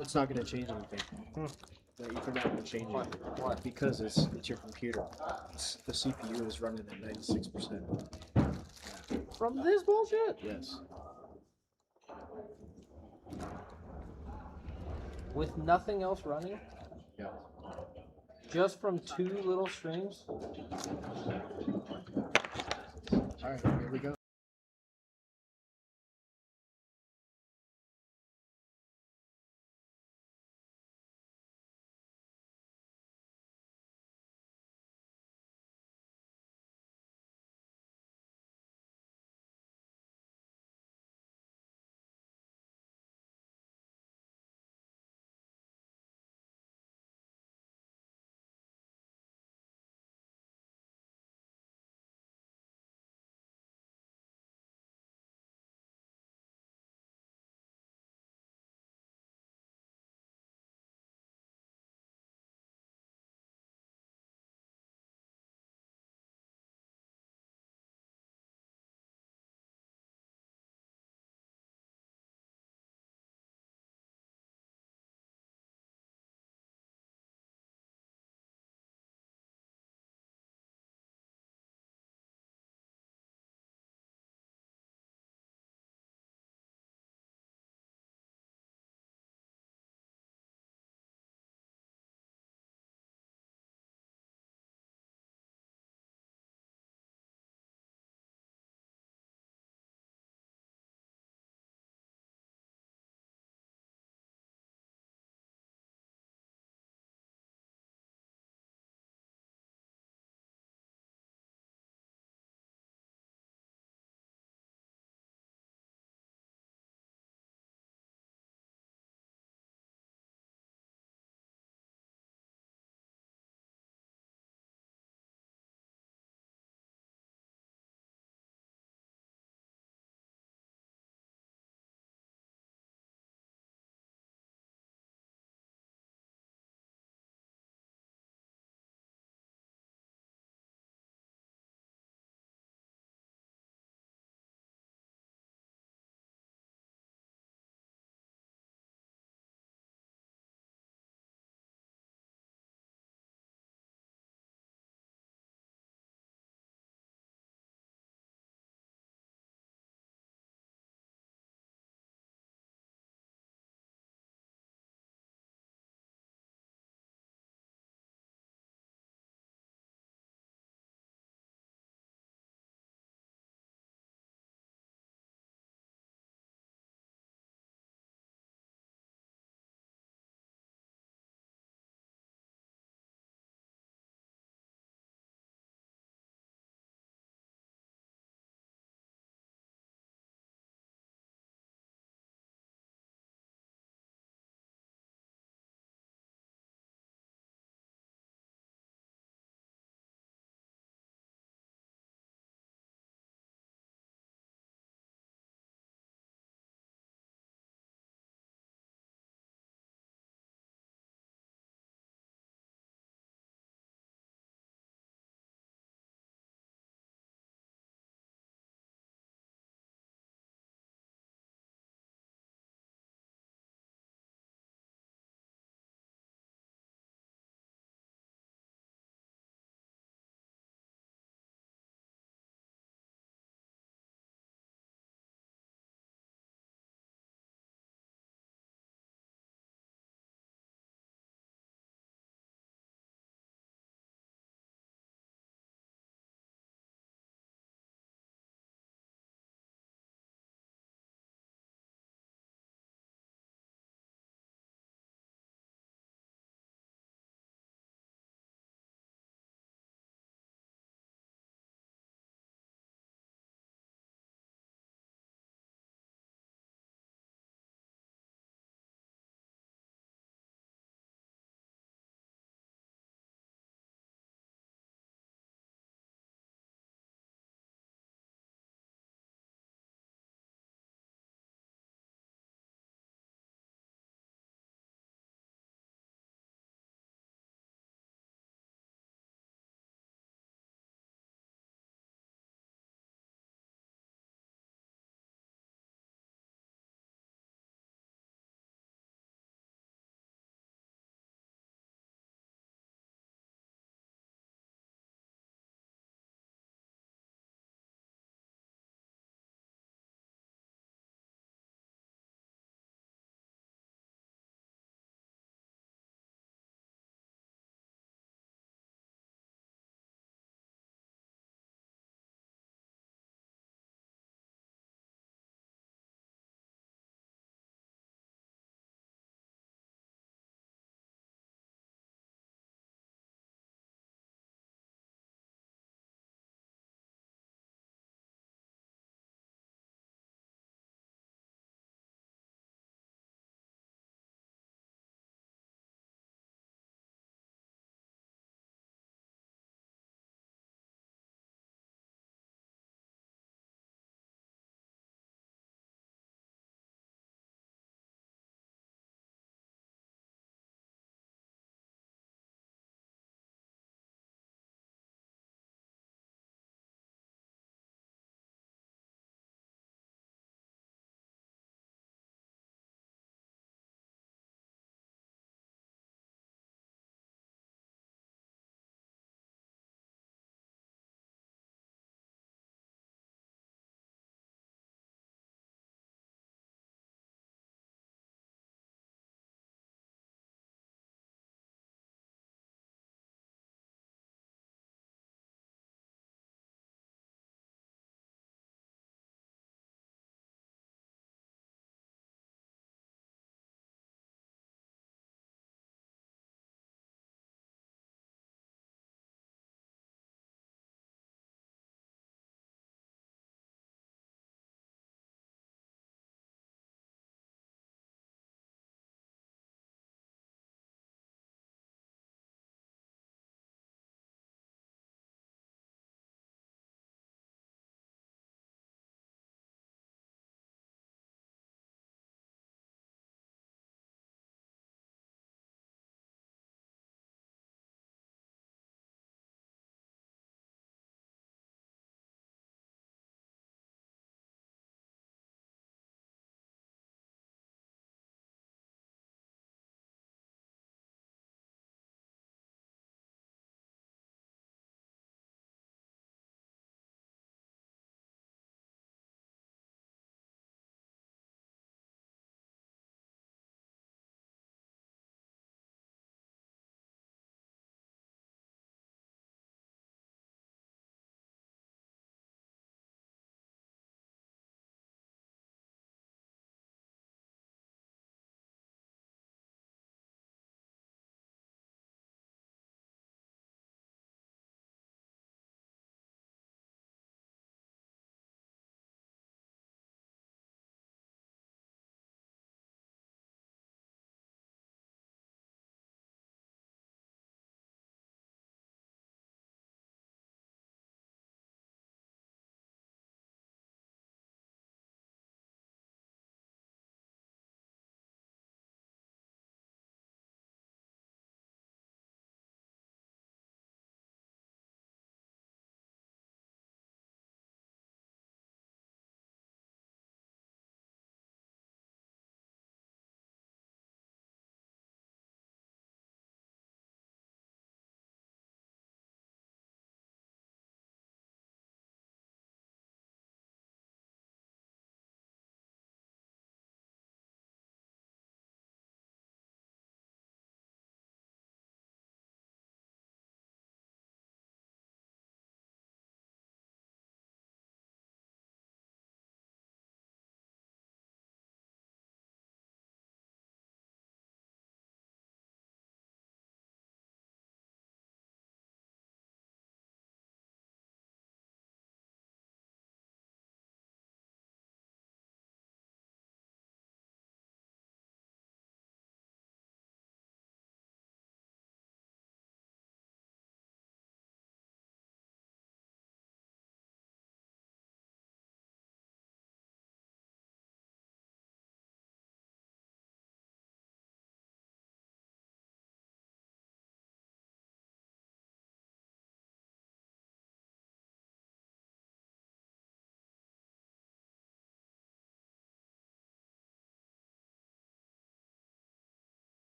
It's not going to change anything. The Ethernet will change Why? it. Why? Because it's your computer. The CPU is running at 96%. From this bullshit? Yes. With nothing else running? Yeah. Just from 2 little streams? Alright, here we go.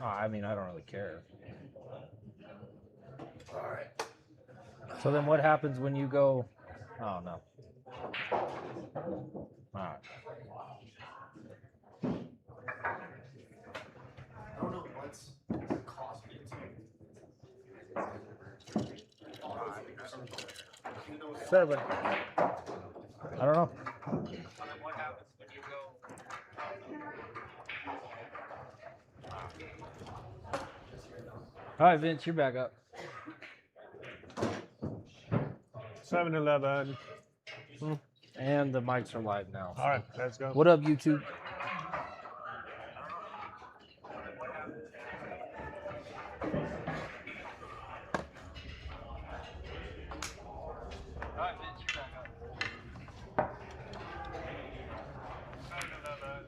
Oh, I mean, I don't really care. All right. So then what happens when you go... Oh, no. All right. I don't know what's cost me to. 7. I don't know. What happens when you go? All right, Vince, you're back up. 7-Eleven. And the mics are live now. All right, let's go. What up, YouTube? Alright, Vince, you're back up. 7-Eleven.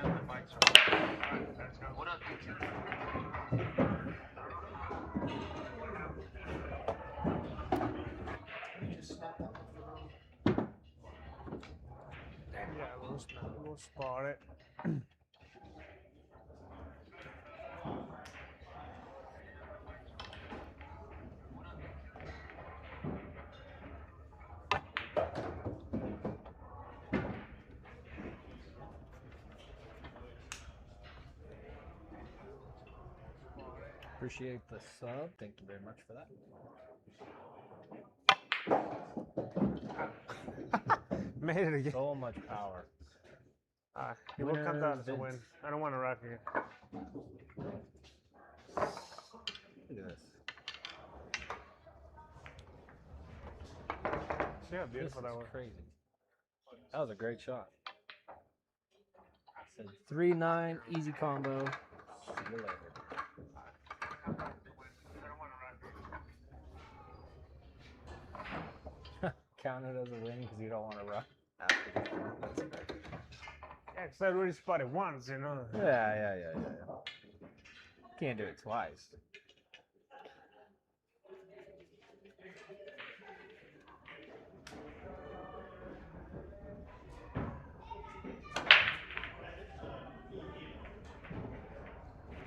And the mics are live. Alright, let's go. What up, YouTube? Yeah, we'll spot it. Appreciate the sub. Thank you very much for that. Made it again. So much power. He will count that as a Vince. win. I don't want to rock here. Look at this. See how This beautiful that is was. crazy. That was a great shot. Said 3-9 easy combo. See you later. Count it as a win because you don't want to run. Yeah, because I already spotted once, you know. Yeah. Can't do it twice.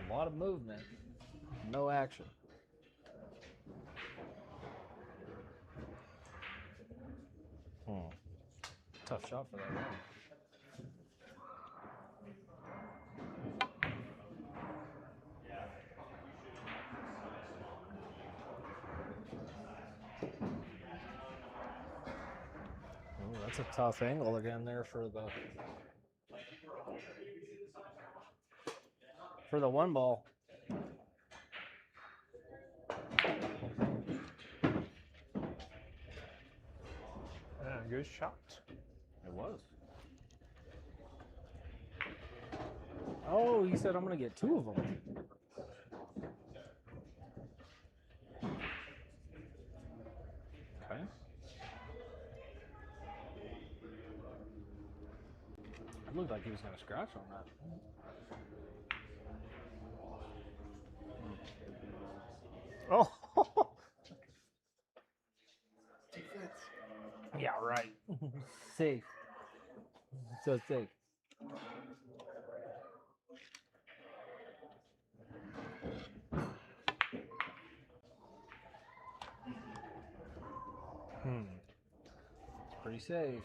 A lot of movement, no action. Tough shot for that one. Oh, that's a tough angle again there for the one ball. Yeah, good shot. It was. Oh, he said I'm gonna get 2 of them. Okay. It looked like he was gonna scratch on that. Oh! Yeah, right. Safe. So safe. Pretty safe.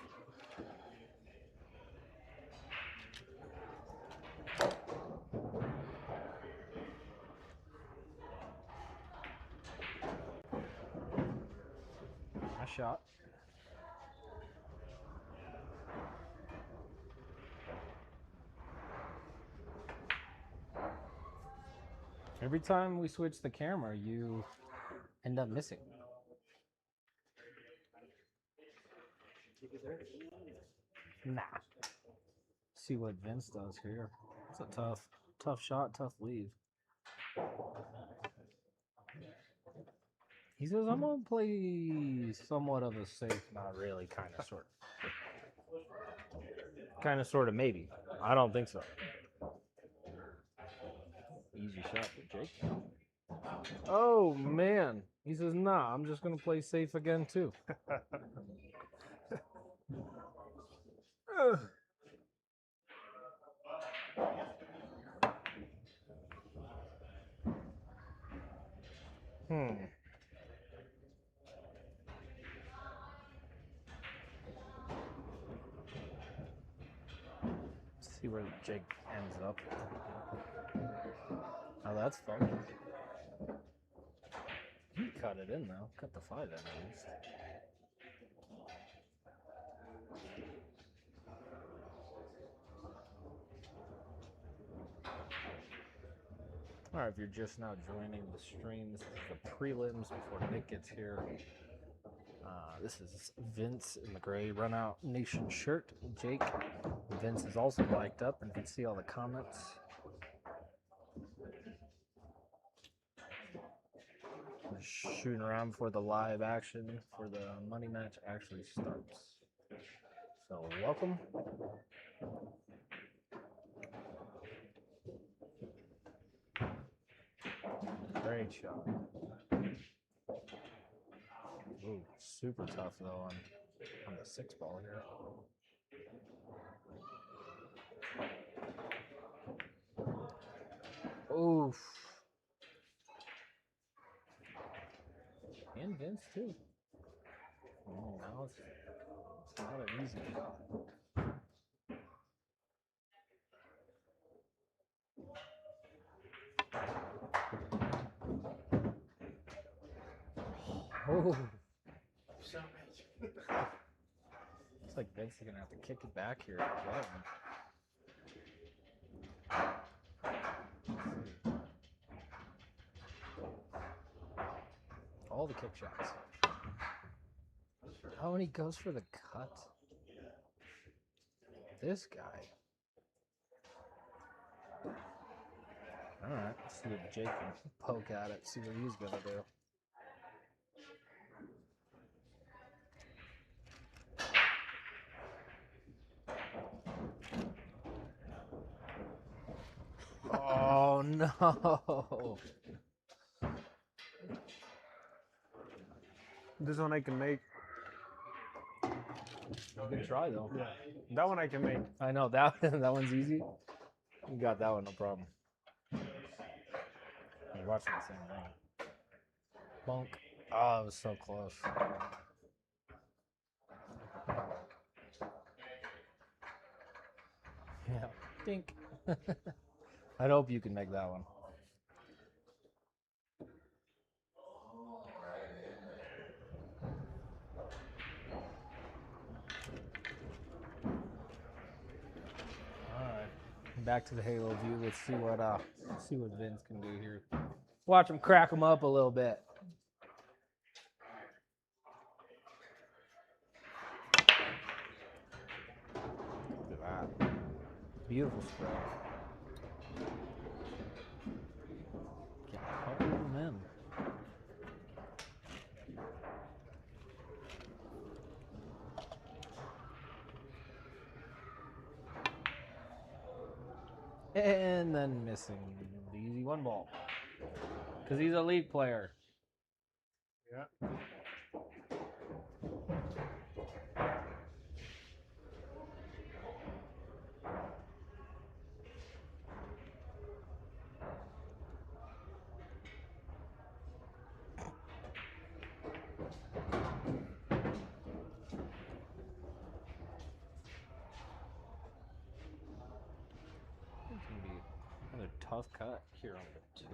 Nice shot. Every time we switch the camera, you end up missing. Nah. See what Vince does here. It's a tough shot, tough leave. He says, I'm going to play somewhat of a safe, not really, kind of, sort of. Kind of, sort of, maybe. I don't think so. Easy shot for Jake. Oh, man. He says, nah, I'm just going to play safe again, too. See where Jake ends up. Oh, that's fun. He cut it in though. Cut the fight in at least. Alright, if you're just now joining the stream, this is the prelims before Nick gets here. This is Vince in the gray Runout Nation shirt. Jake. Vince is also mic'd up and you can see all the comments. Just shooting around before the live action for the money match actually starts. So welcome. Great shot. Ooh, super tough though on the 6-ball here. Oof. And Vince too. Oh, now it's not an easy shot. Oh. Looks like Vince is gonna have to kick it back here at the bottom. All the kick shots. Oh, and he goes for the cut. This guy. Alright, let's see what Jake can poke at it, see what he's gonna do. Oh no! This one I can make. Good try though. Yeah. That one I can make. I know that that one's easy. You got that one, no problem. You're watching the same thing. Bonk. Oh, it was so close. Yeah. Dink. I hope you can make that one. Back to the Halo view. Let's see what Vince can do here. Watch him crack him up a little bit. Look at that. Beautiful spread. Can't hold him in. And then missing the easy 1-ball. Because he's a league player. Yeah. It's going to be another tough cut here on the 2.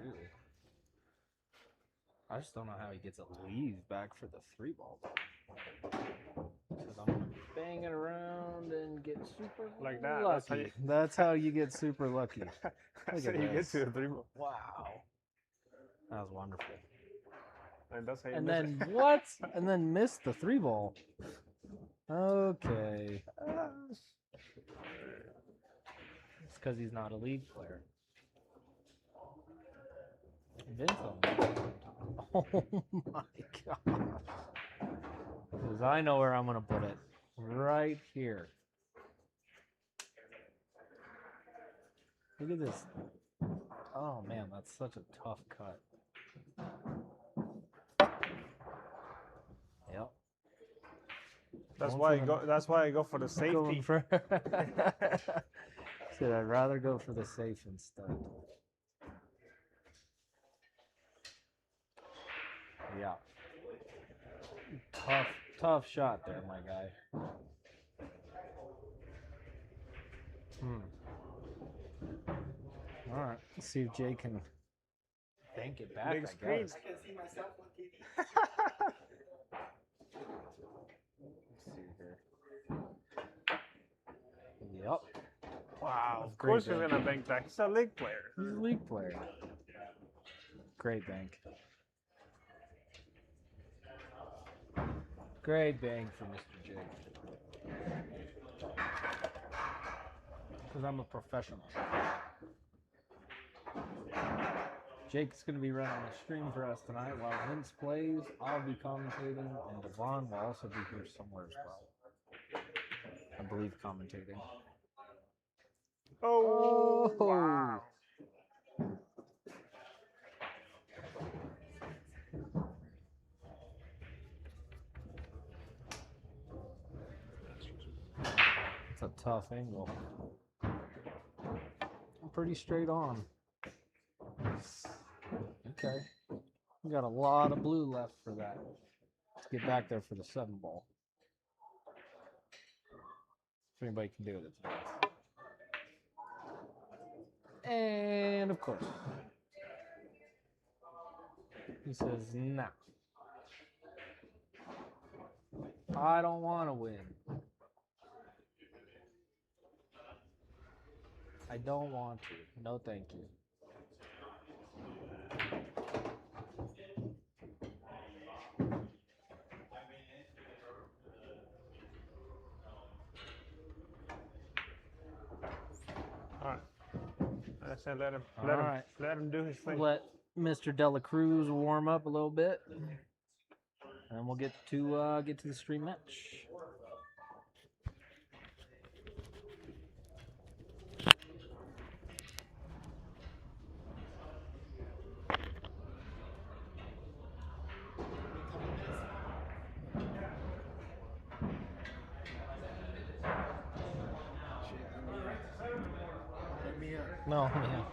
I just don't know how he gets a leave back for the 3-ball. Because I'm going to bang it around and get super Like that. lucky. That's how you get super lucky. That's how at you get this. to the 3-ball. Wow. That was wonderful. And that's how you And miss then it. what? And then missed the 3-ball. Okay. It's because he's not a league player. Vince on. Oh my gosh. Because I know where I'm going to put it. Right here. Look at this. Oh man, that's such a tough cut. Yep. That's Going why for I the- go. That's why I go for the safety. Going for Said I'd rather go for the safe instead. Yeah. Tough shot there, my guy. All right. Let's see if Jay can bank it back. Big I screen. guess. I can see myself on TV. Let's see here. Yep. Wow, of Great course he's bank. gonna bank that. He's a league player. He's a league player. Great bank. Great bank for Mr. J. Because I'm a professional. Jake's going to be running the stream for us tonight while Vince plays. I'll be commentating, and Devon will also be here somewhere as well. I believe commentating. Oh, wow. It's a tough angle. I'm pretty straight on. Okay. We got a lot of blue left for that. Let's get back there for the 7 ball. If anybody can do it, it's Vince. And of course, he says, "No, I don't want to win. I don't want to. No, thank you." All right. I said let him All right. let him do his thing. Let Mr. Delacruz warm up a little bit, and we'll get to the stream match. Let me No, yeah.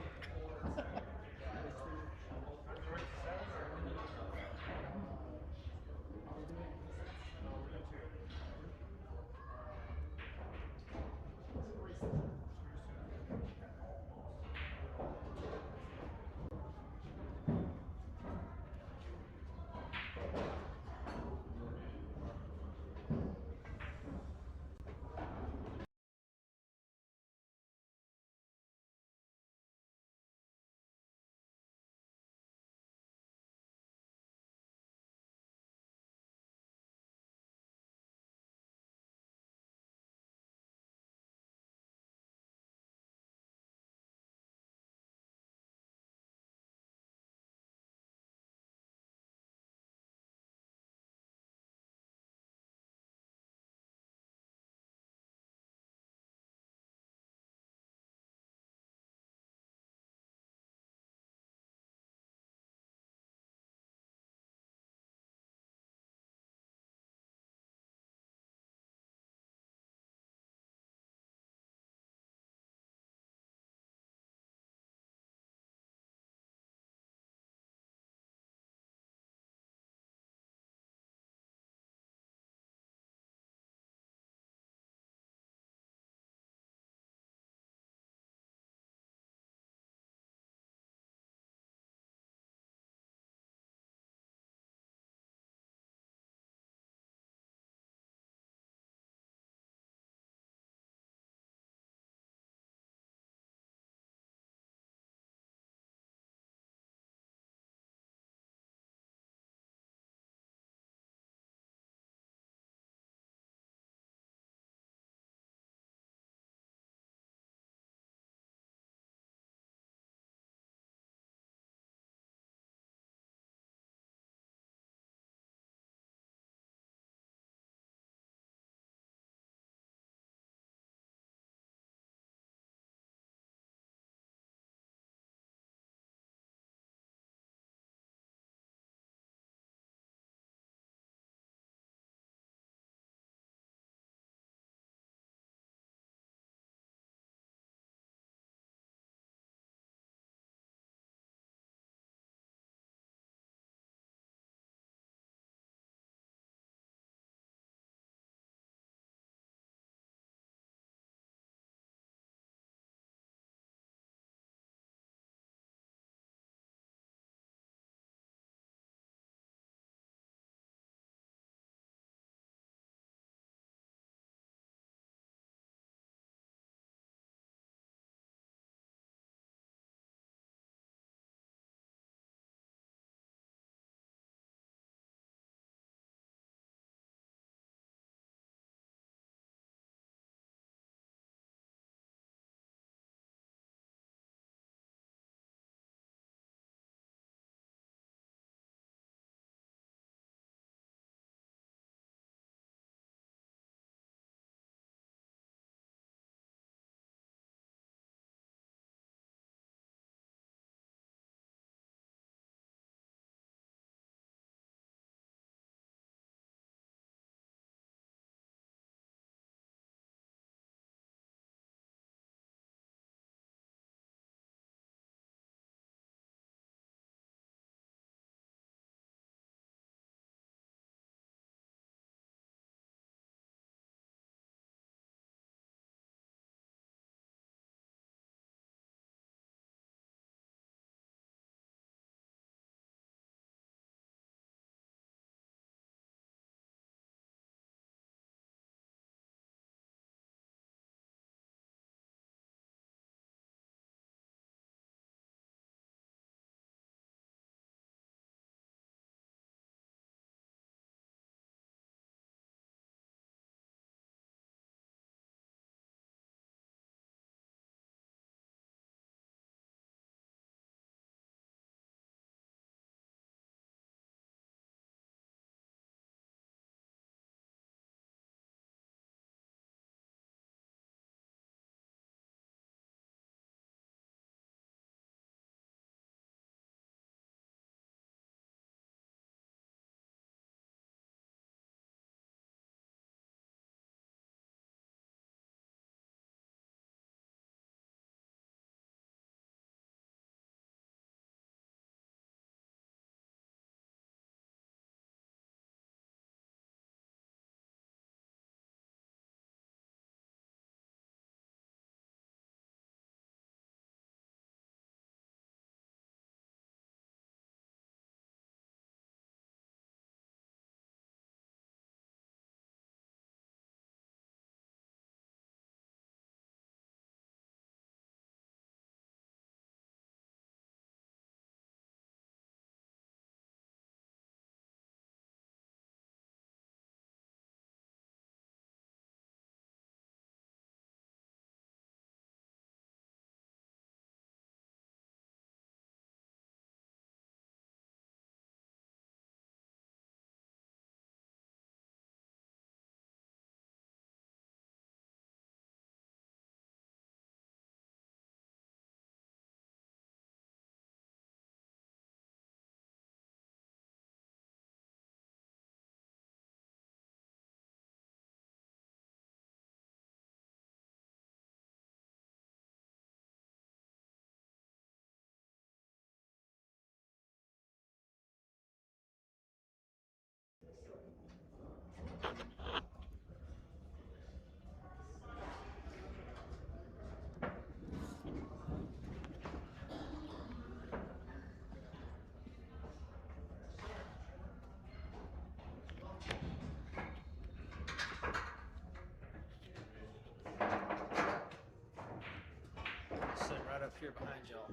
up here behind y'all.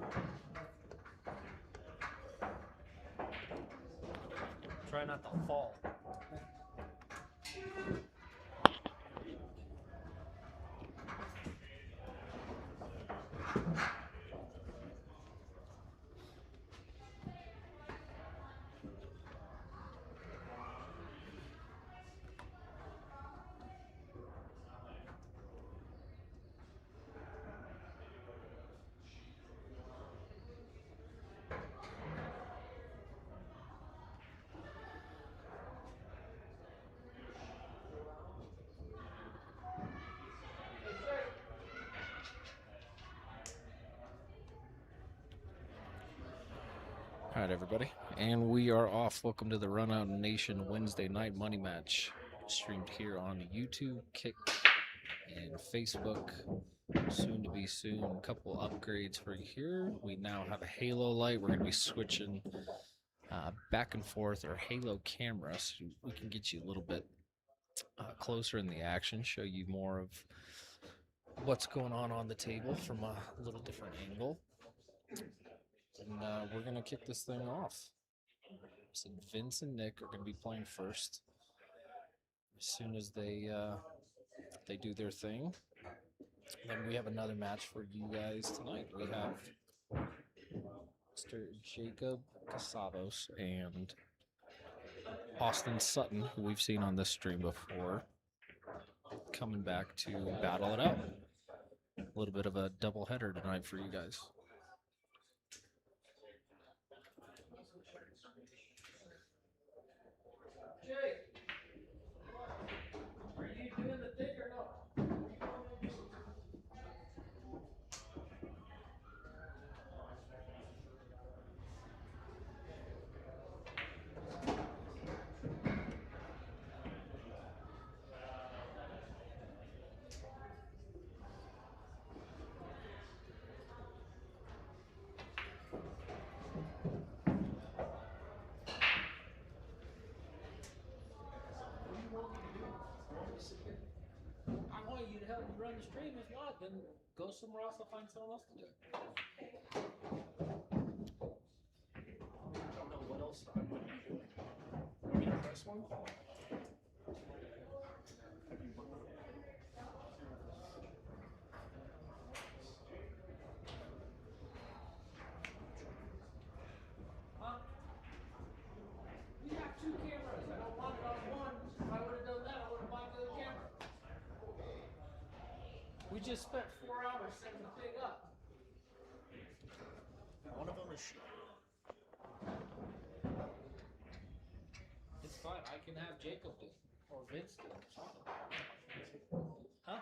Try not to fall. All right, everybody, and we are off. Welcome to the Runout Nation Wednesday night money match, streamed here on YouTube, Kick, and Facebook. Soon to be soon. A couple upgrades for you here. We now have a Halo light. We're going to be switching back and forth our Halo camera, so we can get you a little bit closer in the action, show you more of what's going on the table from a little different angle. And we're going to kick this thing off. So Vince and Nick are going to be playing first. As soon as they do their thing, then we have another match for you guys tonight. We have Mr. Jacob Casados and Austin Sutton, who we've seen on this stream before, coming back to battle it out. A little bit of a doubleheader tonight for you guys. Are you doing the thing or no? I want you to help me run the stream. If not, then go somewhere else. I'll find someone else to do it. I don't know what else I would be doing. Want me to press one? Huh? We have two cameras. I don't want it on one. If I would have done that, I would have bought the other camera. We just spent 4 hours setting the thing up. One of them is shit. It's fine. I can have Jacob do it. Or Vince do it or something. Huh?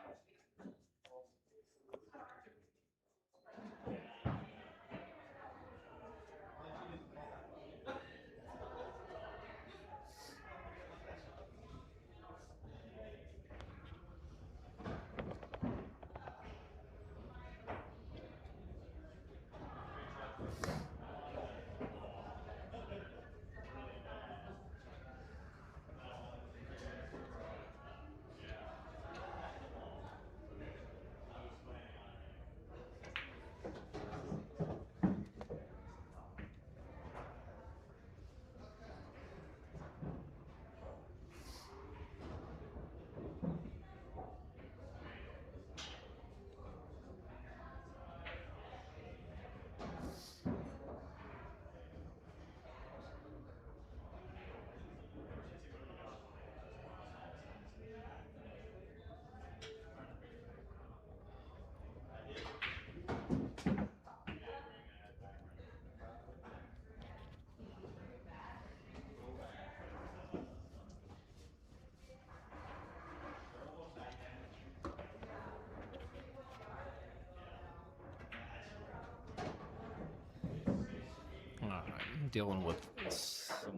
Dealing with some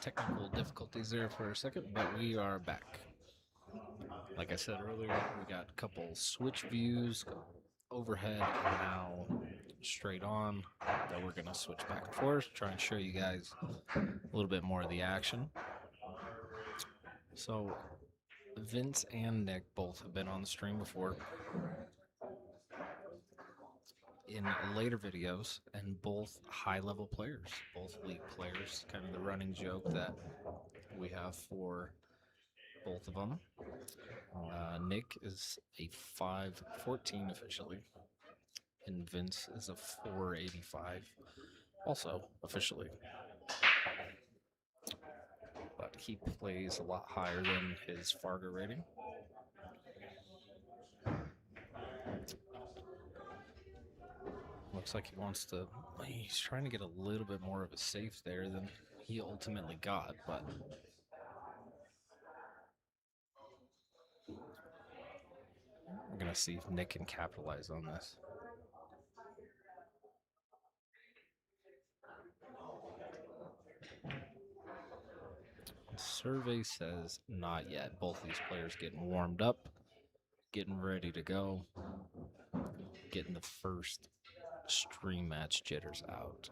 technical difficulties there for a second, but we are back. Like I said earlier, we got a couple switch views, overhead, and now straight on, that we're going to switch back and forth, try and show you guys a little bit more of the action. So Vince and Nick both have been on the stream before. in later videos, and both high-level players, both elite players. Kind of the running joke that we have for both of them. Nick is a 5'14" officially, and Vince is a 485 also officially. But he plays a lot higher than his Fargo rating. Looks like he wants to, he's trying to get a little bit more of a safe there than he ultimately got, but we're going to see if Nick can capitalize on this. Survey says not yet. Both these players getting warmed up, getting ready to go, getting the first stream match jitters out.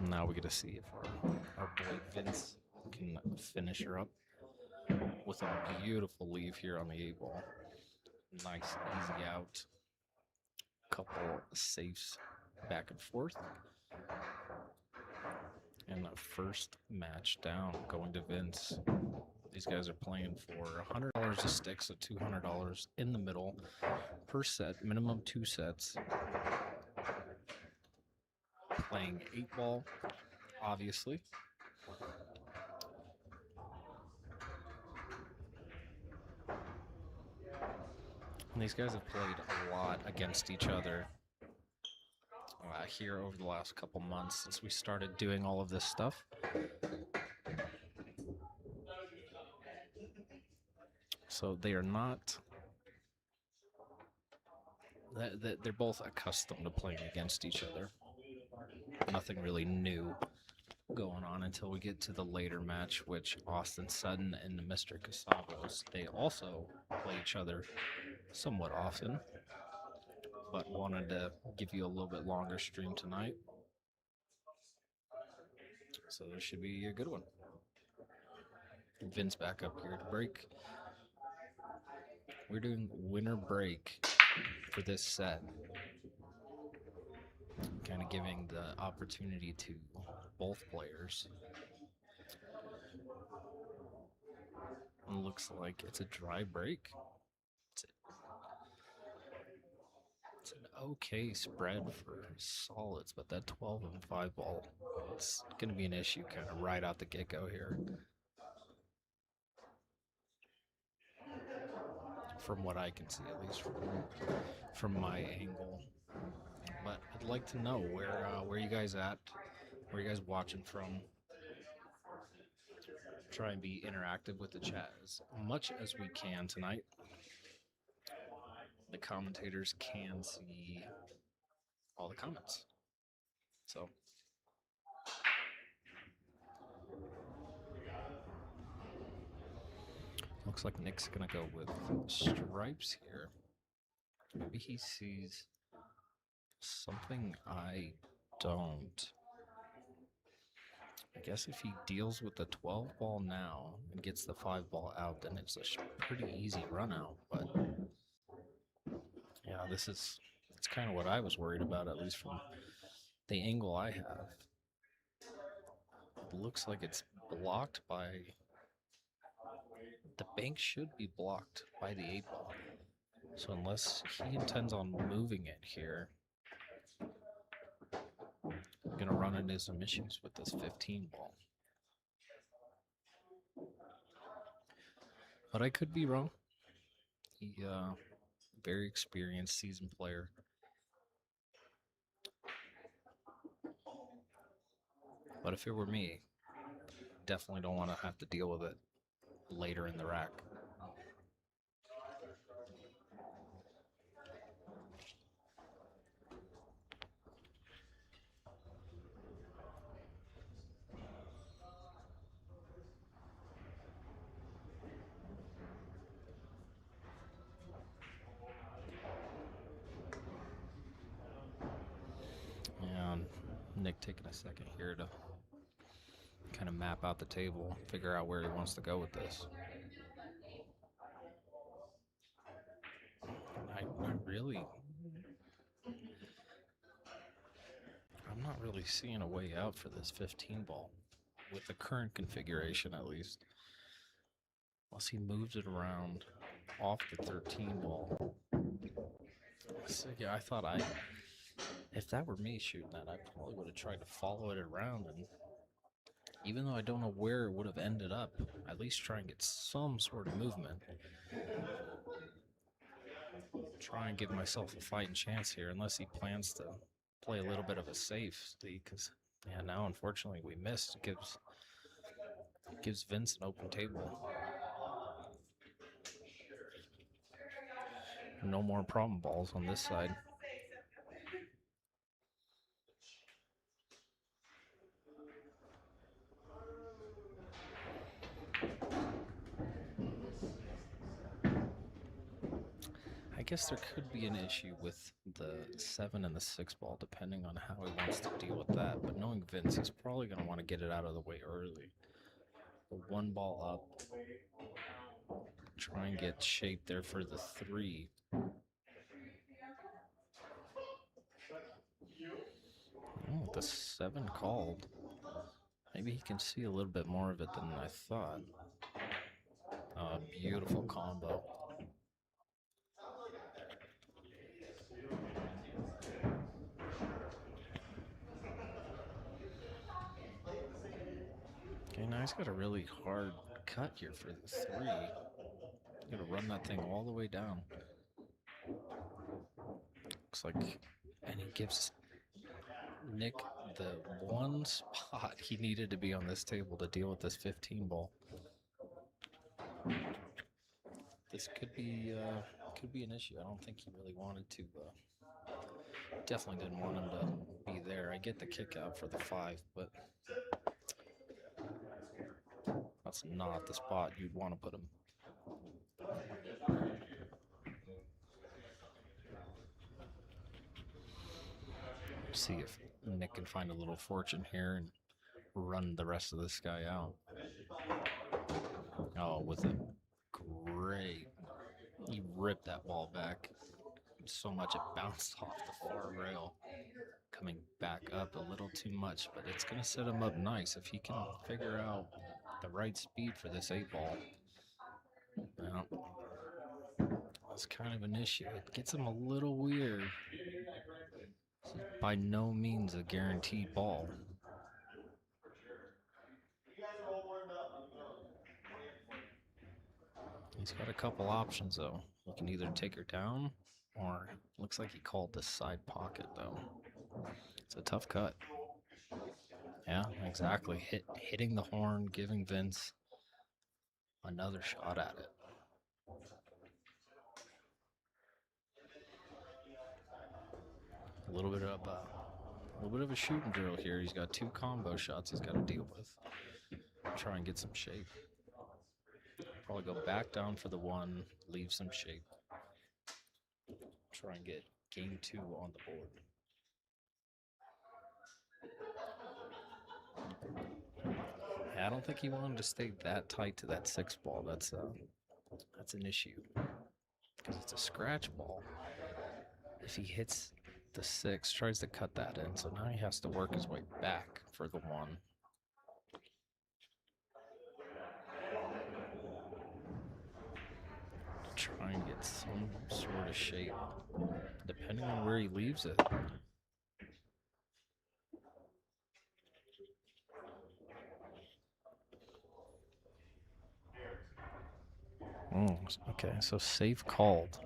Now we get to see if our boy Vince can finish her up with a beautiful leave here on the 8-ball. Nice, easy out. Couple safes back and forth. And the first match down going to Vince. These guys are playing for $100 a stick, so $200 in the middle per set, minimum 2 sets. Playing 8-ball, obviously. And these guys have played a lot against each other here over the last couple months since we started doing all of this stuff. So they are not, they're both accustomed to playing against each other. Nothing really new going on until we get to the later match, which Austin Sutton and Mr. Casavos, they also play each other somewhat often, but wanted to give you a little bit longer stream tonight. So this should be a good one. Vince back up here to break. We're doing winner break for this set. Kind of giving the opportunity to both players. And looks like it's a dry break. It's an okay spread for solids, but that 12 and 5 ball, it's going to be an issue kind of right out the get-go here. From what I can see, at least from my angle. But I'd like to know where you guys at, where you guys watching from. Try and be interactive with the chat as much as we can tonight. The commentators can see all the comments. So looks like Nick's gonna go with stripes here. Maybe he sees something I don't. I guess if he deals with the 12 ball now and gets the 5 ball out, then it's a pretty easy run out. But yeah, it's kind of what I was worried about, at least from the angle I have. It looks like it's blocked by, the bank should be blocked by the 8 ball. So unless he intends on moving it here, I'm gonna run into some issues with this 15 ball. But I could be wrong. He very experienced, seasoned player. But if it were me, definitely don't want to have to deal with it later in the rack. And Nick taking a second here to kind of map out the table, figure out where he wants to go with this. I'm not really seeing a way out for this 15 ball with the current configuration, at least. Unless he moves it around off the 13 ball. So, yeah, if that were me shooting that, I probably would have tried to follow it around, and even though I don't know where it would have ended up, at least try and get some sort of movement. Try and give myself a fighting chance here, unless he plans to play a little bit of a safety, because now unfortunately we missed. It gives Vince an open table. No more problem balls on this side. I guess there could be an issue with the 7 and the 6 ball, depending on how he wants to deal with that. But knowing Vince, he's probably going to want to get it out of the way early. The 1 ball up. Try and get shape there for the 3. Oh, the 7 called. Maybe he can see a little bit more of it than I thought. Beautiful combo. Okay, now he's got a really hard cut here for the 3. He's gonna run that thing all the way down. Looks like, and he gives Nick the one spot he needed to be on this table to deal with this 15 ball. This could be an issue. I don't think he really wanted to. Definitely didn't want him to be there. I get the kick out for the 5, but that's not the spot you'd want to put him. See if Nick can find a little fortune here and run the rest of this guy out. Oh, with a great, he ripped that ball back so much it bounced off the far rail, coming back up a little too much, but it's going to set him up nice if he can figure out the right speed for this 8 ball. Well, that's kind of an issue. It gets him a little weird. This is by no means a guaranteed ball. He's got a couple options though. He can either take her down, or looks like he called the side pocket though. It's a tough cut. Yeah, exactly. Hitting the horn, giving Vince another shot at it. A little bit of a shooting drill here. He's got 2 combo shots he's got to deal with. Try and get some shape. Probably go back down for the 1, leave some shape. Try and get game 2 on the board. I don't think he wanted to stay that tight to that 6 ball. That's an issue because it's a scratch ball. If he hits the 6, tries to cut that in, so now he has to work his way back for the 1. Try and get some sort of shape, depending on where he leaves it. Okay, so save called.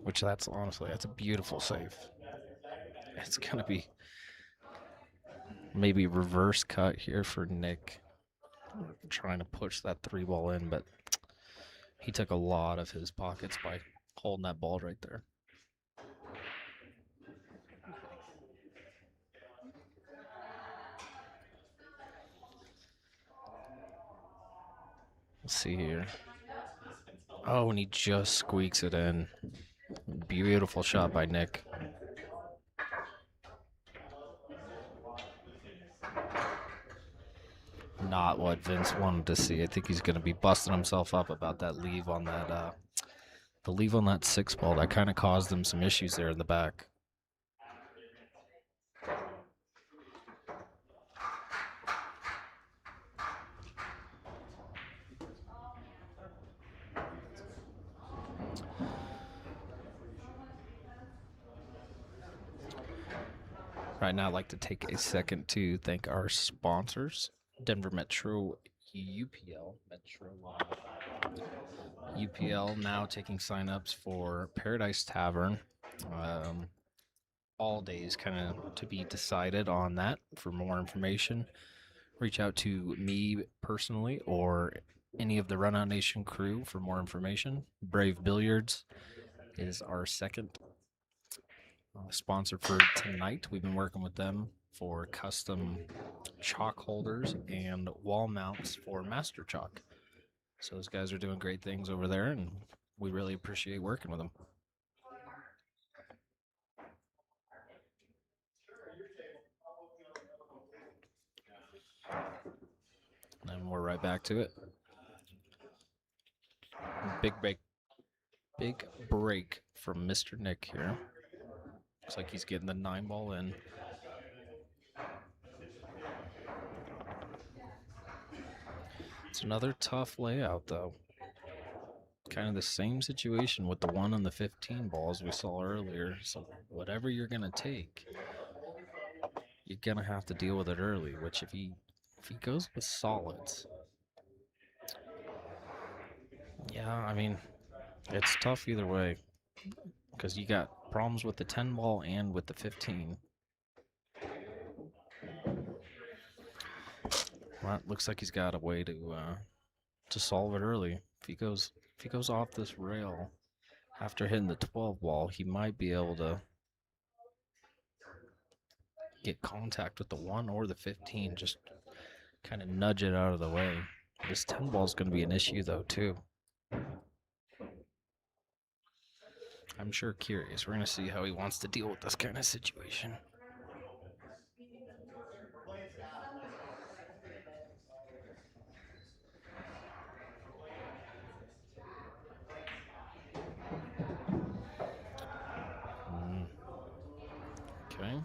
Which that's a beautiful save. It's going to be maybe reverse cut here for Nick. Trying to push that 3 ball in, but he took a lot of his pockets by holding that ball right there. Let's see here. Oh, and he just squeaks it in. Beautiful shot by Nick. Not what Vince wanted to see. I think he's going to be busting himself up about that leave on The leave on that 6 ball, that kind of caused them some issues there in the back. Right now, I'd like to take a second to thank our sponsors, Denver Metro UPL now taking signups for Paradise Tavern. All days kind of to be decided on that. For more information, reach out to me personally or any of the Run Out Nation crew for more information. Brave Billiards is our second sponsor for tonight. We've been working with them for custom chalk holders and wall mounts for Master Chalk. So those guys are doing great things over there, and we really appreciate working with them. And we're right back to it. Big break from Mr. Nick here. Looks like he's getting the 9-ball in. It's another tough layout, though. Kind of the same situation with the 1 on the 15 balls we saw earlier. So whatever you're going to take, you're going to have to deal with it early, which if he goes with solids, yeah, I mean, it's tough either way because you got problems with the 10 ball and with the 15. Well, it looks like he's got a way to solve it early. If he goes off this rail after hitting the 12 ball, he might be able to get contact with the 1 or the 15, just kind of nudge it out of the way. This 10 ball is going to be an issue though too. I'm sure curious. We're going to see how he wants to deal with this kind of situation. Okay.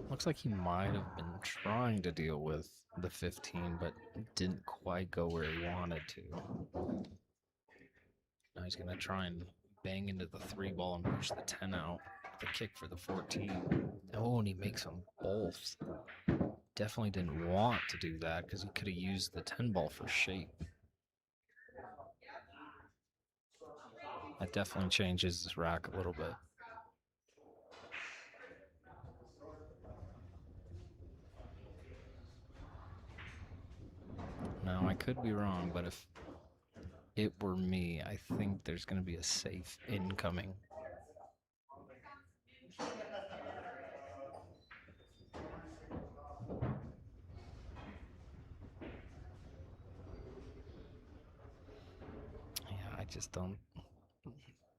Looks like he might have been trying to deal with the 15, but didn't quite go where he wanted to. Now he's going to try and bang into the 3 ball and push the 10 out. The kick for the 14. Oh, and he makes them both. Definitely didn't want to do that because he could have used the 10 ball for shape. That definitely changes his rack a little bit. Now, I could be wrong, but if it were me, I think there's going to be a safe incoming. Yeah, I just don't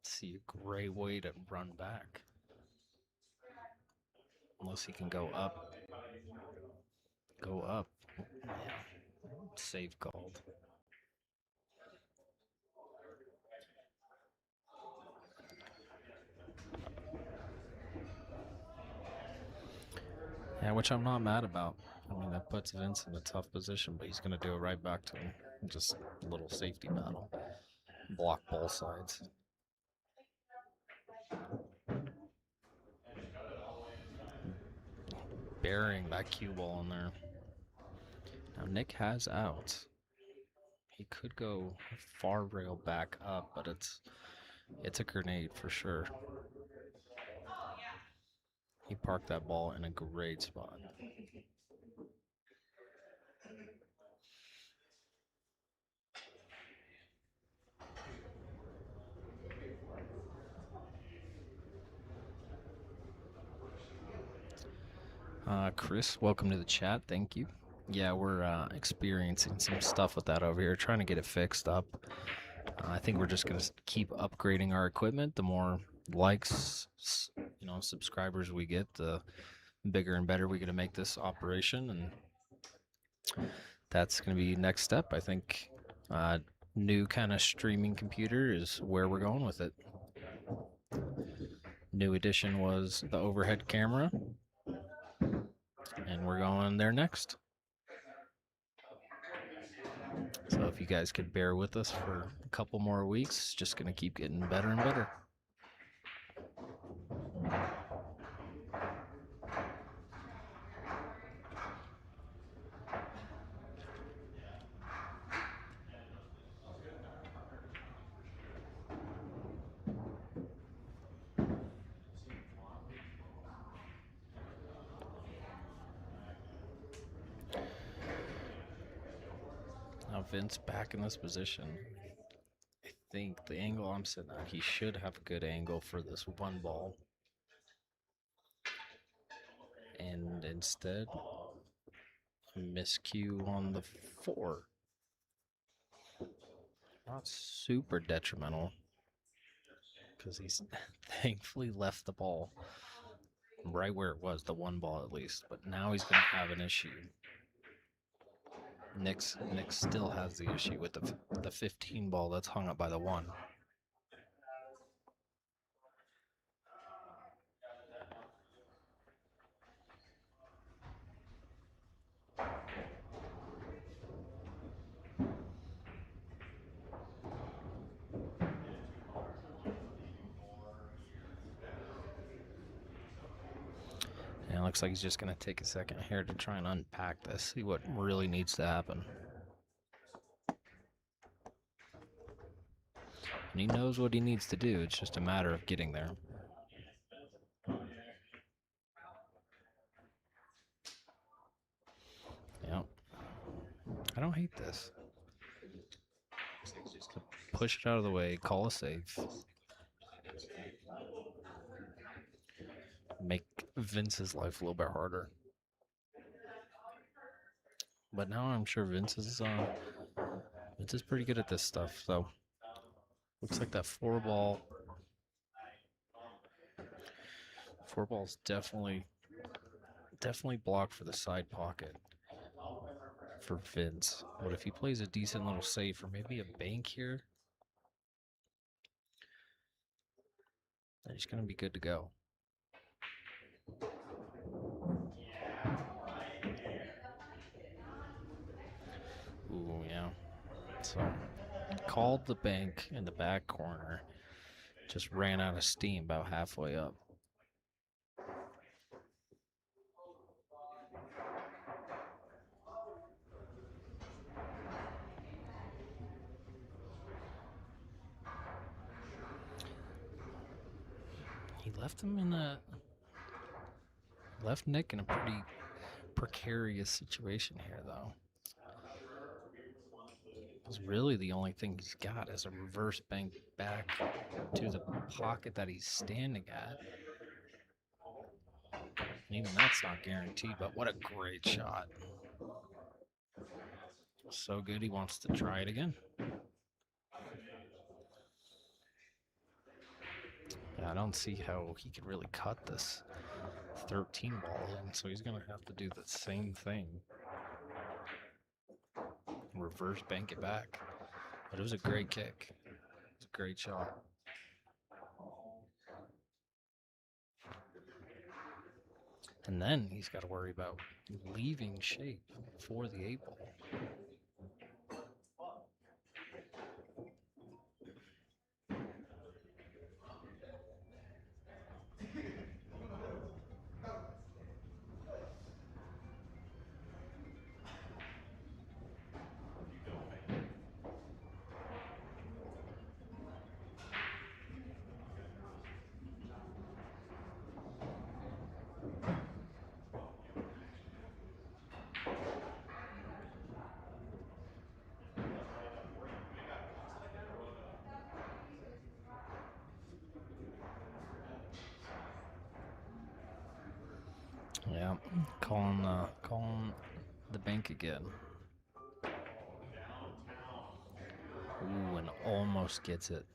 see a great way to run back. Unless he can go up. Go up. Yeah. Save called. Yeah, which I'm not mad about. I mean, that puts Vince in a tough position, but he's going to do it right back to him. Just a little safety battle. Block both sides. Burying that cue ball in there. Now, Nick has outs. He could go far rail back up, but it's a grenade for sure. He parked that ball in a great spot. Chris, welcome to the chat. Thank you. Yeah, we're experiencing some stuff with that over here, trying to get it fixed up. I think we're just going to keep upgrading our equipment. The more likes, subscribers we get, the bigger and better we're going to make this operation. And that's going to be next step. I think new kind of streaming computer is where we're going with it. New addition was the overhead camera, and we're going there next. So if you guys could bear with us for a couple more weeks, it's just going to keep getting better and better. Now Vince back in this position. I think the angle I'm sitting at, he should have a good angle for this one ball. And instead, miscue on the 4. Not super detrimental, because he's thankfully left the ball right where it was, the 1 ball at least. But now he's going to have an issue. Nick still has the issue with the 15 ball that's hung up by the 1. And it looks like he's just going to take a second here to try and unpack this, see what really needs to happen. And he knows what he needs to do. It's just a matter of getting there. Yep. I don't hate this. Just push it out of the way, call a save. Make Vince's life a little bit harder. But now I'm sure Vince is pretty good at this stuff. So looks like that 4 ball's definitely blocked for the side pocket for Vince. But if he plays a decent little save or maybe a bank here, then he's going to be good to go. Ooh, yeah. So called the bank in the back corner. Just ran out of steam about halfway up. He left Nick in a pretty precarious situation here, though. Because really the only thing he's got is a reverse bank back to the pocket that he's standing at. And even that's not guaranteed, but what a great shot. So good he wants to try it again. Yeah, I don't see how he could really cut this 13 ball in, so he's going to have to do the same thing. Reverse bank it back. But it was a great kick. It was a great shot. And then he's got to worry about leaving shape for the 8 ball. Yeah, calling the bank again. Ooh, and almost gets it.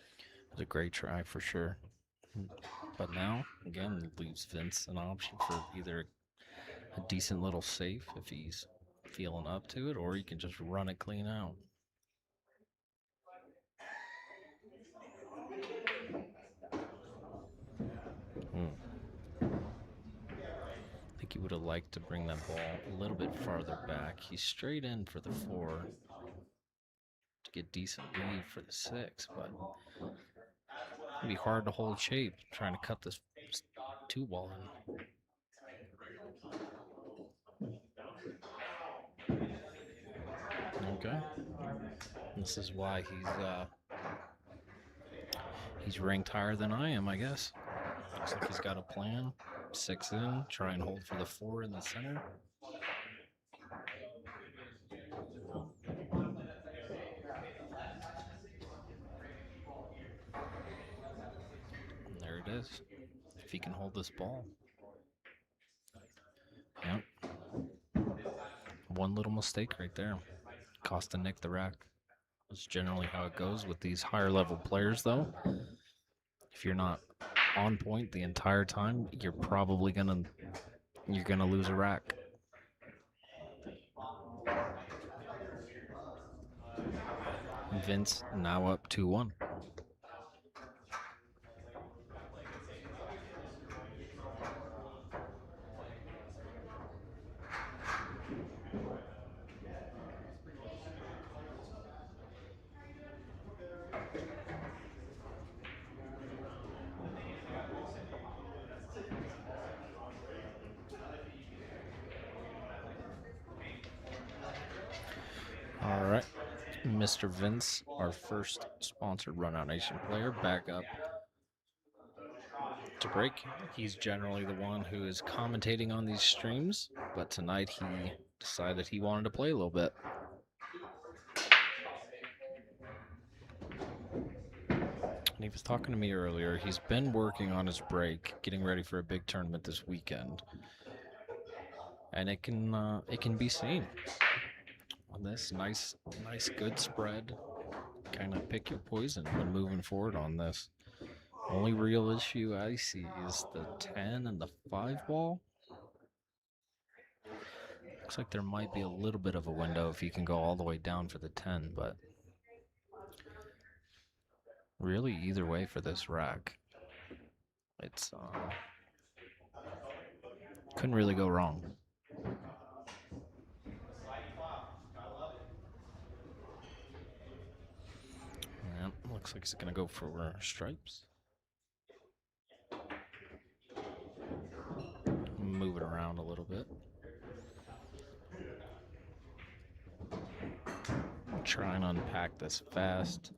It was a great try for sure. But now, again, leaves Vince an option for either a decent little save if he's feeling up to it, or you can just run it clean out. I think he would have liked to bring that ball a little bit farther back. He's straight in for the 4 to get decent lead for the 6, but it'd be hard to hold shape trying to cut this 2 ball in. Okay. This is why he's ranked higher than I am, I guess. Looks like he's got a plan. 6 in, try and hold for the 4 in the center. And there it is. If he can hold this ball. Yep. One little mistake right there. Cost Nick the rack. That's generally how it goes with these higher level players, though. If you're not on point the entire time, you're probably gonna lose a rack. Vince now up 2-1. All right, Mr. Vince, our first sponsored Run Out Nation player, back up to break. He's generally the one who is commentating on these streams, but tonight he decided he wanted to play a little bit. And he was talking to me earlier. He's been working on his break, getting ready for a big tournament this weekend, and it can be seen on this nice good spread. Kind of pick your poison when moving forward on this. Only real issue I see is the 10 and the 5 ball. Looks like there might be a little bit of a window if you can go all the way down for the 10, but really either way for this rack, it's couldn't really go wrong. Yep, looks like it's gonna go for stripes. Move it around a little bit. Try and unpack this fast.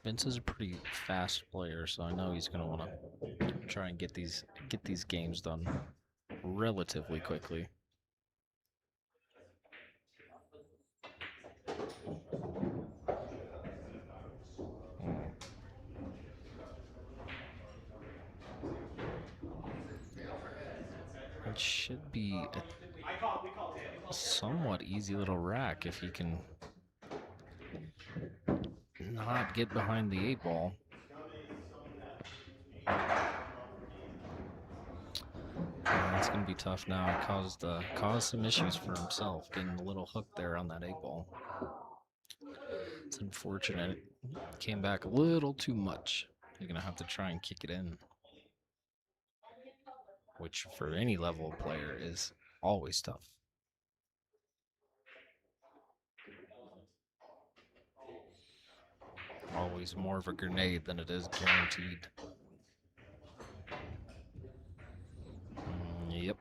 Vince is a pretty fast player, so I know he's gonna want to try and get these games done relatively quickly. It should be a somewhat easy little rack if he can not get behind the 8 ball. It's going to be tough now. It caused some issues for himself, getting a little hook there on that 8 ball. It's unfortunate. It came back a little too much. You're going to have to try and kick it in, which for any level of player is always tough. Always more of a grenade than it is guaranteed. Yep.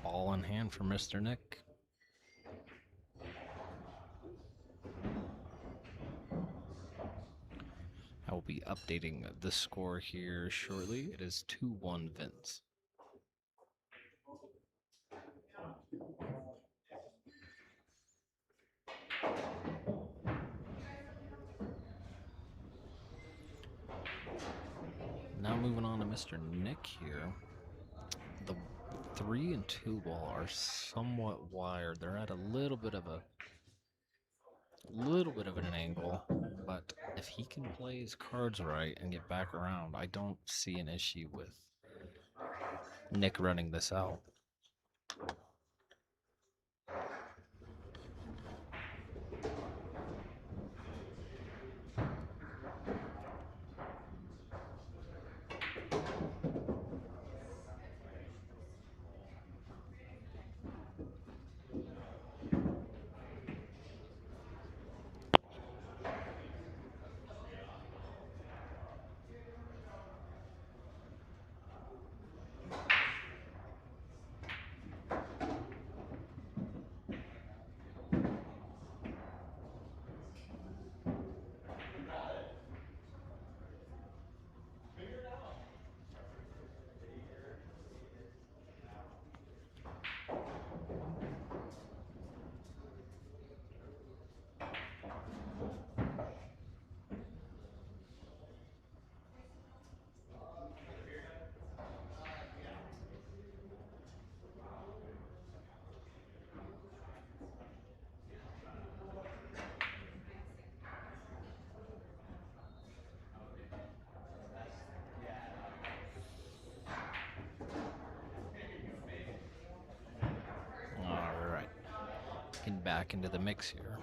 Ball in hand for Mr. Nick. I will be updating the score here shortly. It is 2-1 Vince. Now moving on to Mr. Nick here. The 3 and 2 ball are somewhat wired. They're at a little bit of an angle, but if he can play his cards right and get back around, I don't see an issue with Nick running this out. All right. Getting back into the mix here.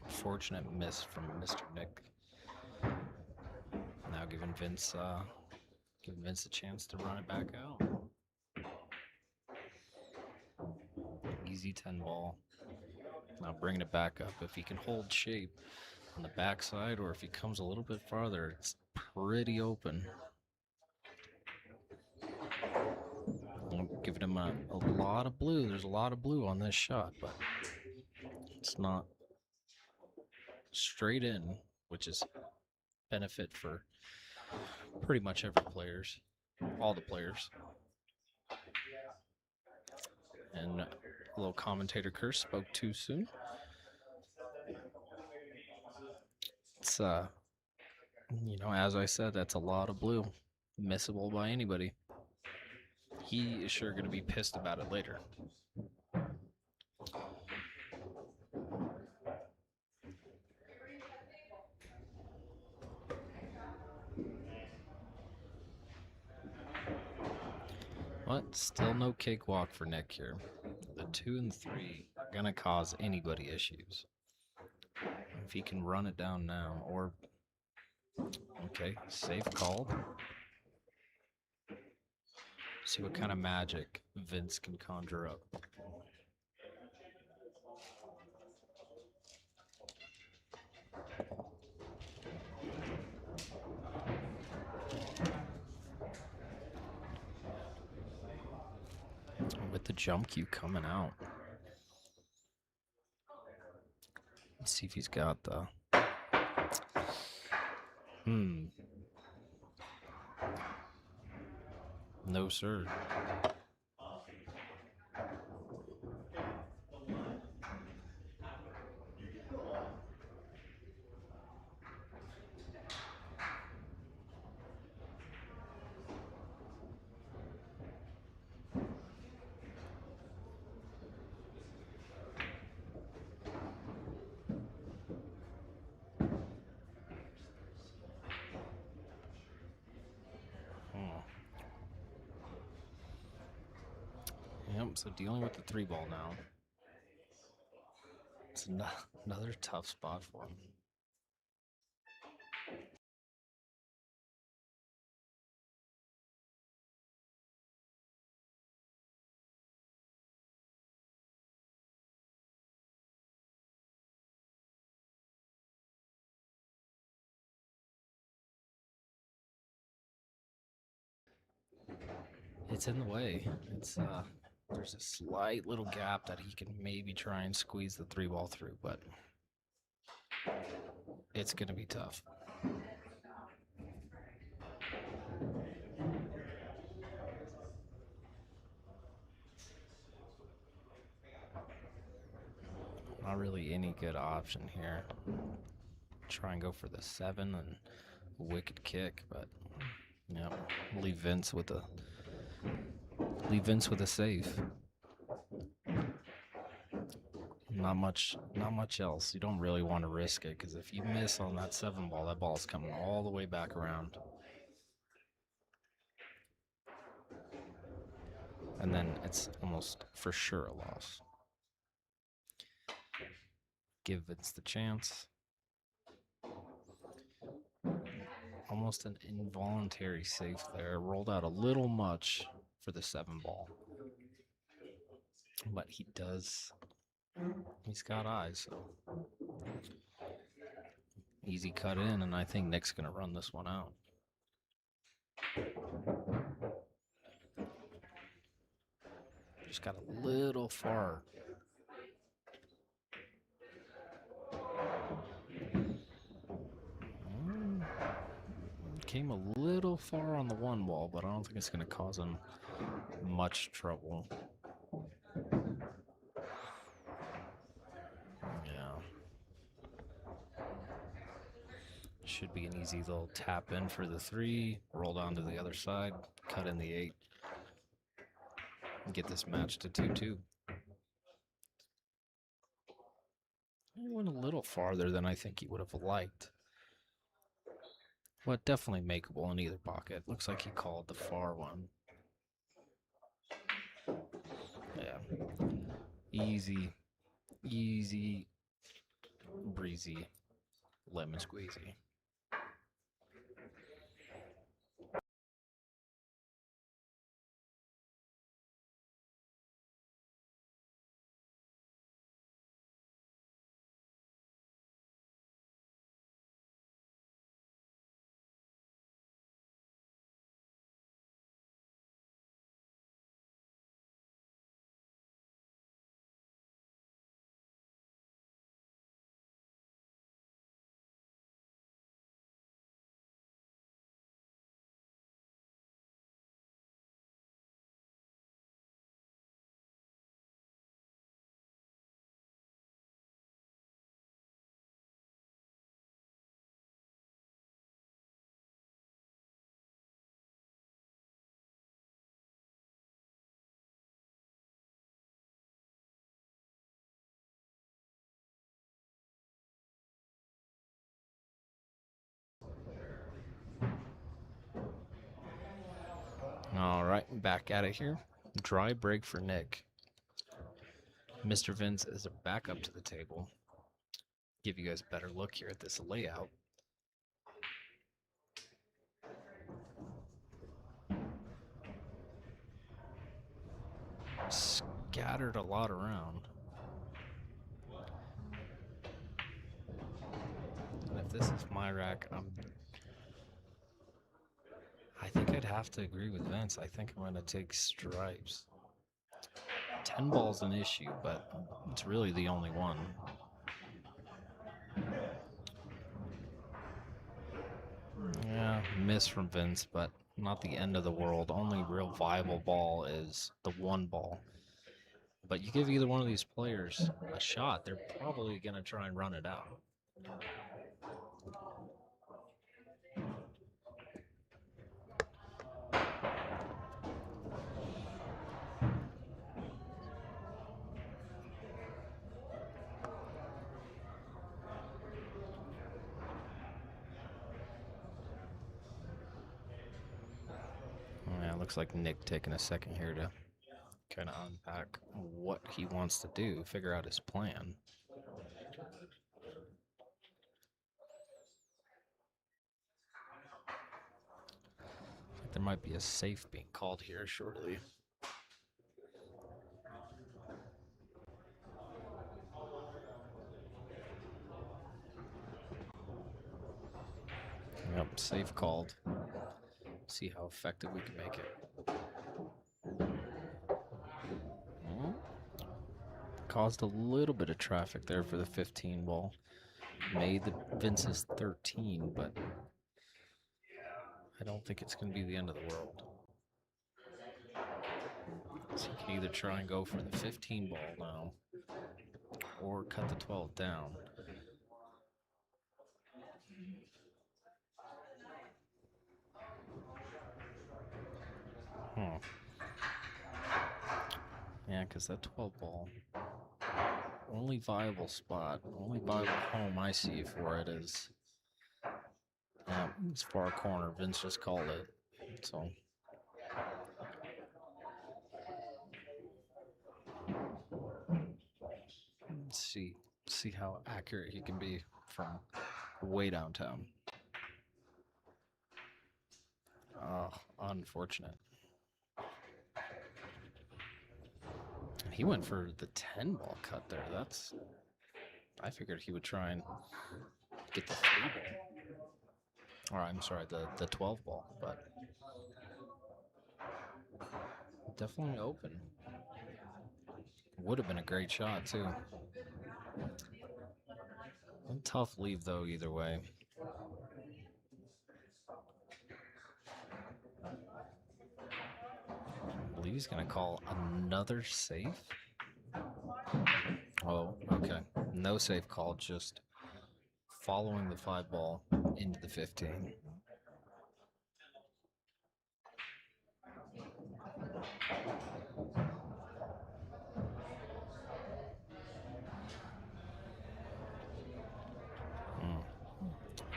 Fortunate miss from Mr. Nick. Now giving Vince a chance to run it back out. Easy 10 ball. Now bringing it back up. If he can hold shape on the backside, or if he comes a little bit farther, it's pretty open. I'm giving him a lot of blue. There's a lot of blue on this shot, but it's not straight in, which is benefit for pretty much all the players. And a little commentator curse, spoke too soon. It's as I said, that's a lot of blue, missable by anybody. He is sure going to be pissed about it later. But still no cakewalk for Nick here. The 2 and 3 are going to cause anybody issues. If he can run it down now, or... Okay, safe called. See what kind of magic Vince can conjure up. With the jump cue coming out. Let's see if he's got the... No, sir. Yep, so dealing with the 3 ball now. It's another tough spot for him. It's in the way. There's a slight little gap that he can maybe try and squeeze the 3 ball through, but it's going to be tough. Not really any good option here. Try and go for the 7 and wicked kick, but yeah, leave Vince with a save. Not much else. You don't really want to risk it because if you miss on that 7 ball, that ball's coming all the way back around. And then it's almost for sure a loss. Give Vince the chance. Almost an involuntary safe there. Rolled out a little much for the 7 ball. But he's got eyes, so easy cut in, and I think Nick's going to run this one out. Just got a little far. Came a little far on the 1 ball, but I don't think it's going to cause him much trouble. Yeah. Should be an easy little tap in for the 3, roll down to the other side, cut in the 8, and get this match to 2-2. He went a little farther than I think he would have liked. But definitely makeable in either pocket. Looks like he called the far one. Yeah. Easy, breezy, lemon squeezy. All right, back at it here. Dry break for Nick. Mr. Vince is a backup to the table. Give you guys a better look here at this layout. Scattered a lot around. And if this is my rack, I think I'd have to agree with Vince. I think I'm going to take stripes. 10 ball's an issue, but it's really the only one. Yeah, miss from Vince, but not the end of the world. Only real viable ball is the 1 ball. But you give either one of these players a shot, they're probably going to try and run it out. Yeah, looks like Nick taking a second here to kind of unpack what he wants to do, figure out his plan. There might be a safe being called here shortly. Yep, safe called. See how effective we can make it. Caused a little bit of traffic there for the 15 ball. Made the Vince's 13, but I don't think it's going to be the end of the world. So you can either try and go for the 15 ball now or cut the 12 down. Yeah, because that 12 ball only viable spot, only viable home I see for it is it's far corner. Vince just called it. So let's see how accurate he can be from way downtown. Oh, unfortunate. He went for the 10 ball cut there. I figured he would try and get the 3 ball. Or I'm sorry, the 12 ball, but definitely open. Would have been a great shot too. A tough leave though either way. I believe he's gonna call another safe. Oh, okay. No safe call, just following the 5 ball into the 15.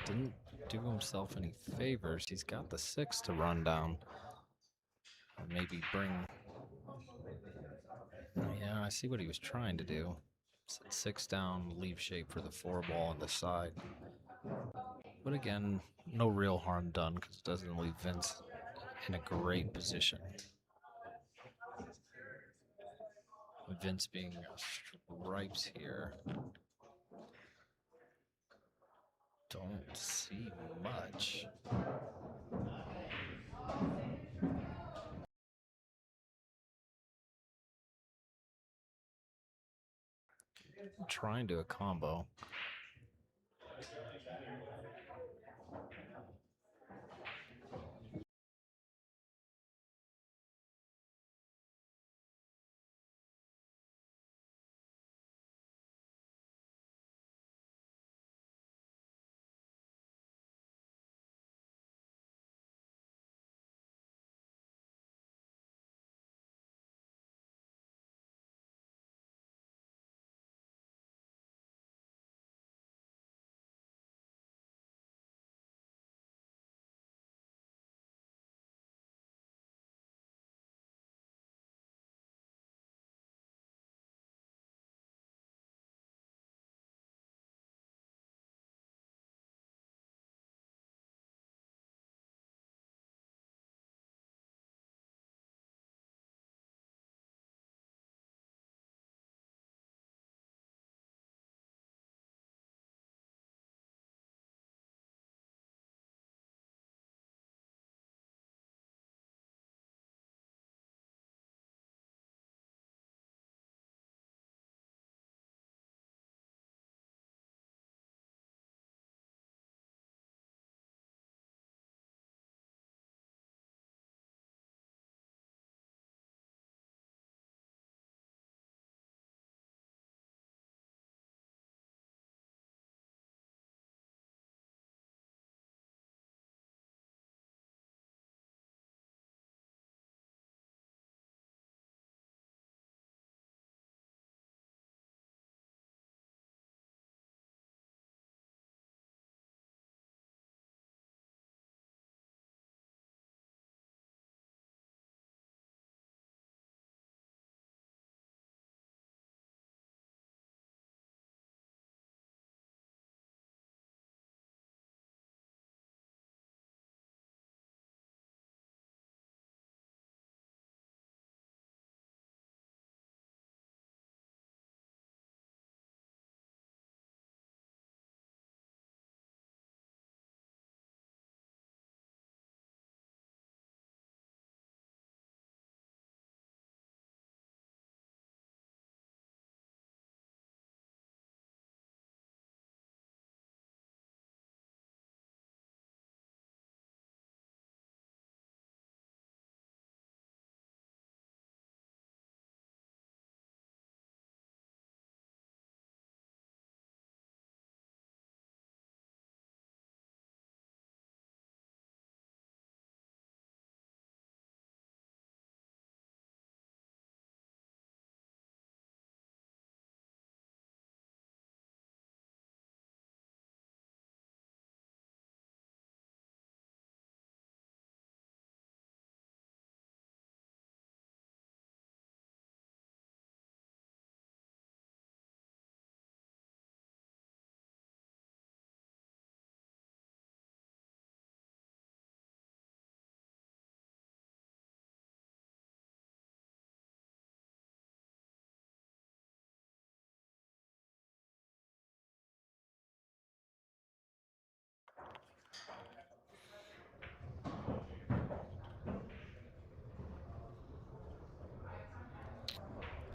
Didn't do himself any favors. He's got the 6 to run down. Or maybe bring. Yeah, I see what he was trying to do. Set 6 down, leave shape for the 4 ball on the side. But again, no real harm done because it doesn't leave Vince in a great position. Vince being stripes here. Don't see much. I'm trying to a combo.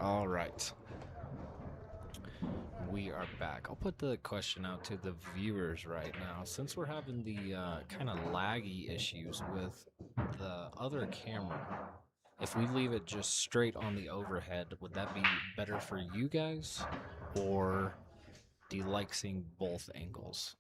All right. We are back. I'll put the question out to the viewers right now. Since we're having the kind of laggy issues with the other camera, if we leave it just straight on the overhead, would that be better for you guys? Or do you like seeing both angles?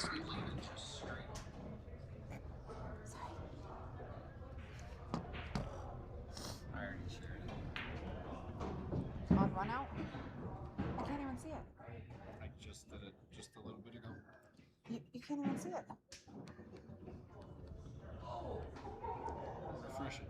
If we leave it just straight. I already shared it. On run out? I can't even see it. I just did it just a little bit ago. You can't even see it. Refresh it.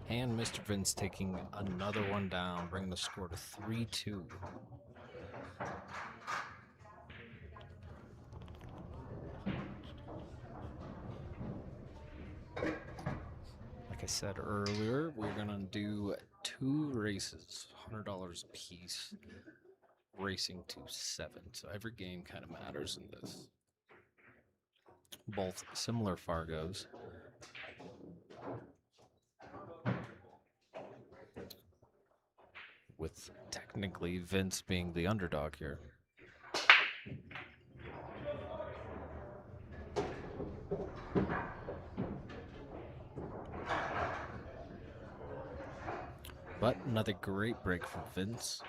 And Mr. Vince taking another one down, bringing the score to 3-2. Like I said earlier, we're gonna do 2 races, $100 a piece, racing to 7. So every game kind of matters in this. Both similar Fargos. With technically Vince being the underdog here. But another great break from Vince.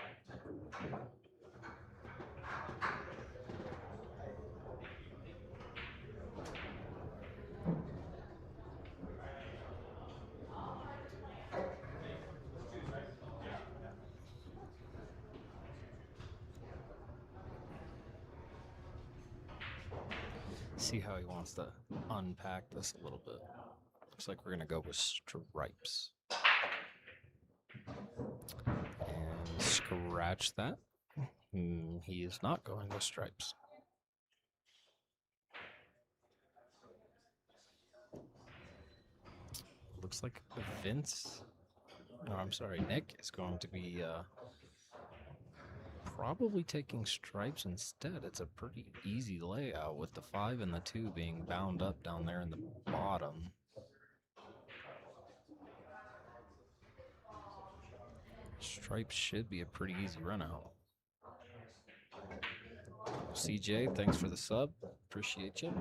See how he wants to unpack this a little bit. Looks like we're gonna go with stripes. And scratch that. He is not going with stripes. Looks like Vince, no, I'm sorry, Nick is going to be probably taking stripes instead. It's a pretty easy layout with the 5 and the 2 being bound up down there in the bottom. Stripes should be a pretty easy run out. CJ, thanks for the sub. Appreciate you.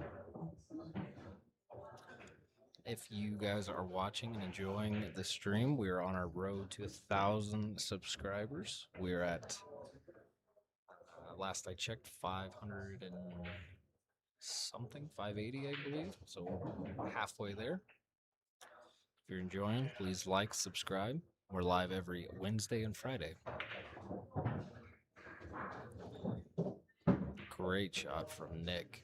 If you guys are watching and enjoying the stream, we are on our road to 1,000 subscribers. We're at, last I checked, 500 and something, 580, I believe. So we're halfway there. If you're enjoying, please like, subscribe. We're live every Wednesday and Friday. Great shot from Nick.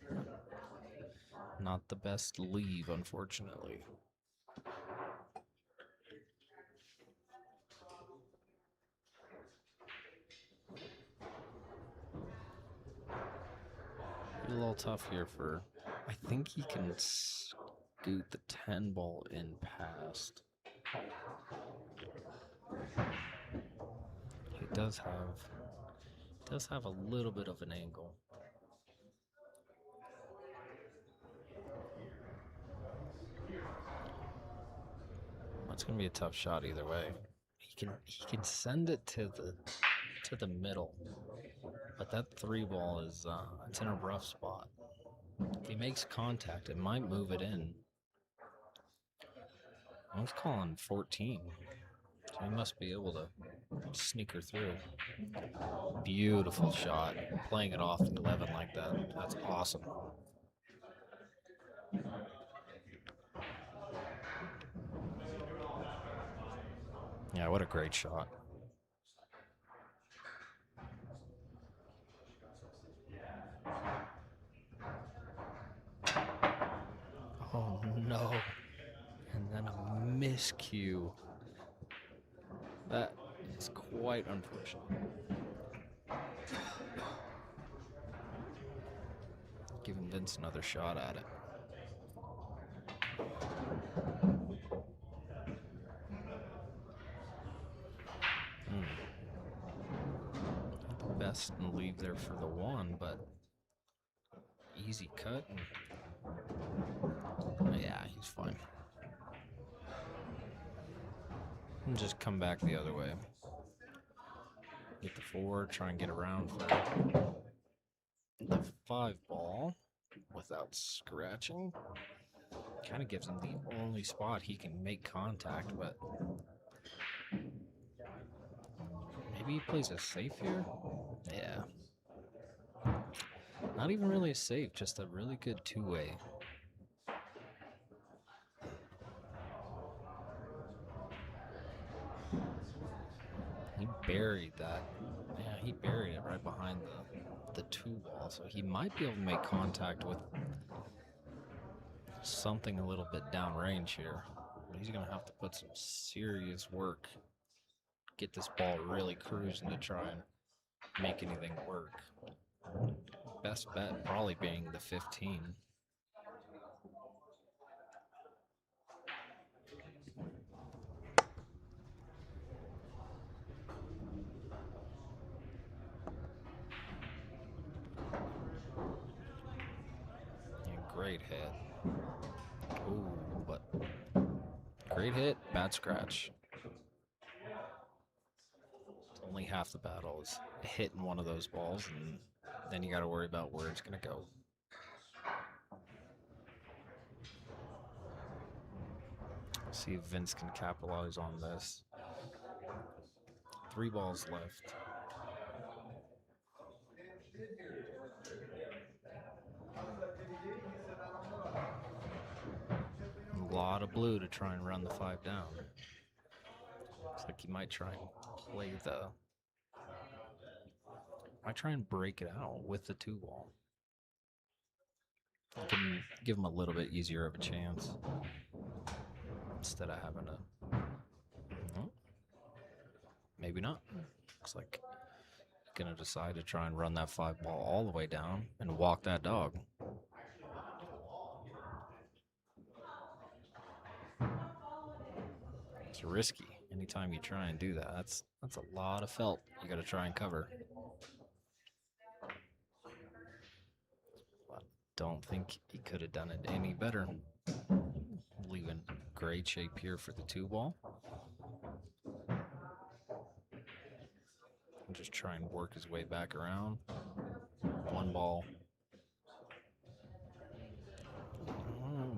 Not the best leave, unfortunately. A little tough here for, I think he can scoot the 10 ball in past. He does have a little bit of an angle. It's gonna be a tough shot either way. He can send it to the middle, but that 3 ball is it's in a rough spot. If he makes contact, it might move it in. I was calling 14. So he must be able to sneak her through. Beautiful shot. Playing it off the 11 like that. That's awesome. Yeah, what a great shot. Oh no. And then a miscue. That is quite unfortunate. Giving Vince another shot at it. Not the best and leave there for the one, but easy cut. Yeah, he's fine. And just come back the other way. Get the 4, try and get around for the 5 ball without scratching. Kind of gives him the only spot he can make contact, but maybe he plays it safe here? Yeah. Not even really a safe, just a really good two-way. He buried that. Yeah, he buried it right behind the 2 ball, so he might be able to make contact with something a little bit downrange here. He's going to have to put some serious work. Get this ball really cruising to try and make anything work. Best bet probably being the 15. And great hit. Ooh, but great hit, bad scratch. It's only half the battle is hitting one of those balls, and then you got to worry about where it's going to go. See if Vince can capitalize on this. 3 balls left. A lot of blue to try and run the 5 down. Looks like he might try and play the... Might try and break it out with the 2 ball. Give him a little bit easier of a chance. Instead of having to... Oh, maybe not. Looks like he's going to decide to try and run that 5 ball all the way down and walk that dog. It's risky. Anytime you try and do that, that's a lot of felt you got to try and cover. But don't think he could have done it any better. Leaving great shape here for the 2 ball. And just try and work his way back around. 1 ball.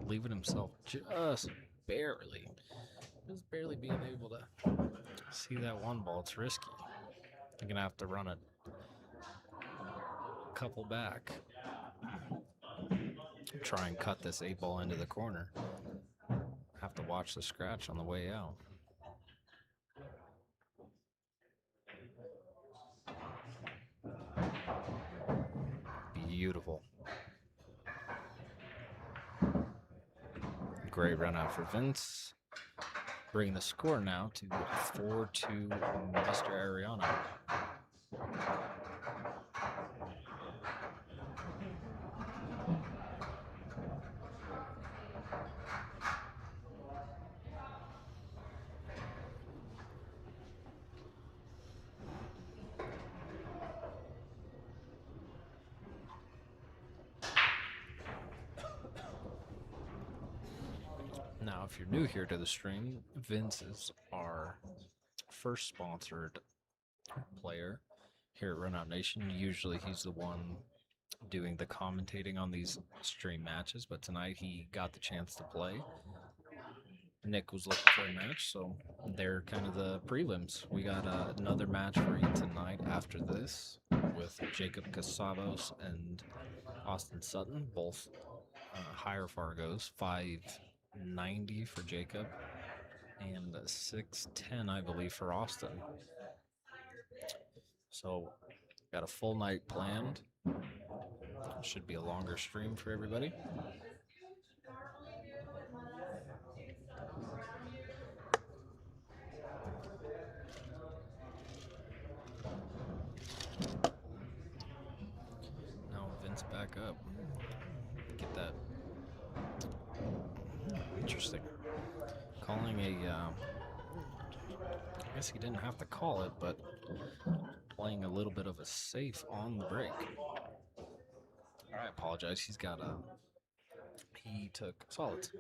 Leaving himself just barely being able to see that 1 ball. It's risky. You're gonna have to run a couple back. Try and cut this 8 ball into the corner. Have to watch the scratch on the way out. Beautiful. Great run out for Vince. Bringing the score now to 4-2 Mr. Arellano. Now, if you're new here to the stream, Vince is our first sponsored player here at Runout Nation. Usually he's the one doing the commentating on these stream matches, but tonight he got the chance to play. Nick was looking for a match, so they're kind of the prelims. We got another match for you tonight after this with Jacob Casados and Austin Sutton, both higher Fargos, 590 for Jacob and 610, I believe, for Austin. So, got a full night planned. Should be a longer stream for everybody. Now Vince back up. Get that. Interesting. Calling a. I guess he didn't have to call it, but playing a little bit of a safe on the break. I apologize. He's got a. He took solids.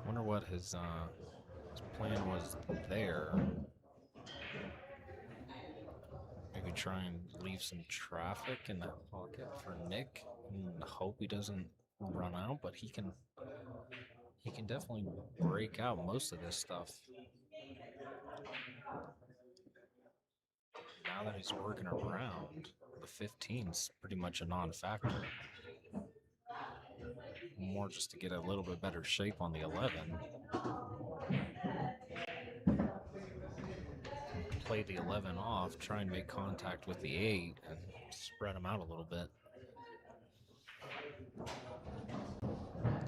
Wonder what his plan was there. Maybe try and leave some traffic in that pocket for Nick and hope he doesn't run out, but he can definitely break out most of this stuff. Now that he's working around, the 15's pretty much a non-factor. More just to get a little bit better shape on the 11. Play the 11 off, try and make contact with the 8 and spread him out a little bit.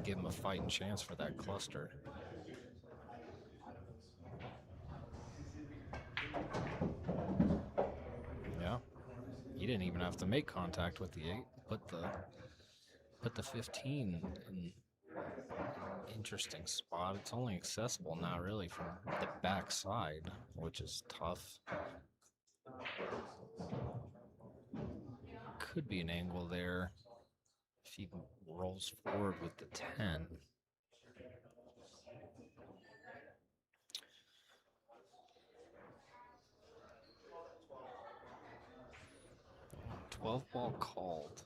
Give him a fighting chance for that cluster. Yeah, he didn't even have to make contact with the 8. Put the 15 in interesting spot. It's only accessible now really from the back side, which is tough. Could be an angle there if he rolls forward with the 10. 12 ball called.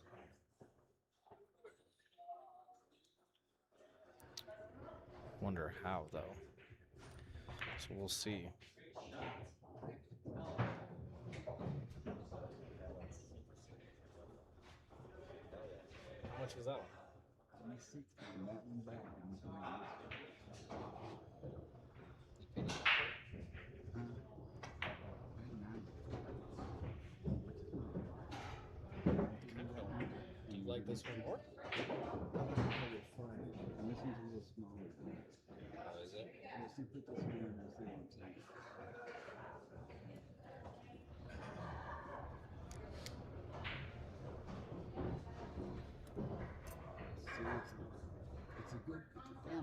Wonder how though. So we'll see. How much was that one? 26 and that one back. Do you like this one more? Listen to the smaller one. Oh, is it? Let's see, put this one in the same thing. It's a good family.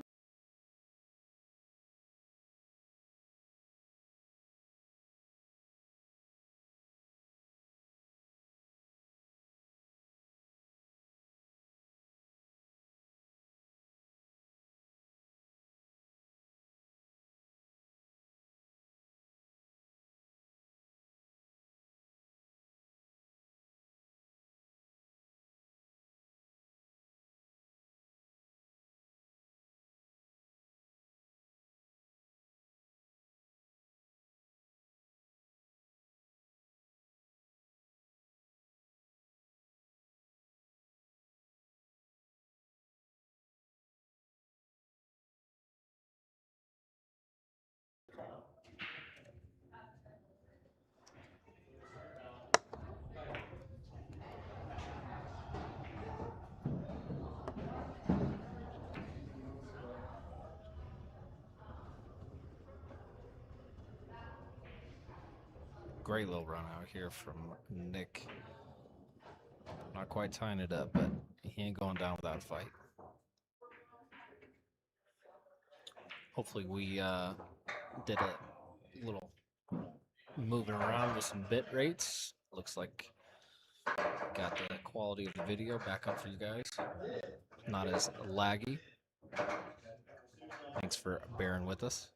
Great little run out here from Nick. Not quite tying it up, but he ain't going down without a fight. Hopefully we did a little moving around with some bit rates. Looks like got the quality of the video back up for you guys. Not as laggy. Thanks for bearing with us.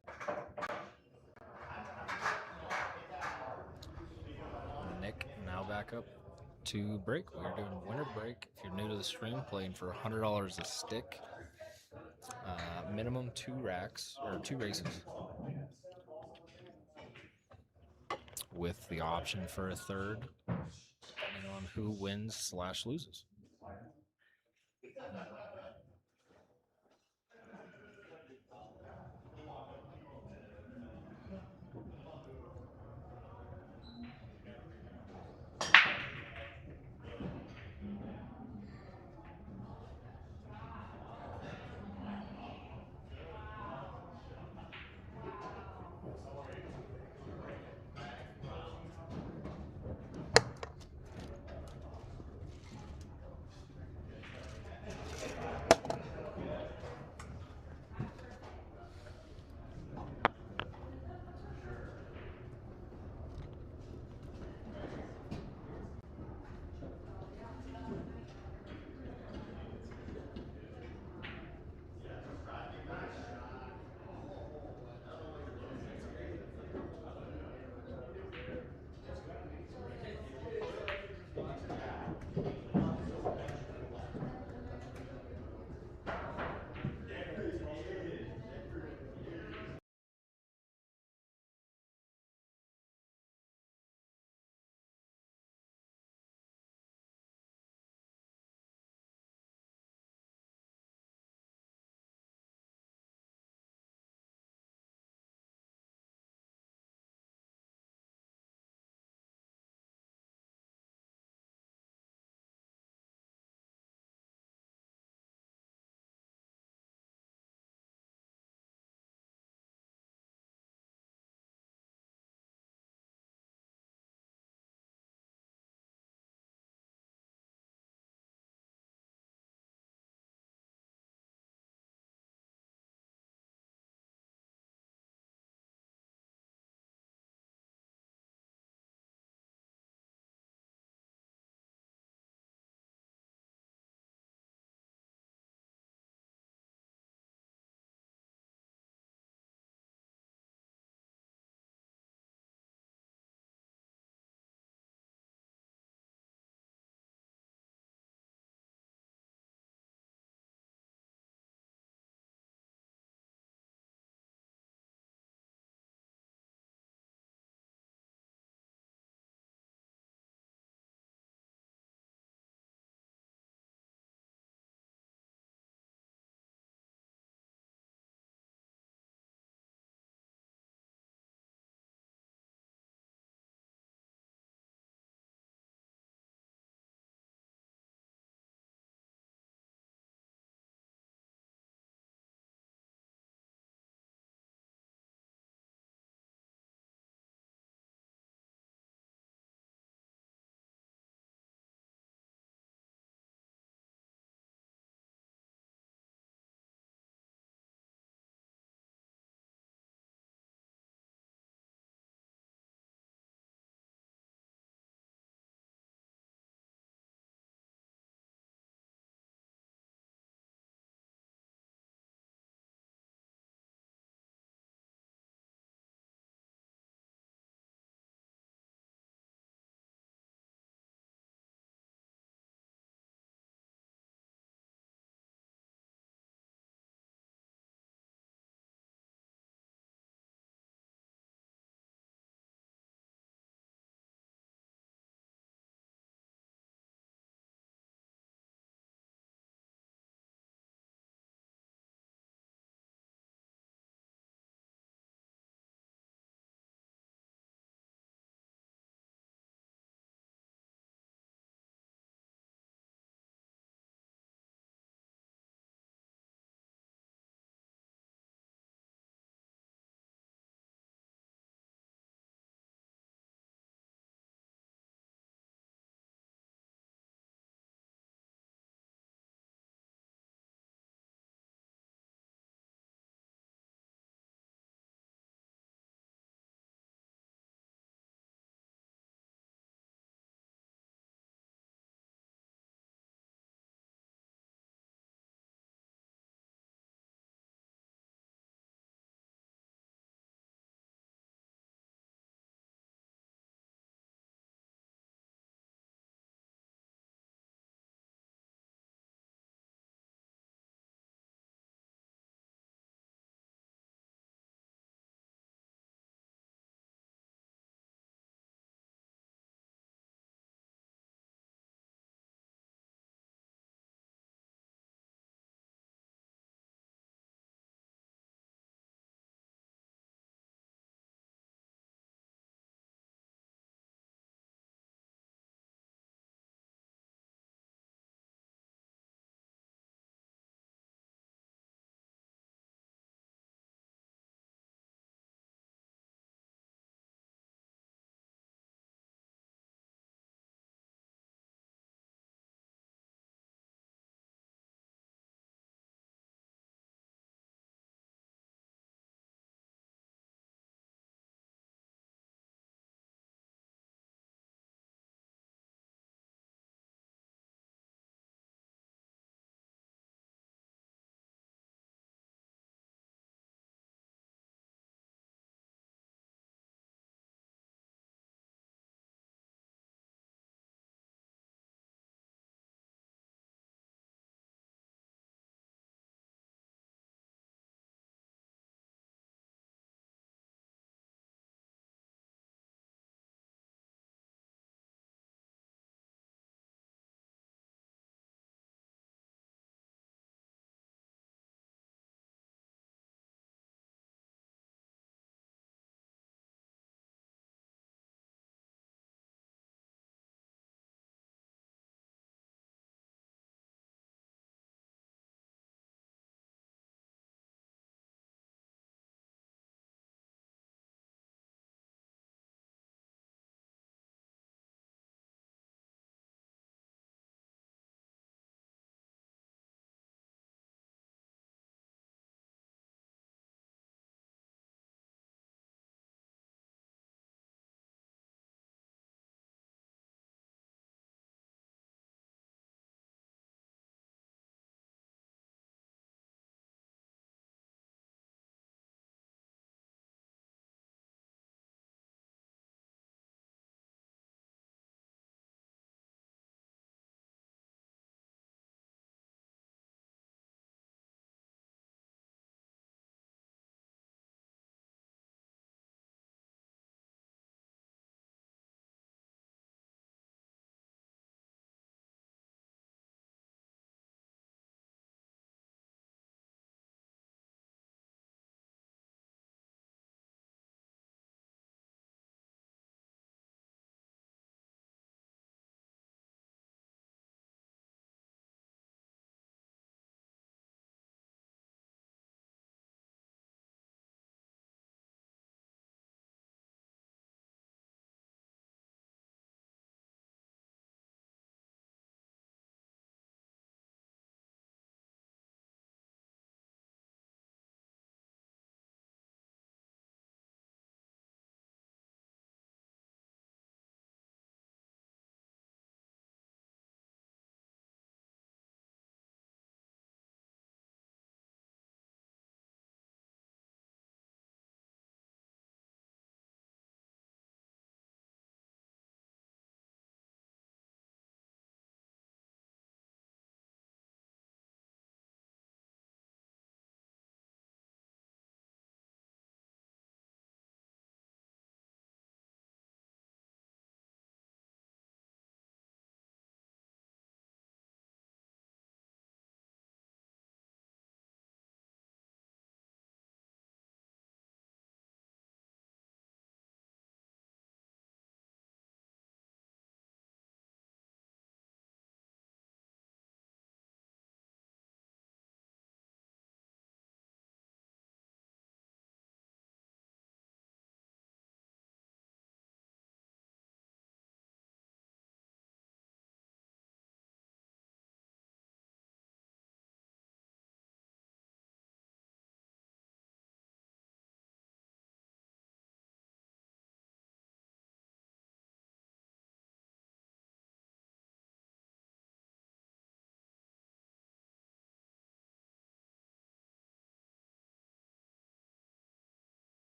Nick, now back up to break. We're doing winter break. If you're new to the stream, playing for $100 a stick. Minimum 2 racks or 2 races, with the option for a third, depending on who wins / loses.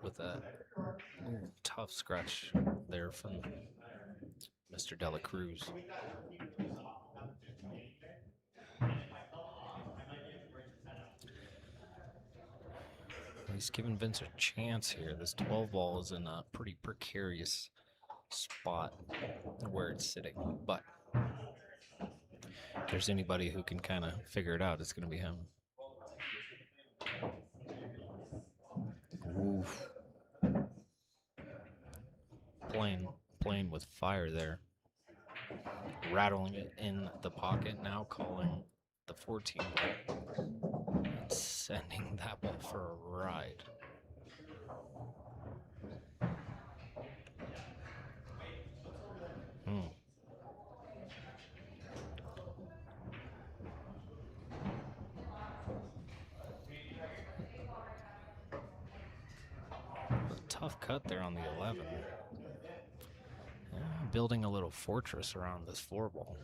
with a tough scratch there from Mr. Delacruz. He's giving Vince a chance here. This 12 ball is in a pretty precarious spot where it's sitting, but if there's anybody who can kind of figure it out, it's going to be him. Oof. Playing with fire there. Rattling it in the pocket, now calling the 14 ball. And sending that ball for a ride. Tough cut there on the 11. Yeah, building a little fortress around this 4 ball.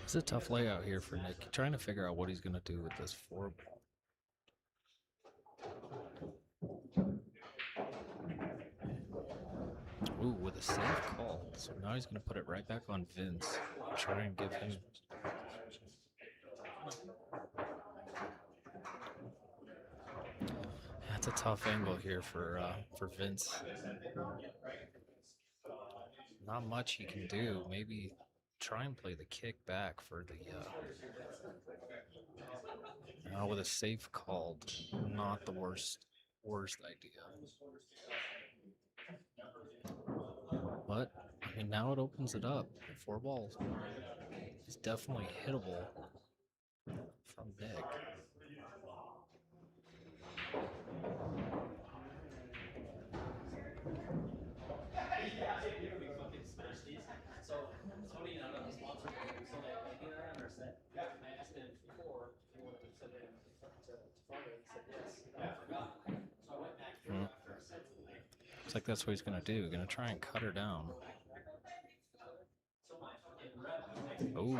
It's a tough layout here for Nick. Trying to figure out what he's going to do with this 4 ball. Ooh, with a safe call. So now he's going to put it right back on Vince. Try and give him... That's a tough angle here for Vince. Not much he can do. Maybe try and play the kick back for the... Now with a safe called, not the worst idea. But, I mean, now it opens it up. 4 balls is definitely hittable from Nick. Looks like that's what he's going to do. Going to try and cut her down. Oh.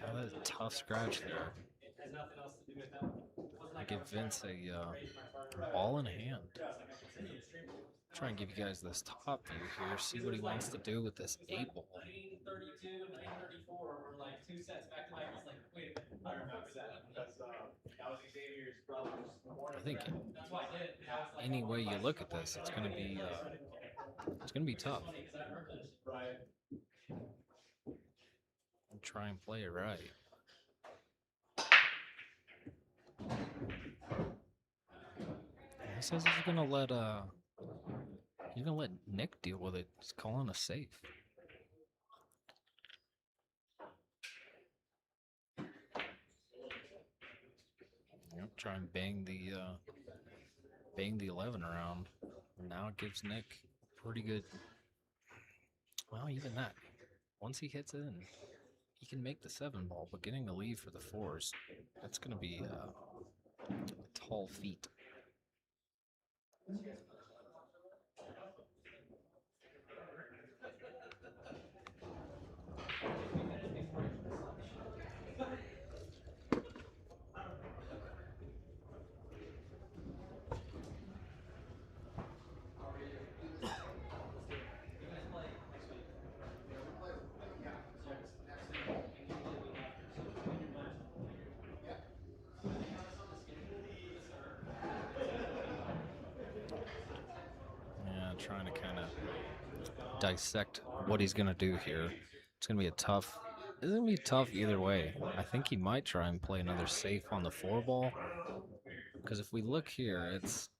Oh, that's a tough scratch there. I give Vince a ball in hand. Try and give you guys this top view here. See what he wants to do with this 8 ball. I think any way you look at this, it's going to be tough. And try and play it right. He says he's gonna let Nick deal with it. He's calling a safe. Yep, try and bang the 11 around. Now it gives Nick pretty good. Well, even that. Once he hits in, he can make the 7 ball, but getting the lead for the 4s, that's gonna be a tall feat. Yeah, trying to kind of dissect what he's gonna do here. It's gonna be a tough. It's gonna be tough either way. I think he might try and play another safe on the 4 ball, because if we look here, it's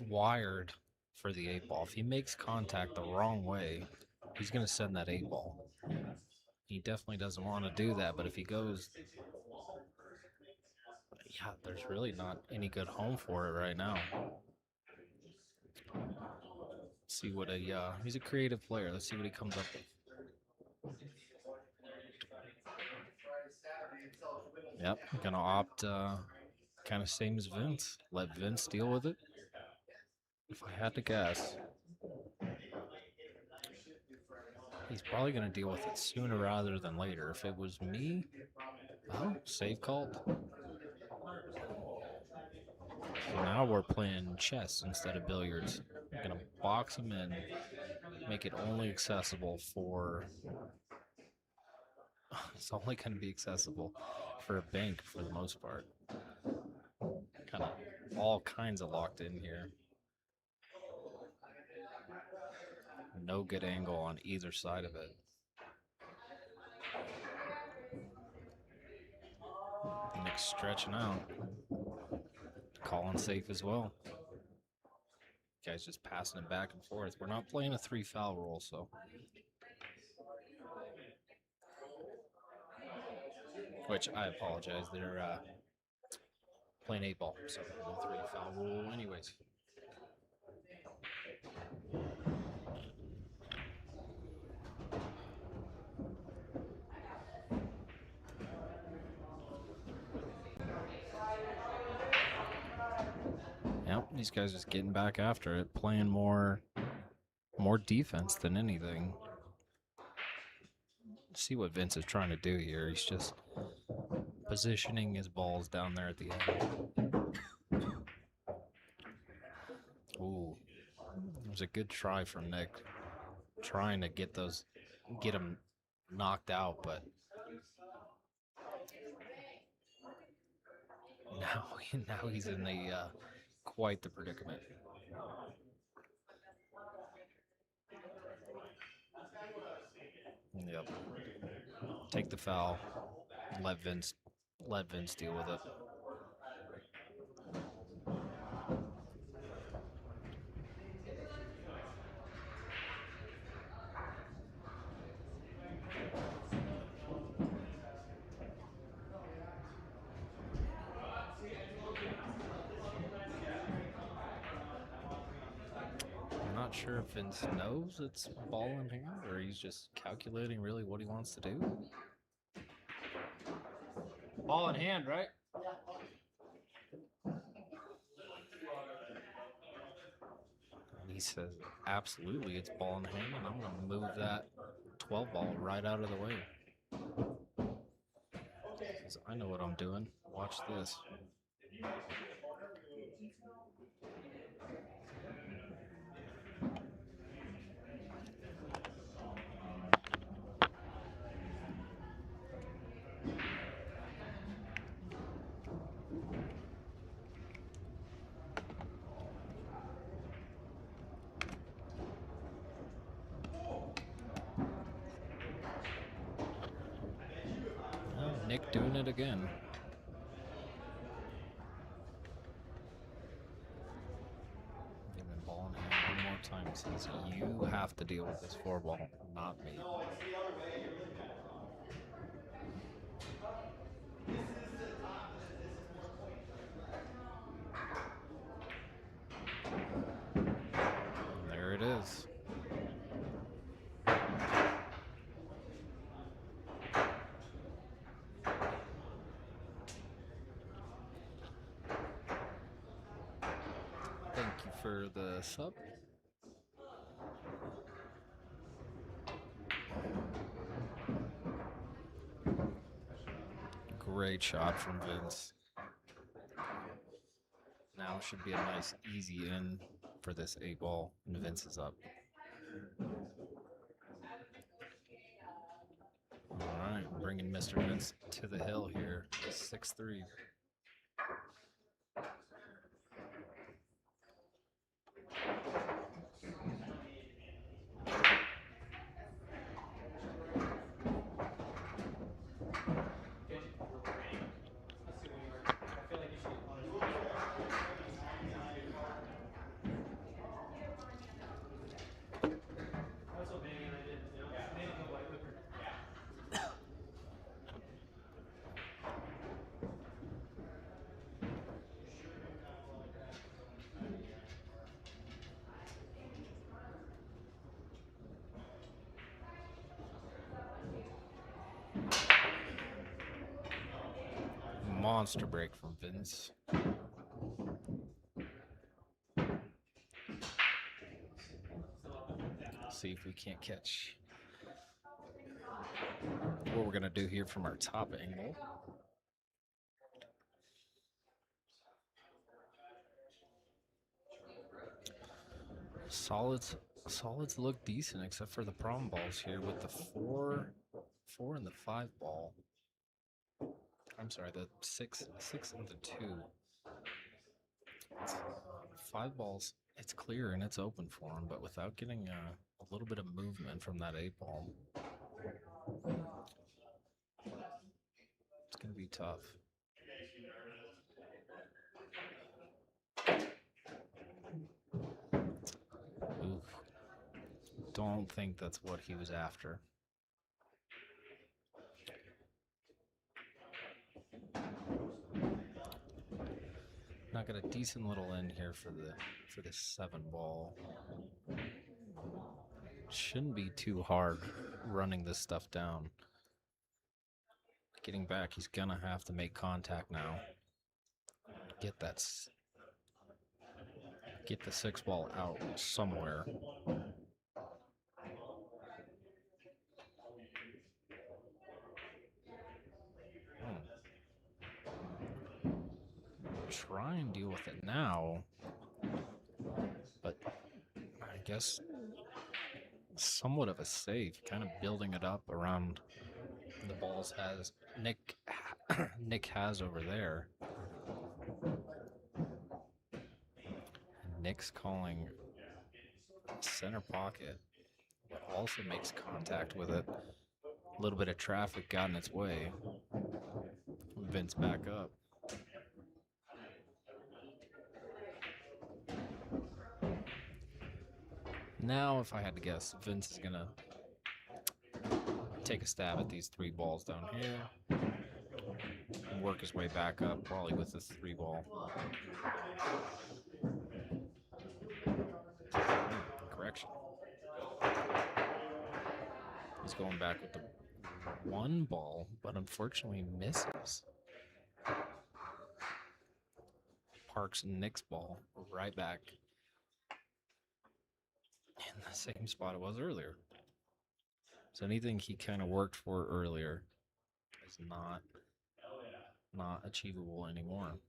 wired for the 8 ball. If he makes contact the wrong way, he's gonna send that 8 ball. He definitely doesn't want to do that, but if he goes, yeah, there's really not any good home for it right now. See what he's a creative player. Let's see what he comes up with. Yep, gonna opt kind of same as Vince. Let Vince deal with it. If I had to guess, he's probably gonna deal with it sooner rather than later. If it was me, well, save called. So now we're playing chess instead of billiards. I'm gonna box him in, make it only accessible for. It's only gonna be accessible for a bank for the most part. Kind of all kinds of locked in here. No good angle on either side of it. Nick's stretching out. Calling safe as well. Guys just passing it back and forth. We're not playing a 3-foul rule, so. Which I apologize. They're playing 8-ball, so no 3-foul rule anyways. Yep, these guys just getting back after it, playing more defense than anything. See what Vince is trying to do here. He's just positioning his balls down there at the end. Ooh, it was a good try from Nick, trying to get him knocked out, but now he's in quite the predicament. Yep. Take the foul. Let Vince deal with it. I'm not sure if Vince knows it's ball in hand or he's just calculating really what he wants to do. Ball in hand, right? And he says, absolutely, it's ball in hand, and I'm going to move that 12 ball right out of the way. He says, I know what I'm doing. Watch this. Nick doing it again. Give him ball in hand one more time. He says, you have to deal with this 4-ball, not me. And there it is. Thank you for the sub. Great shot from Vince. Now should be a nice easy in for this 8-ball, and Vince is up. All right, bringing Mr. Vince to the hill here. 6-3. Monster break from Vince. See if we can't catch what we're gonna do here from our top angle. Solids look decent except for the prom balls here with the 4 and the 5 ball. I'm sorry, the 6 and the 2. 5 balls, it's clear and it's open for him, but without getting a little bit of movement from that 8 ball, it's going to be tough. Oof. Don't think that's what he was after. Not got a decent little end here for the 7 ball. Shouldn't be too hard running this stuff down. Getting back, he's gonna have to make contact now. Get the 6 ball out somewhere. Try and deal with it now, but I guess somewhat of a save, kind of building it up around the balls has Nick has over there. Nick's calling center pocket, but also makes contact with it. A little bit of traffic got in its way. Vince back up. Now, if I had to guess, Vince is gonna take a stab at these 3 balls down here and work his way back up, probably with this 3 ball. Correction. He's going back with the 1 ball, but unfortunately misses. Parks Nick's ball right back in the same spot it was earlier. So anything he kind of worked for earlier is not achievable anymore.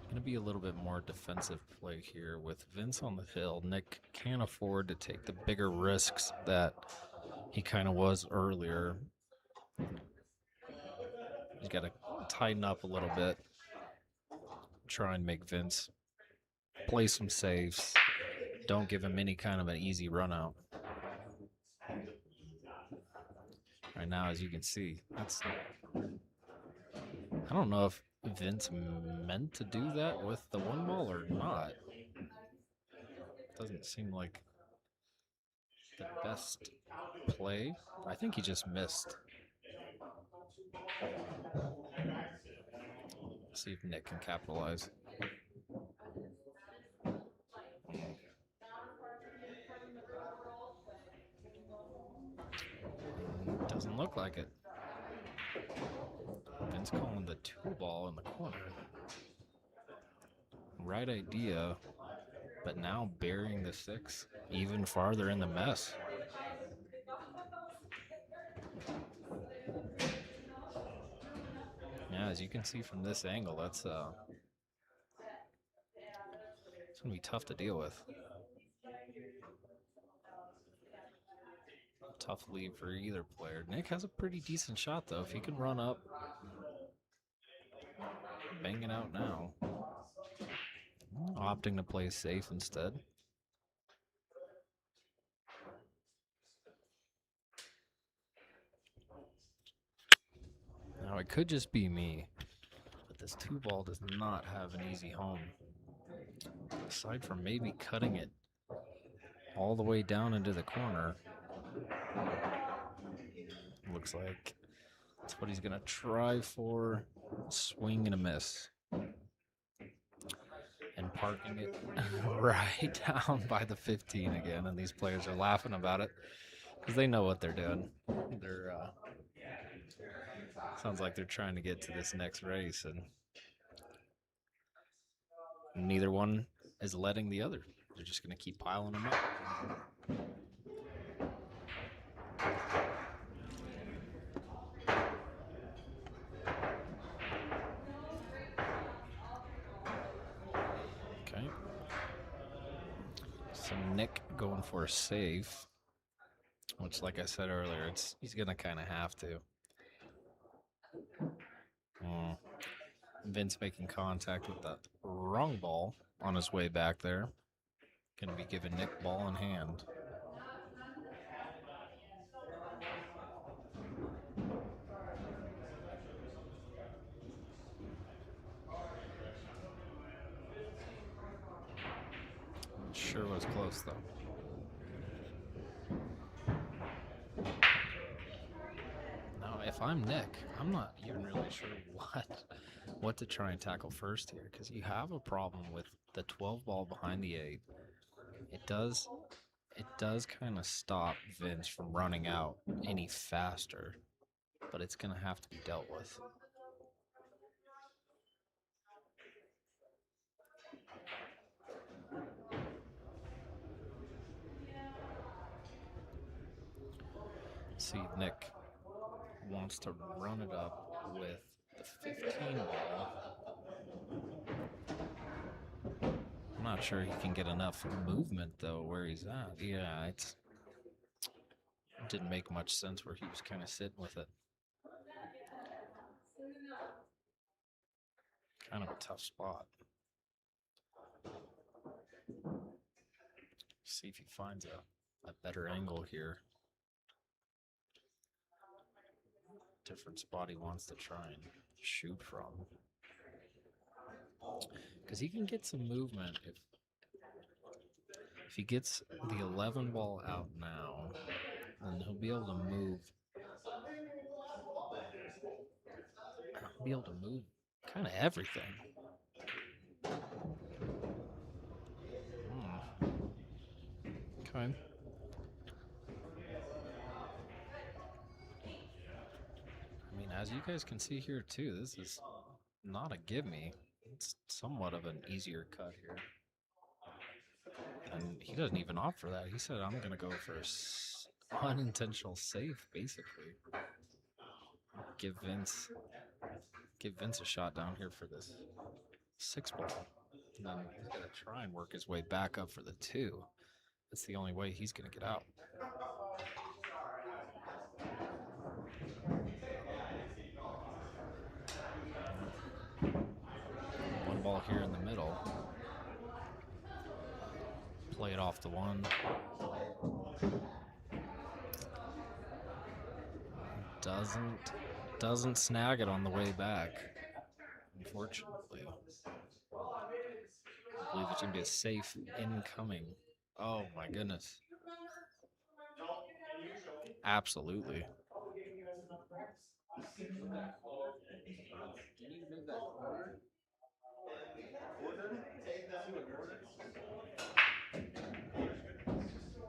Going to be a little bit more defensive play here with Vince on the hill. Nick can't afford to take the bigger risks that he kind of was earlier. He's got to tighten up a little bit. Try and make Vince play some saves. Don't give him any kind of an easy run out. Right now, as you can see, I don't know if Vince meant to do that with the 1 ball or not. Doesn't seem like the best play. I think he just missed. See if Nick can capitalize. Doesn't look like it. Vince calling the 2-ball in the corner. Right idea, but now burying the 6 even farther in the mess. Yeah, as you can see from this angle, that's it's gonna be tough to deal with. Tough lead for either player. Nick has a pretty decent shot though. If he can run up, bang it out now. Opting to play safe instead. Now it could just be me, but this 2-ball does not have an easy home. Aside from maybe cutting it all the way down into the corner, looks like that's what he's gonna try for. Swing and a miss. And parking it right down by the 15 again, and these players are laughing about it because they know what they're doing. They're sounds like they're trying to get to this next race, and neither one is letting the other. They're just going to keep piling them up. Okay. So Nick going for a save, which, like I said earlier, he's going to kind of have to. Vince making contact with the wrong ball on his way back there. Going to be giving Nick ball in hand. Sure was close though. Now, if I'm Nick, I'm not even really sure what to try and tackle first here, because you have a problem with the 12-ball behind the 8. It does kind of stop Vince from running out any faster, but it's going to have to be dealt with. See, Nick wants to run it up with the 15 ball. I'm not sure he can get enough movement though where he's at. Yeah, it didn't make much sense where he was kind of sitting with it. Kind of a tough spot. See if he finds a better angle here. Different spot he wants to try and shoot from. Because he can get some movement if he gets the 11 ball out now, then he'll be able to move. He'll be able to move kind of everything. Okay. I mean, as you guys can see here too, this is not a gimme. It's somewhat of an easier cut here. And he doesn't even opt for that. He said, I'm going to go for unintentional save, basically. Give Vince a shot down here for this 6-ball. And then he's going to try and work his way back up for the 2. That's the only way he's going to get out. One ball here in the middle. Play it off the 1. Doesn't snag it on the way back, unfortunately. I believe it's going to be a safe incoming. Oh my goodness. Absolutely.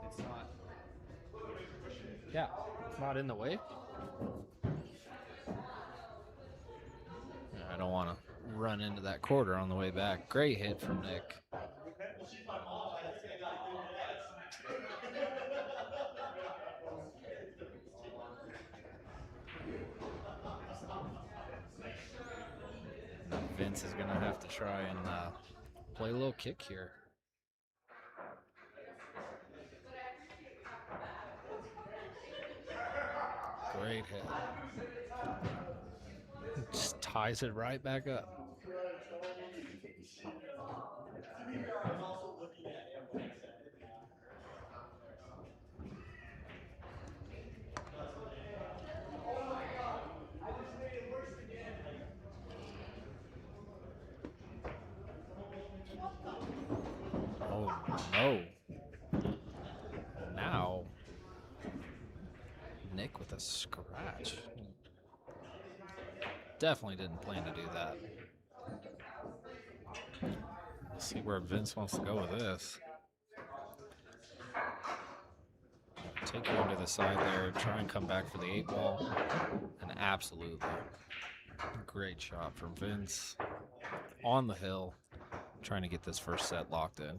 It's not. Yeah, it's not in the way. I don't want to run into that quarter on the way back. Great hit from Nick. Vince is going to have to try and play a little kick here. Great hit. Just ties it right back up. Oh, no. Now, Nick with a scratch. Definitely didn't plan to do that. Let's see where Vince wants to go with this. Take you into the side there, try and come back for the 8-ball. And absolutely great shot from Vince on the hill, trying to get this first set locked in.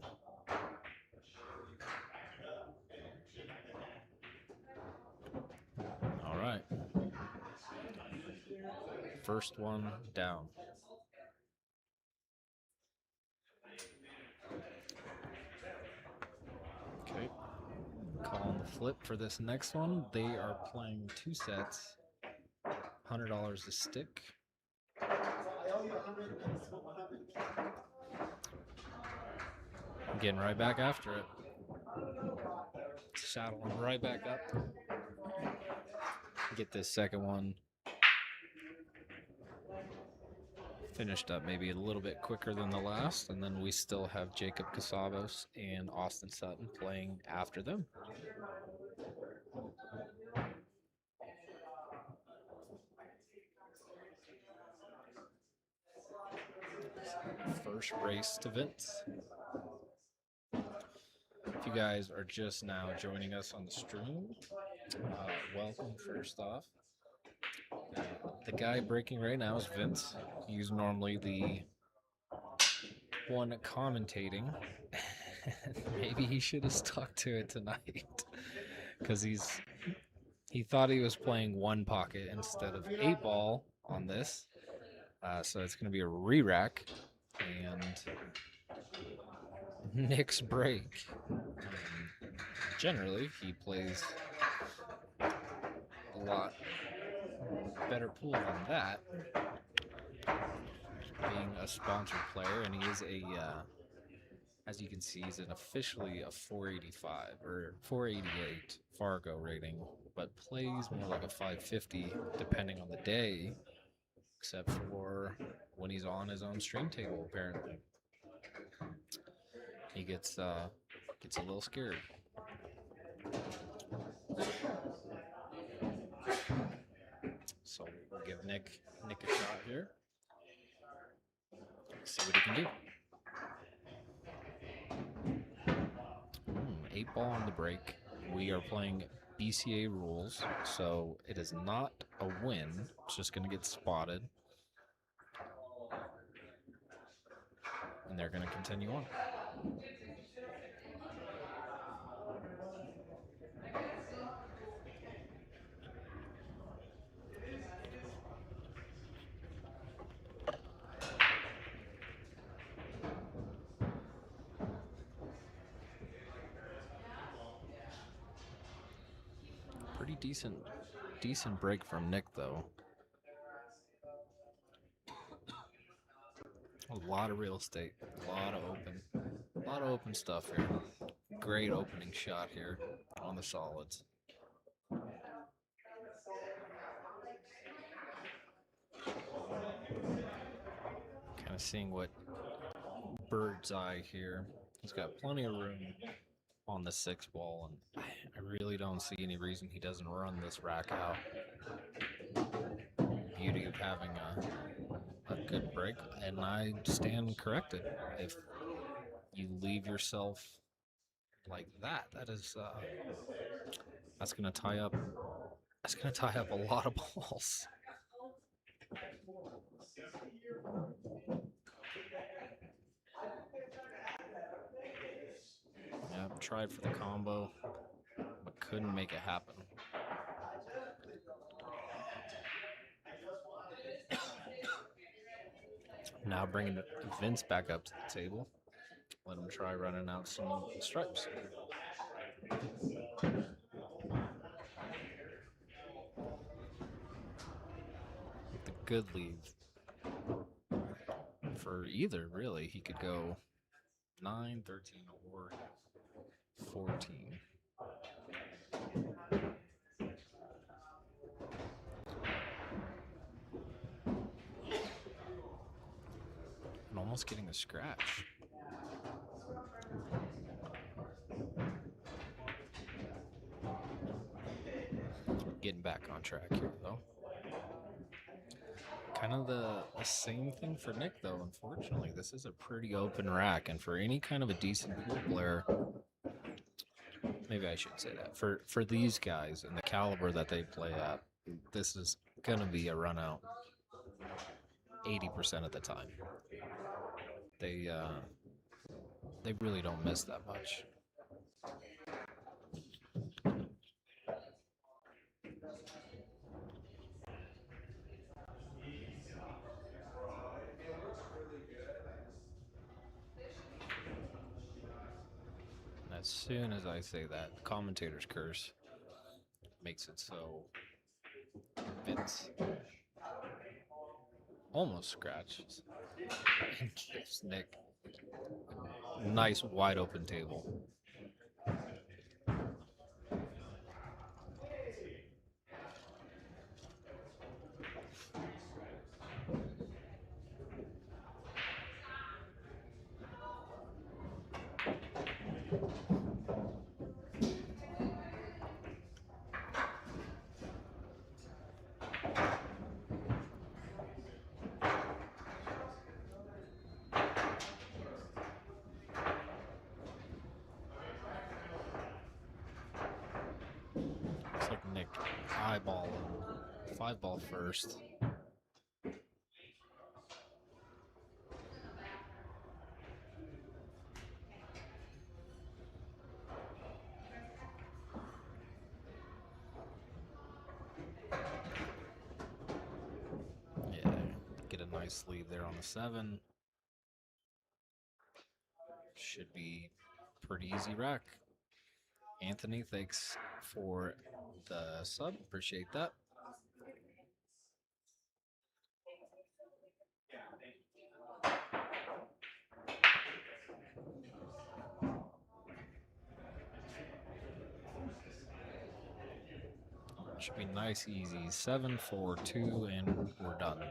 All right. First one down. Okay. Calling the flip for this next one. They are playing 2 sets. $100 a stick. Getting right back after it. Saddling right back up. Get this second one finished up maybe a little bit quicker than the last, and then we still have Jacob Casavos and Austin Sutton playing after them. First race to Vince. If you guys are just now joining us on the stream, welcome first off. The guy breaking right now is Vince. He's normally the one commentating. Maybe he should have stuck to it tonight because he thought he was playing 1 pocket instead of 8-ball on this. So it's going to be a re-rack and Nick's break. Generally, he plays a lot better pool than that, being a sponsored player, and he is a as you can see, he's officially a 485 or 488 Fargo rating, but plays more like a 550 depending on the day, except for when he's on his own stream table. Apparently, he gets a little scared. So we'll give Nick a shot here. See what he can do. 8-ball on the break. We are playing BCA rules, so it is not a win. It's just going to get spotted. And they're going to continue on. Pretty decent break from Nick, though. A lot of real estate, a lot of open stuff here. Great opening shot here on the solids. Kind of seeing what bird's eye here. He's got plenty of room on the 6-ball, and I really don't see any reason he doesn't run this rack out. Beauty of having a good break, and I stand corrected. If you leave yourself like that, that's going to tie up That's going to tie up a lot of balls. Yeah, tried for the combo, but couldn't make it happen. Now bringing Vince back up to the table. Let him try running out some stripes. The good lead for either, really. He could go 9, 13, or 14. And almost getting a scratch. Getting back on track here, though. Kind of the same thing for Nick, though, unfortunately. This is a pretty open rack, and for any kind of a decent pool player, maybe I should say that, for these guys and the caliber that they play at, this is going to be a run out 80% of the time. They really don't miss that much. As soon as I say that, commentator's curse makes it so Vince almost scratches and gives Nick a nice wide open table. Looks like Nick eyeball 5-ball first. Yeah, get a nice lead there on the 7. Should be pretty easy rack. Anthony, thanks for the sub. Appreciate that. Should be nice, easy. 7, 4, 2, and we're done.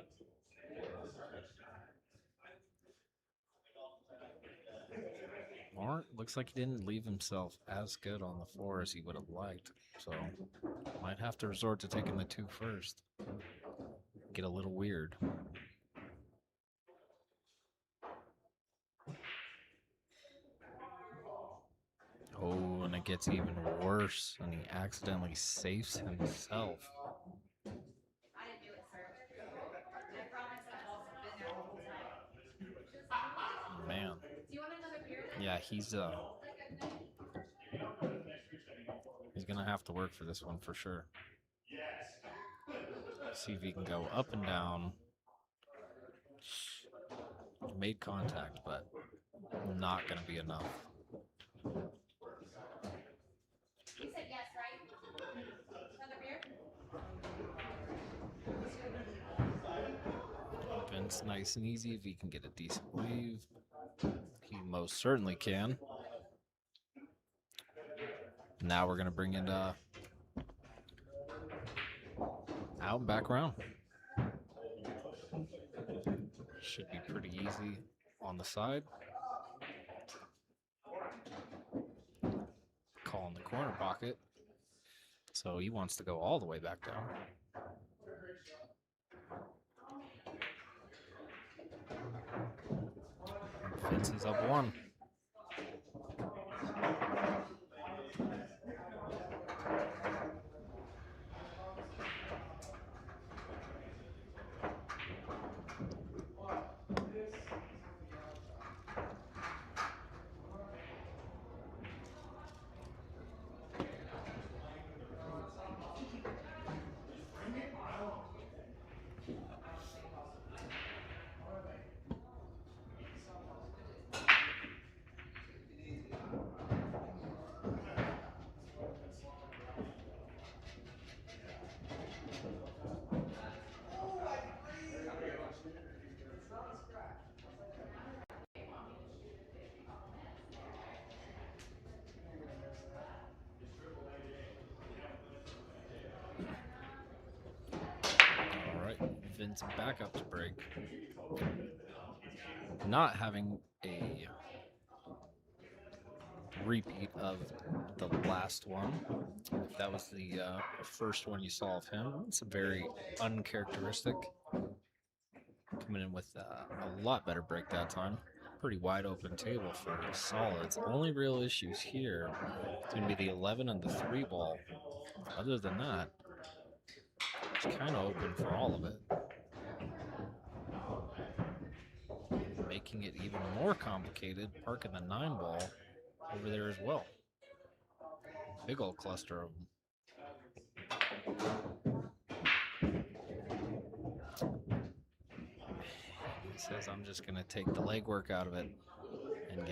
Mark looks like he didn't leave himself as good on the floor as he would have liked, so might have to resort to taking the 2 first. Get a little weird. Oh, and it gets even worse, and he accidentally safes himself. Man. Yeah, he's gonna have to work for this one for sure. See if he can go up and down. Made contact, but not gonna be enough. You said yes, right? Another beer? Vince, nice and easy. If he can get a decent wave, he most certainly can. Now we're gonna bring it out and back around. Should be pretty easy on the side. Calling the corner pocket. So he wants to go all the way back down. Vince is up 1. Vince back up to break. Not having a repeat of the last one. If that was the first one you saw of him, it's very uncharacteristic. Coming in with a lot better break that time. Pretty wide open table for solids. Only real issues here is going to be the 11 and the 3 ball. Other than that, it's kind of open for all of it. Making it even more complicated, parking the 9 ball over there as well. Big old cluster of them. He says, I'm just going to take the legwork out of it and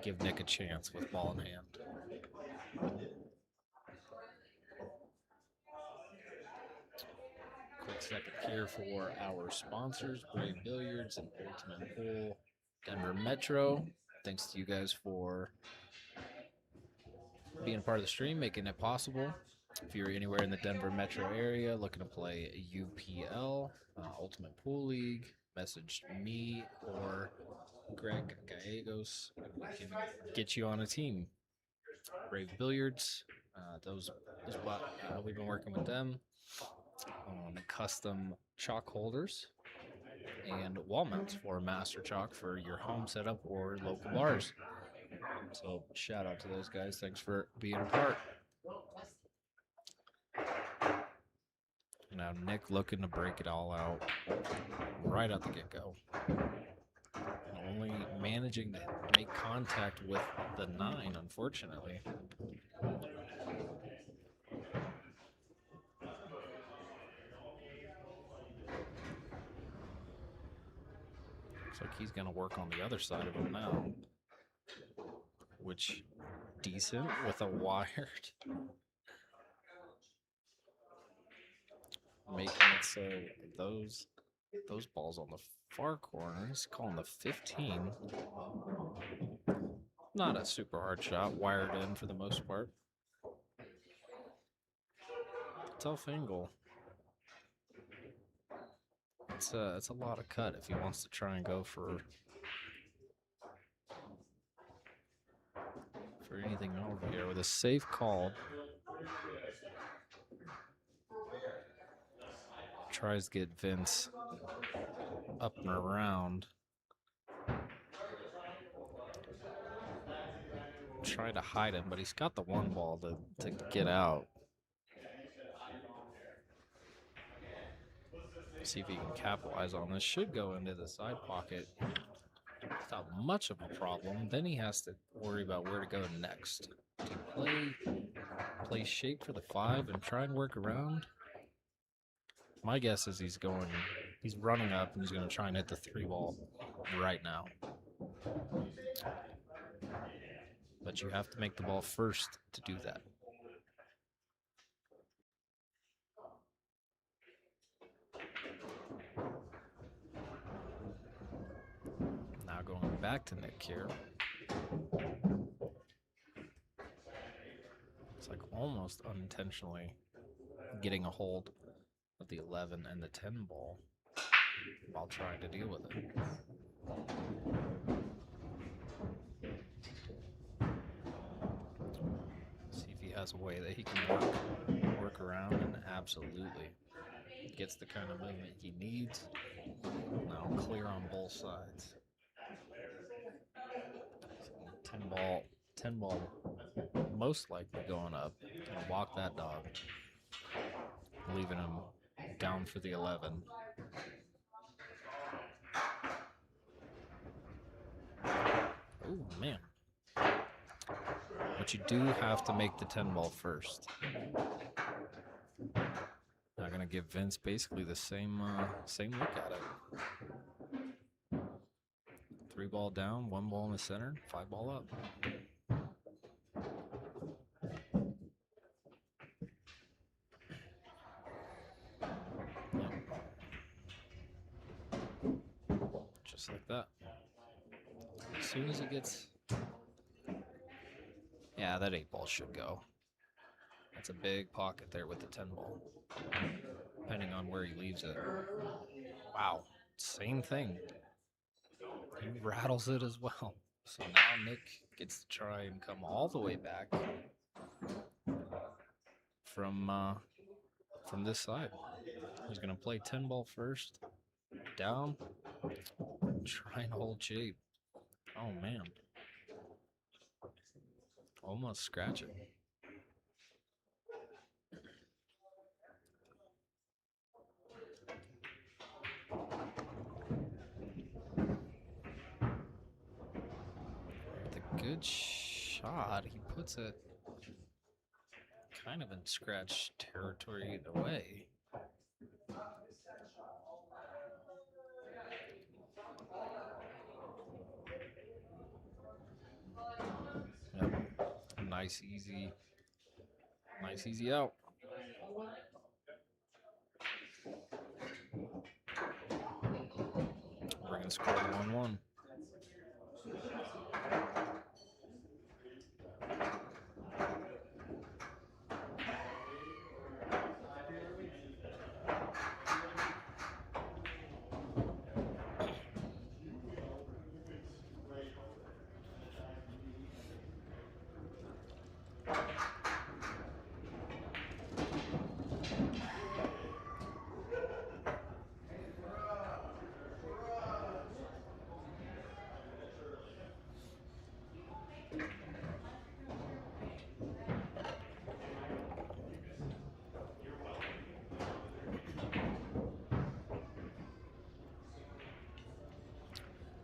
give Nick a chance with ball in hand. Quick second here for our sponsors, Brave Billiards and Ultimate Pool, Denver Metro. Thanks to you guys for being a part of the stream, making it possible. If you're anywhere in the Denver Metro area looking to play UPL, Ultimate Pool League, message me or Greg Gallegos. We can get you on a team. Brave Billiards, those is what we've been working with them on custom chalk holders and wall mounts for master chalk for your home setup or local bars. So shout out to those guys. Thanks for being a part. Now Nick looking to break it all out right at the get-go. Only managing to make contact with the 9, unfortunately. Looks like he's going to work on the other side of him now. Which, decent with a wired. Making it so those balls on the far corner, he's calling the 15. Not a super hard shot, wired in for the most part. Tough angle. It's a lot of cut if he wants to try and go for anything over here with a safe call. Tries to get Vince up and around. Try to hide him, but he's got the 1 ball to get out. See if he can capitalize on this. Should go into the side pocket without much of a problem. Then he has to worry about where to go next. To play shake for the 5 and try and work around. My guess is he's running up and he's going to try and hit the 3 ball right now. But you have to make the ball first to do that. Now going back to Nick here. It's like almost unintentionally getting a hold of the 11 and the 10 ball while trying to deal with it. See if he has a way that he can work around, and absolutely gets the kind of movement he needs. Now clear on both sides. 10 ball most likely going up. Gonna walk that dog, leaving him down for the 11. Oh, man. But you do have to make the 10 ball first. Not going to give Vince basically the same look at it. 3 ball down, 1 ball in the center, 5 ball up. Just like that. As soon as it gets... Yeah, that 8 ball should go. That's a big pocket there with the 10 ball, depending on where he leaves it. Wow, same thing. He rattles it as well. So now Nick gets to try and come all the way back from this side. He's gonna play 10 ball first, down, try and hold shape. Oh man, almost scratch it. With a good shot, he puts it kind of in scratch territory either way. Yep. Nice easy out. We're gonna score 1-1.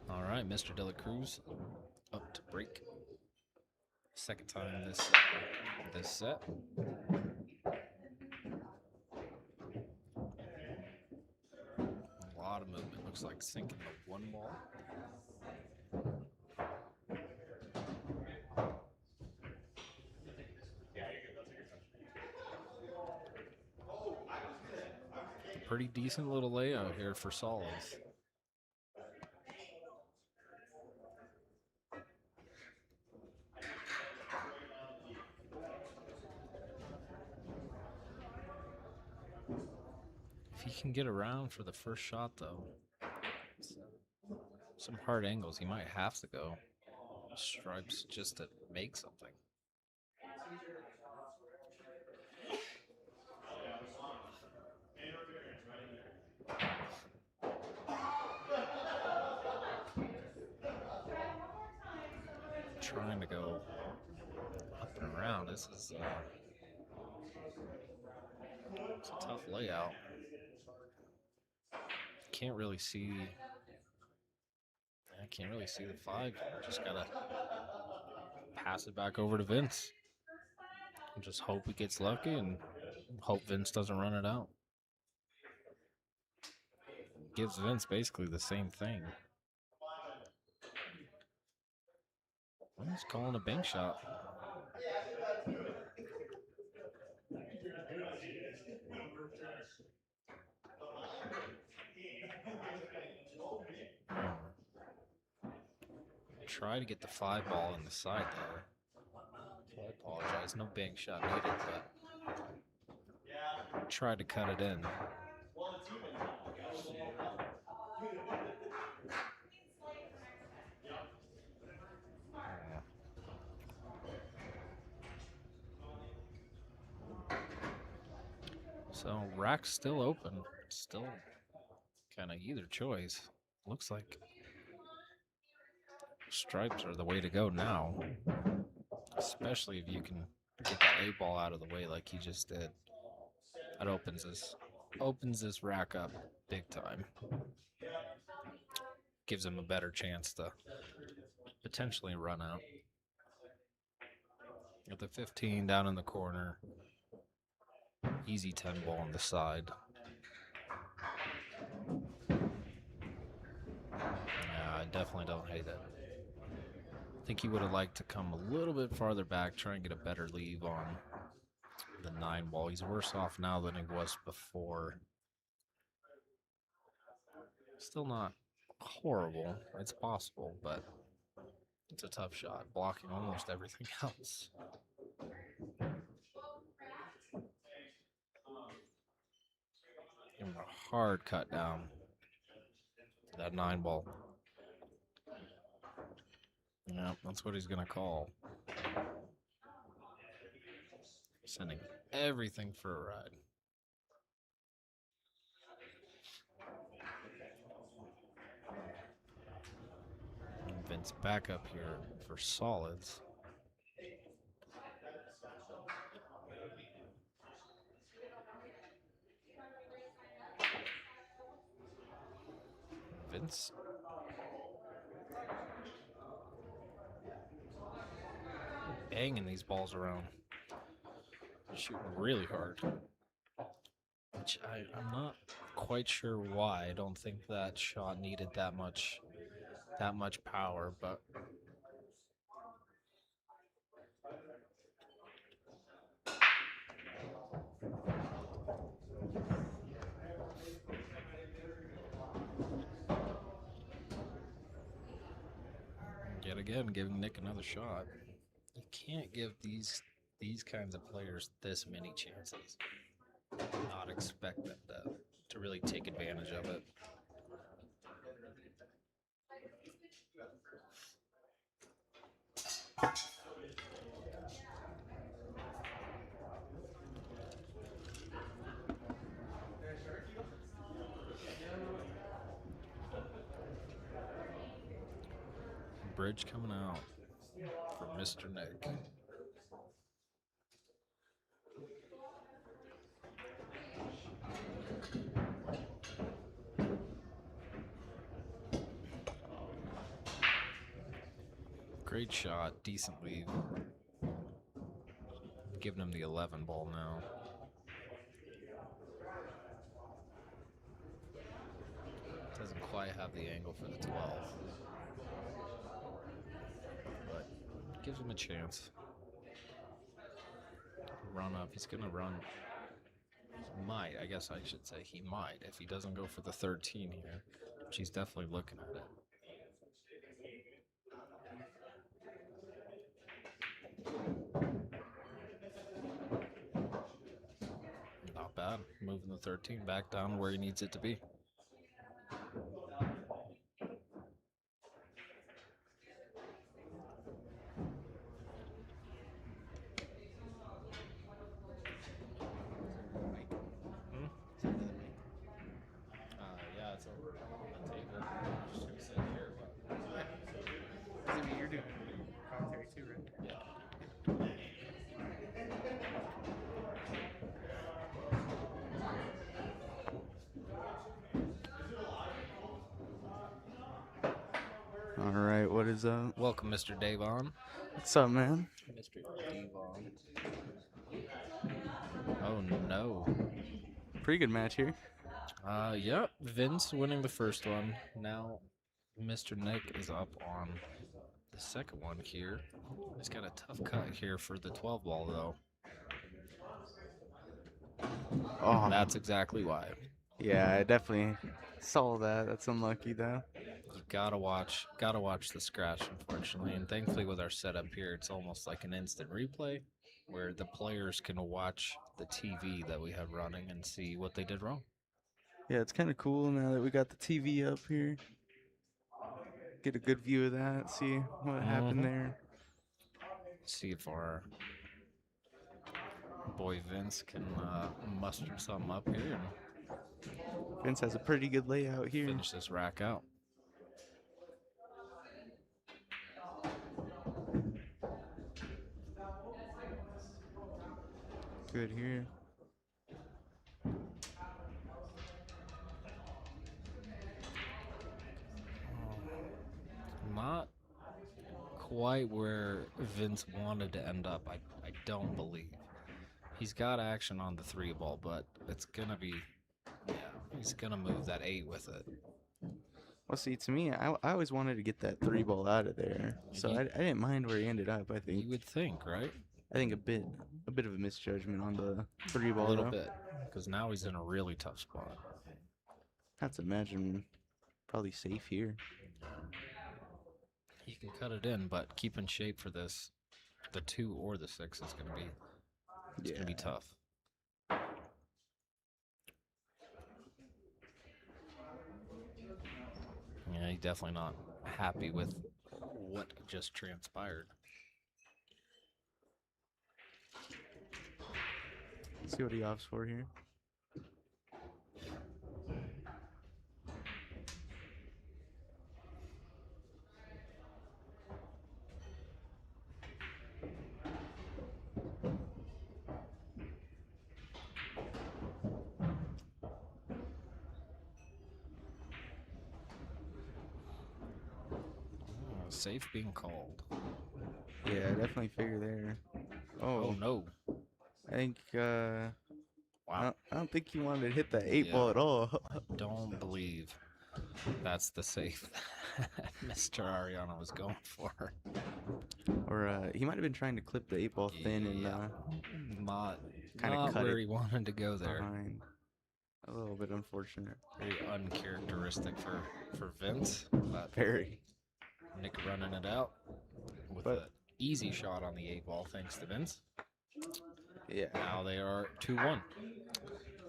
All right, Mr. Delacruz up to break. Second time this set. A lot of movement. Looks like sinking the 1 ball. Pretty decent little layout here for solids. If he can get around for the first shot, though, some hard angles, he might have to go stripes just to make something. Trying to go up and around. This is it's a tough layout. Can't really see. I can't really see the 5. Just gotta pass it back over to Vince. And just hope he gets lucky and hope Vince doesn't run it out. Gives Vince basically the same thing. He's calling a bank shot. Try to get the 5 ball in the side there. I apologize. No bank shot needed, but tried to cut it in. So rack's still open. Still kind of either choice. Looks like stripes are the way to go now. Especially if you can get that 8 ball out of the way like he just did. That opens this rack up big time. Gives him a better chance to potentially run out. Got the 15 down in the corner. Easy 10 ball on the side. Yeah, I definitely don't hate it. I think he would have liked to come a little bit farther back, try and get a better leave on the 9 ball. He's worse off now than he was before. Still not horrible. It's possible, but it's a tough shot, blocking almost everything else. Give him a hard cut down to that 9 ball. Yeah, that's what he's gonna call. Sending everything for a ride. And Vince back up here for solids. Vince banging these balls around. Shooting really hard. Which I'm not quite sure why. I don't think that shot needed that much power, but yet again giving Nick another shot. You can't give these kinds of players this many chances. Not expect them to really take advantage of it. Bridge coming out for Mr. Nick. Great shot, decent lead. Giving him the 11 ball now. Doesn't quite have the angle for the 12. But gives him a chance. Run up. He's going to run. He might. I guess I should say he might. If he doesn't go for the 13 here. Which he's definitely looking at it. Not bad. Moving the 13 back down where he needs it to be. Yeah, it's over on the table. I'm just gonna sit here, but I mean, you're doing commentary too, right? yeah. All right, what is up? Welcome, Mr. Davon. What's up, man? Mr. Devon. Oh no. Pretty good match here. Yep. Vince winning the first one. Now Mr. Nick is up on the second one here. He's got a tough cut here for the 12 ball though. Oh, That's exactly why. yeah, I definitely saw that. That's unlucky though. You gotta watch the scratch, unfortunately. And thankfully with our setup here, it's almost like an instant replay where the players can watch the TV that we have running and see what they did wrong. Yeah, it's kind of cool now that we got the TV up here. Get a good view of that. See what happened there. See if our boy Vince can muster something up here and Vince has a pretty good layout here. finish this rack out. Good here. Not quite where Vince wanted to end up, I don't believe. He's got action on the 3 ball, but it's going to be, yeah, he's going to move that 8 with it. Well, see, to me, I always wanted to get that 3 ball out of there, so I didn't mind where he ended up. I think You would think, right? I think a bit of a misjudgment on the 3 A ball. little though. bit, because now he's in a really tough spot. Have to imagine probably safe here. He can cut it in, but keep in shape for this. The 2 or the 6 is going to be, it's going to be tough. he's definitely not happy with what just transpired. See what he opts for here. Safe being called. Yeah, definitely figure there. Oh, Oh, no. I think Wow. I don't think he wanted to hit that 8 Yeah. ball at all. Don't believe that's the safe that Mr. Arellano was going for. Or he might have been trying to clip the 8 ball thin and Yeah. Not, kinda not cut where it he wanted to go there. behind. A little bit unfortunate. Very uncharacteristic for Vince. But Very. Nick running it out with But- an easy shot on the 8 ball thanks to Vince. Yeah. Now they are 2-1.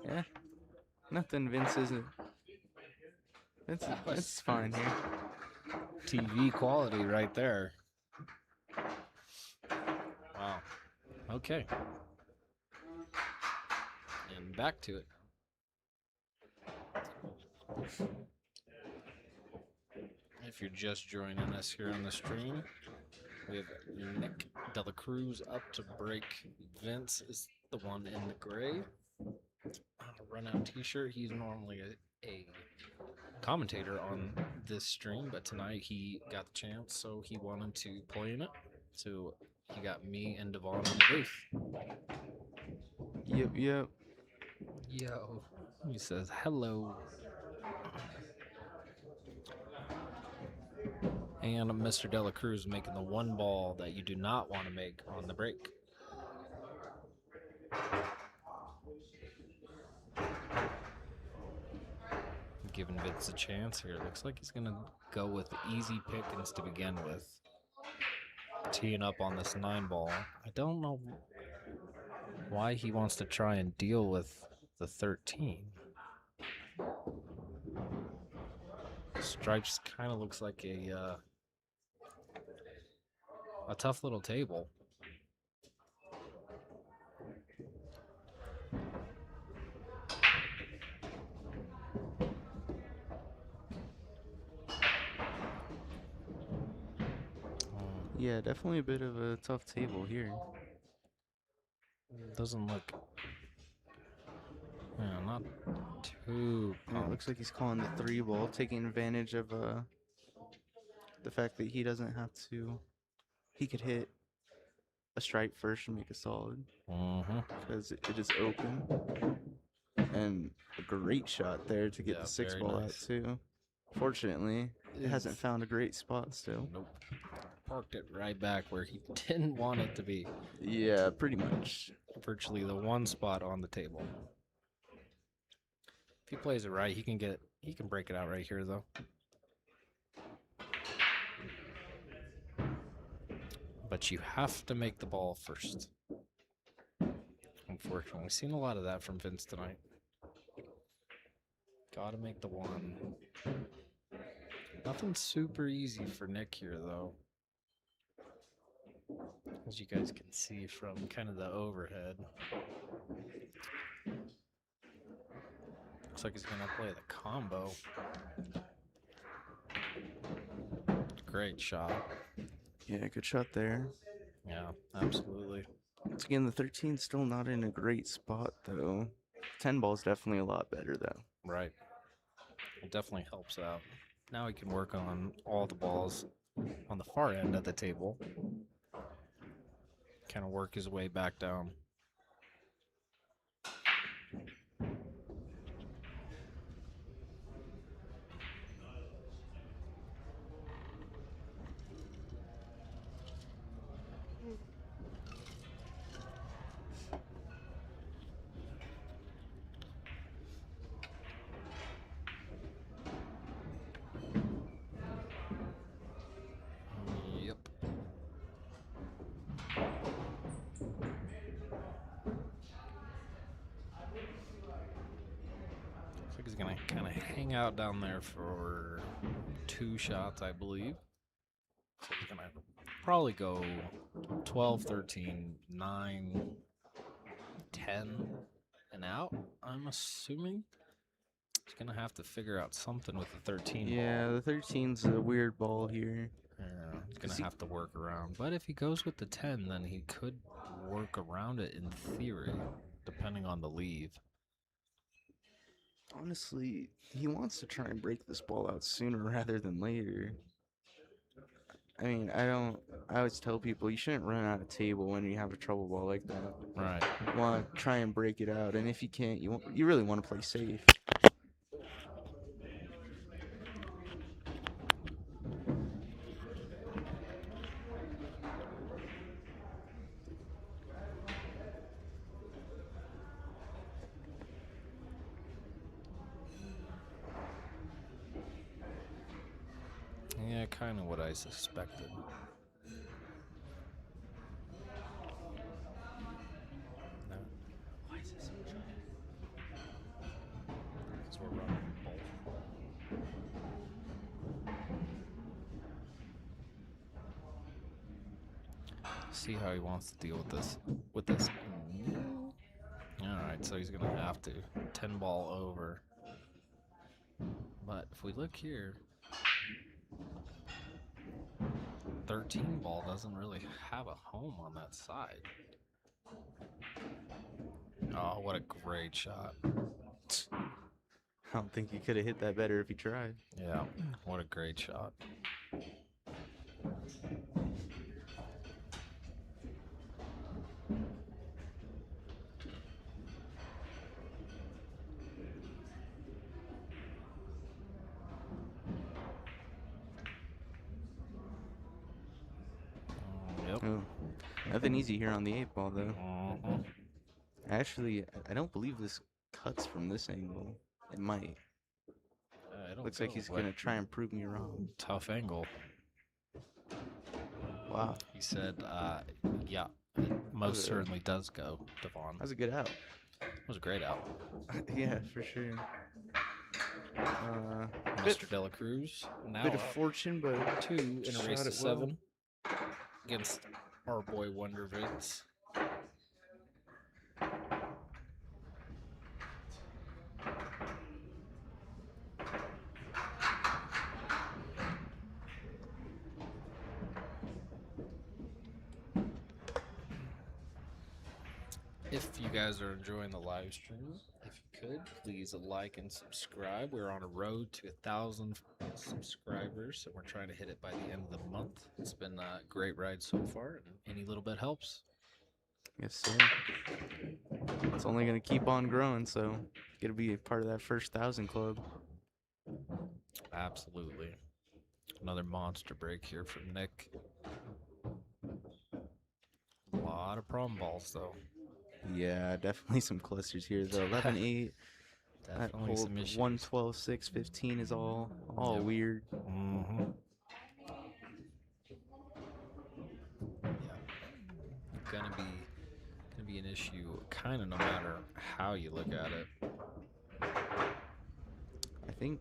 Yeah. Nothing Vince isn't. It's fine here. TV quality right there. Wow. Okay. And back to it. If you're just joining us here on the stream, we have Nick Delacruz up to break. Vince is the one in the gray. Run out t-shirt. He's normally a commentator on this stream, but tonight he got the chance, so he wanted to play in it. So he got me and Devon in the booth. Yep. Yo. He says hello. And Mr. Delacruz making the one ball that you do not want to make on the break. Giving Vince a chance here. Looks like he's going to go with easy pickings to begin with. Teeing up on this 9 ball. I don't know why he wants to try and deal with the 13. Stripes kind of looks like a tough little table. Yeah, definitely a bit of a tough table here. Doesn't look, not too Yeah, it pumped. looks like he's calling the 3 ball, taking advantage of the fact that he doesn't have to. He could hit a stripe first and make a solid because it is open. And a great shot there to get Yeah, the 6 very ball nice. out too. Fortunately, it hasn't It's- found a great spot still. Nope. Parked it right back where he didn't want it to be. Yeah, pretty much. Virtually the one spot on the table. If he plays it right, he can break it out right here though. But you have to make the ball first. Unfortunately, we've seen a lot of that from Vince tonight. Gotta make the one. Nothing super easy for Nick here though. As you guys can see from kind of the overhead. Looks like he's gonna play the combo. Great shot. Yeah, good shot there. Yeah, absolutely. Once again, the 13's still not in a great spot though. 10 ball's definitely a lot better though. Right. It definitely helps out. Now he can work on all the balls on the far end of the table. Kind of work his way back down. Yep. he's gonna kind of hang out down there for 2 shots, I believe. So he's gonna probably go 12, 13, 9, 10, and out. I'm assuming he's gonna have to figure out something with the 13 Yeah, ball. the 13's a weird ball here. Yeah, he's gonna have to work around. But if he goes with the 10, then he could work around it in theory, depending on the leave. Honestly, he wants to try and break this ball out sooner rather than later. I mean, I always tell people you shouldn't run out of table when you have a trouble ball like that. Right. You want to try and break it out, and if you can't, you really want to play safe. Yeah, kind of what I suspected. No. Why is this so dry? Because we're running both. See how he wants to deal with this. Alright, so he's going to have to 10 ball over. But if we look here, 13 ball doesn't really have a home on that side. Oh, what a great shot. I don't think he could have hit that better if he tried. Yeah, what a great shot. Yep. Oh, nothing easy here on the 8 ball, though. Mhm. Actually, I don't believe this cuts from this angle. It might. It'll Looks like go, he's but going to try and prove me wrong. tough angle. Wow. He said, yeah, it most Okay. certainly does go, Devon. That was a good out. It was a great out. Yeah, for sure. Mr. Delacruz now Bit of up fortune, but 2 in a race shot to it well. 7 against our boy Wonder Vince. If you guys are enjoying the live stream, if you could, please like and subscribe. We're on a road to 1,000 subscribers, and we're trying to hit it by the end of the month. It's been a great ride so far, and any little bit helps. Yes, sir. It's only going to keep on growing, so get to be a part of that first 1,000 club. Absolutely. Another monster break here from Nick. A lot of problem balls, though. Yeah, definitely some clusters here. The 11-8, that Definitely whole some issues. 1-12-6, 15 is all Yep. weird. Mm-hmm. Yeah. Gonna be an issue kind of no matter how you look at it. I think,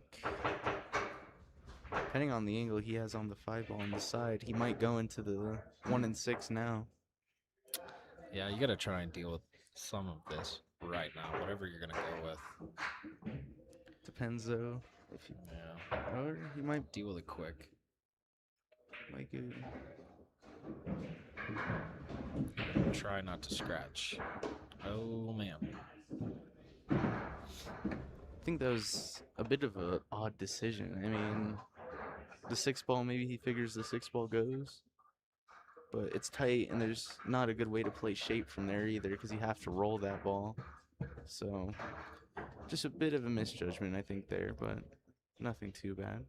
depending on the angle he has on the 5 ball on the side, he might go into the 1 and 6 now. Yeah, you gotta try and deal with some of this right now, whatever you're gonna go with. Depends, though. If you, Yeah. or he might Deal with it quick. go. Try not to scratch. Oh man. I think that was a bit of an odd decision. I mean, the 6 ball, maybe he figures the 6 ball goes, but it's tight and there's not a good way to play shape from there either because you have to roll that ball. So, just a bit of a misjudgment, I think, there, but nothing too bad.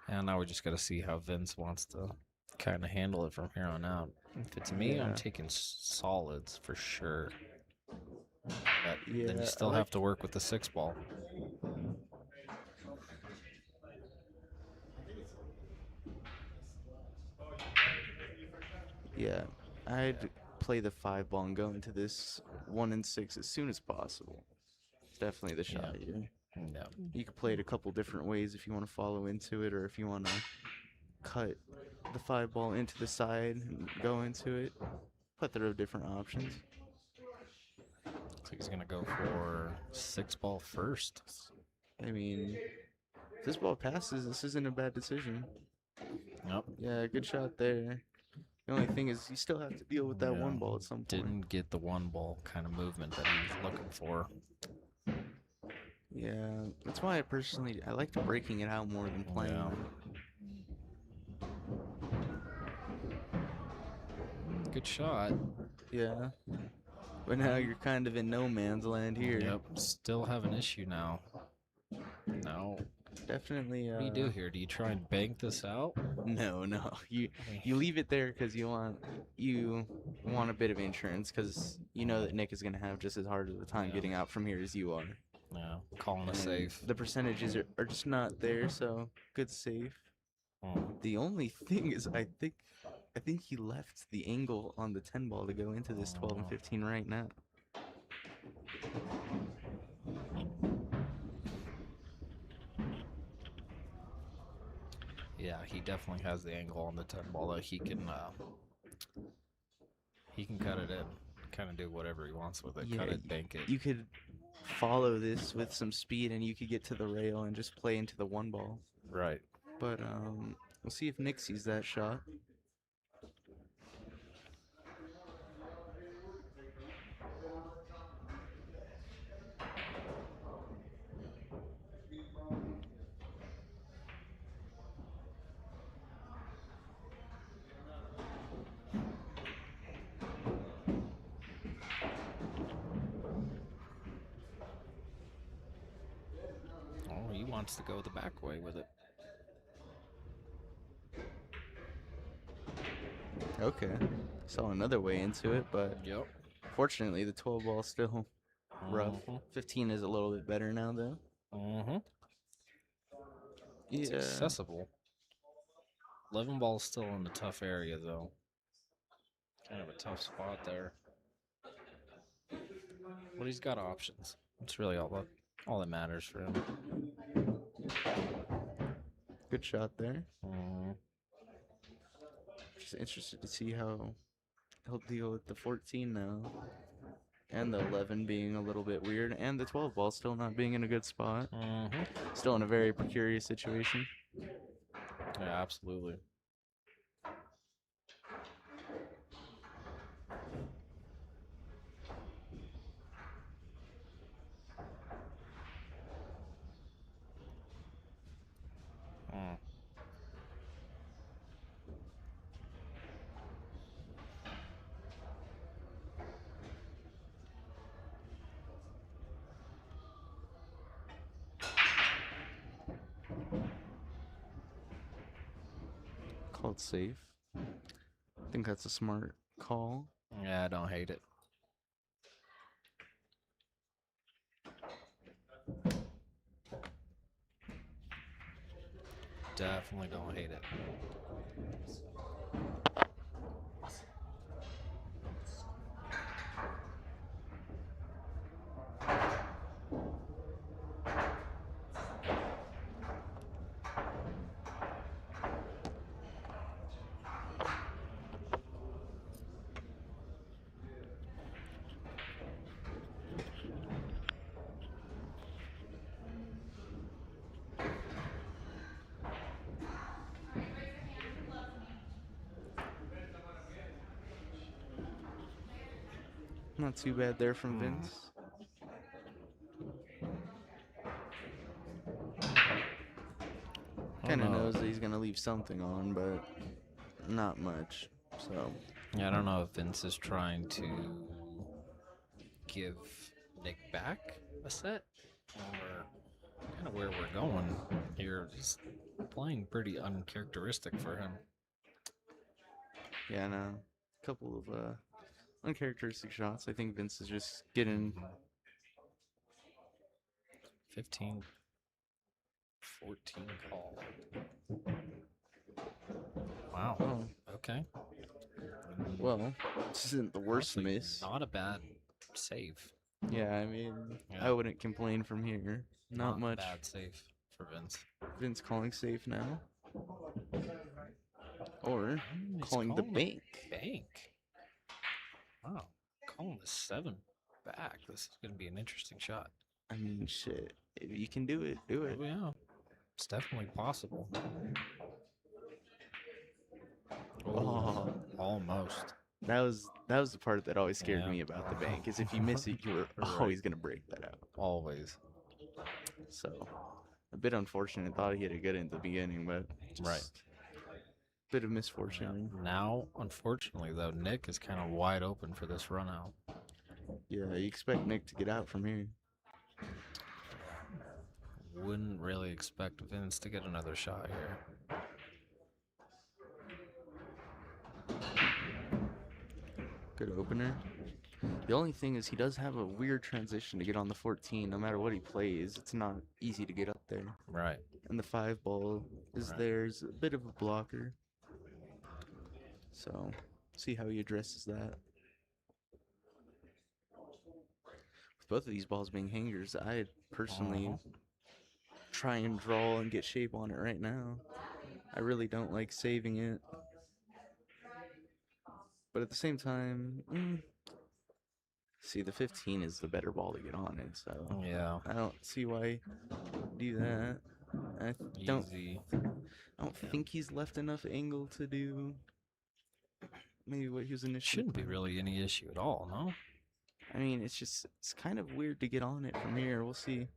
And now we just gotta see how Vince wants to kind of handle it from here on out. If it's me, I'm Yeah. taking solids for sure. But then Yeah, you I still like- have to work with the 6 ball. Yeah, I'd play the 5 ball and go into this 1 and 6 as soon as possible. It's definitely the shot here. Yeah. You could play it a couple different ways if you want to follow into it, or if you want to cut the 5 ball into the side and go into it. Plethora of different options. So he's gonna go for 6 ball first. I mean, if this ball passes, this isn't a bad decision. Yep. Yeah, good shot there. The only thing is you still have to deal with that Yeah, 1 ball at some point. Didn't get the 1 ball kind of movement that he was looking for. Yeah, that's why I liked breaking it out more than playing Yeah. it. Good shot. Yeah. But now you're kind of in no man's land here. Yep. Still have an issue now. No. Definitely. What do you do here? Do you try and bank this out? No. You leave it there because you want a bit of insurance because you know that Nick is gonna have just as hard of a time getting out from here as you are. Yeah. Calling a And safe. The percentages are just not there, so good save. The only thing is, I think he left the angle on the 10 ball to go into this 12 and 15 right now. Yeah, he definitely has the angle on the 10 ball that he can cut it in. Kind of do whatever he wants with it. Yeah, Cut it, bank it. You could follow this with some speed and you could get to the rail and just play into the 1 ball. Right. But we'll see if Nick sees that shot. Oh, he wants to go the back way with it. Okay. Saw another way into it, but Yep. fortunately the 12 ball still rough. Mhm. 15 is a little bit better now, though. Mm-hmm. It's Yeah. accessible. 11 ball's still in the tough area, though. Kind of a tough spot there. But he's got options. That's really all that matters for him. Good shot there. Mm. Just interested to see how he'll deal with the 14 now. And the 11 being a little bit weird. And the 12 ball still not being in a good spot. Mm-hmm. Still in a very precarious situation. Yeah, absolutely. Mm. Called safe. I think that's a smart call. Yeah, I don't hate it. Definitely don't hate it. Not too bad there from Vince. Kind of knows that he's going to leave something on, but not much. So, Yeah, I don't know if Vince is trying to give Nick back a set or kind of where we're going here. He's playing pretty uncharacteristic for him. yeah, no. A couple of uncharacteristic shots. I think Vince is just getting 15, 14 call. Wow. Oh, Okay. well, this isn't the worst Honestly, miss. Not a bad save. Yeah, I mean, Yeah. I wouldn't complain from here. Not much. Bad safe for Vince. Vince calling safe now. Or He's calling the bank. Bank. Wow. Calling the 7 back. This is going to be an interesting shot. I mean, shit. If you can do it, do it. Oh, yeah. It's definitely possible. Oh. Almost. That was the part that always scared Yeah. me about the bank is if you miss it, you were Right. always gonna break that out. Always. So a bit unfortunate. Thought he had a good in the beginning, but just Right. bit of misfortune. Now, unfortunately, though, Nick is kind of wide open for this run out. Yeah, you expect Nick to get out from here. Wouldn't really expect Vince to get another shot here. Good opener. The only thing is he does have a weird transition to get on the 14. No matter what he plays, it's not easy to get up there. Right. And the 5 ball is Right. there's a bit of a blocker. So, see how he addresses that. With both of these balls being hangers, I'd personally try and draw and get shape on it right now. I really don't like saving it. But at the same time, see, the 15 is the better ball to get on it, so Yeah. I don't see why do that. I don't Easy. think he's left enough angle to do maybe what he was initially Shouldn't be planning. really any issue at all, no? I mean, it's kind of weird to get on it from here. We'll see.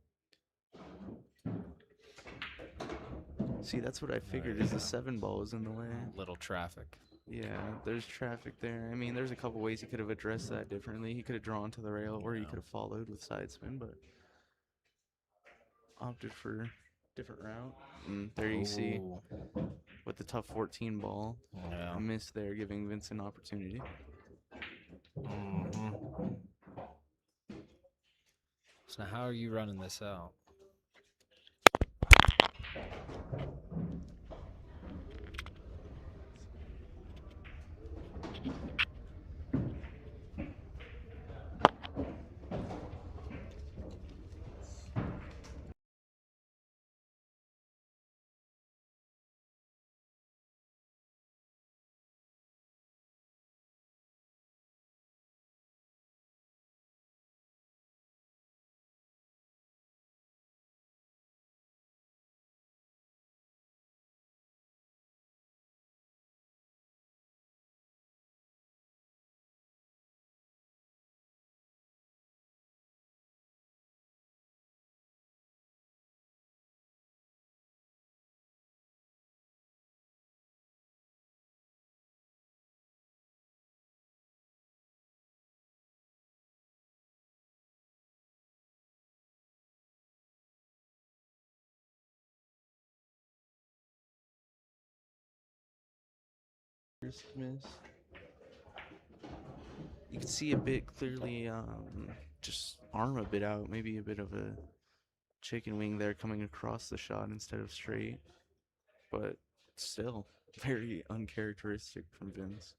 See, that's what I figured is the 7 ball was in the way. Little traffic. Yeah, there's traffic there. I mean, there's a couple ways he could have addressed that differently. He could have drawn to the rail, or he could have followed with side spin, but opted for different route. And there you see, Ooh. with the tough 14 ball, Yeah. a miss there, giving Vince an opportunity. Mhm. So how are you running this out? First miss. You can see a bit clearly, just arm a bit out, maybe a bit of a chicken wing there coming across the shot instead of straight. But still, very uncharacteristic from Vince.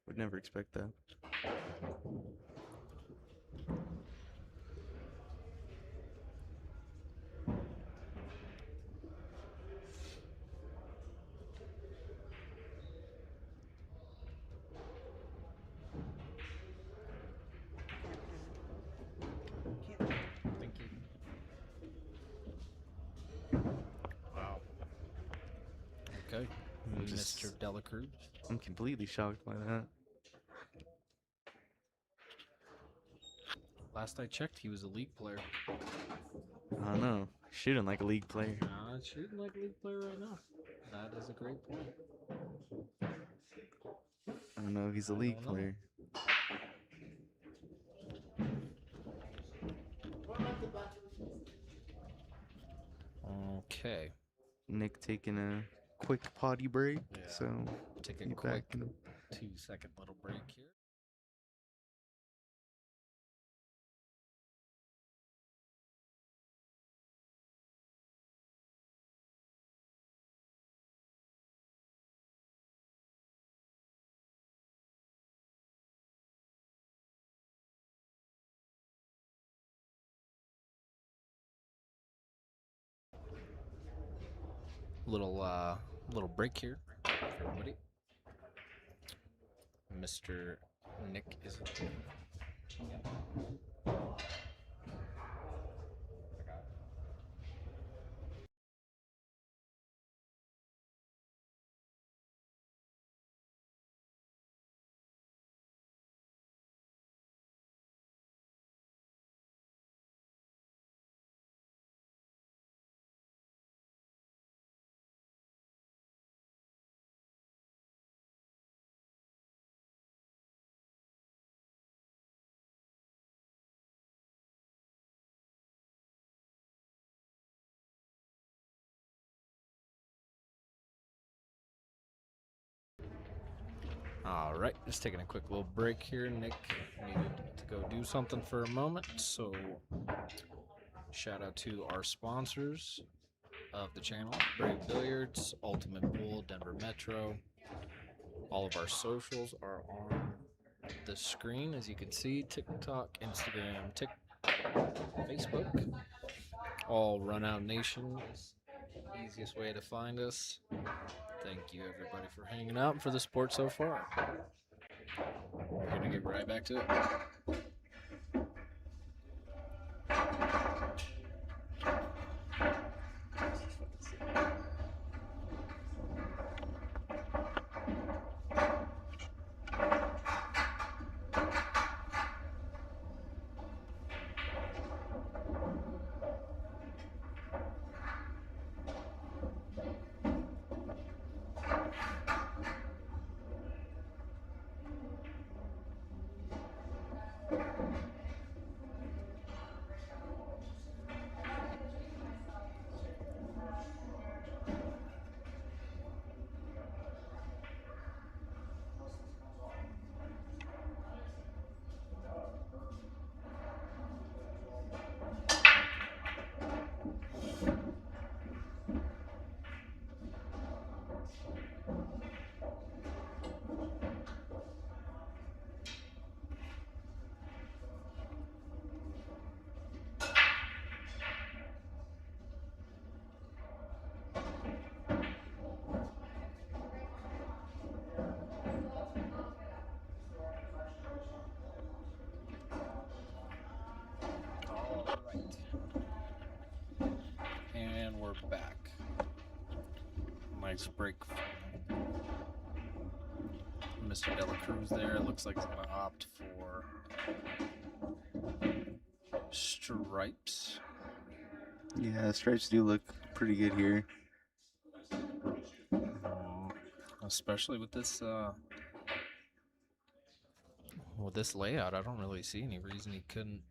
Would never expect that. Thank you. Wow. Okay. Just- Mr. Delacruz. I'm completely shocked by that. Last I checked, he was a league player. I don't know. Shooting like a league player. Shooting like a league player right now. That is a great point. I don't know if he's a league don't know. player. Okay. Nick taking a quick potty break, Yeah. so Take a be quick back in 2-second little break here. little break here for everybody. Mr. Nick is. All right, just taking a quick little break here. Nick needed to go do something for a moment, so shout out to our sponsors of the channel: Brave Billiards, Ultimate Pool, Denver Metro. All of our socials are on the screen, as you can see: TikTok, Instagram, Facebook. All Run Out Nation is the easiest way to find us. Thank you, everybody, for hanging out and for the support so far. We're going to get right back to it. And we're back. Nice break from Mr. Delacruz there. It looks like he's going to opt for stripes. Yeah, stripes do look pretty good here. Especially with this layout, I don't really see any reason he couldn't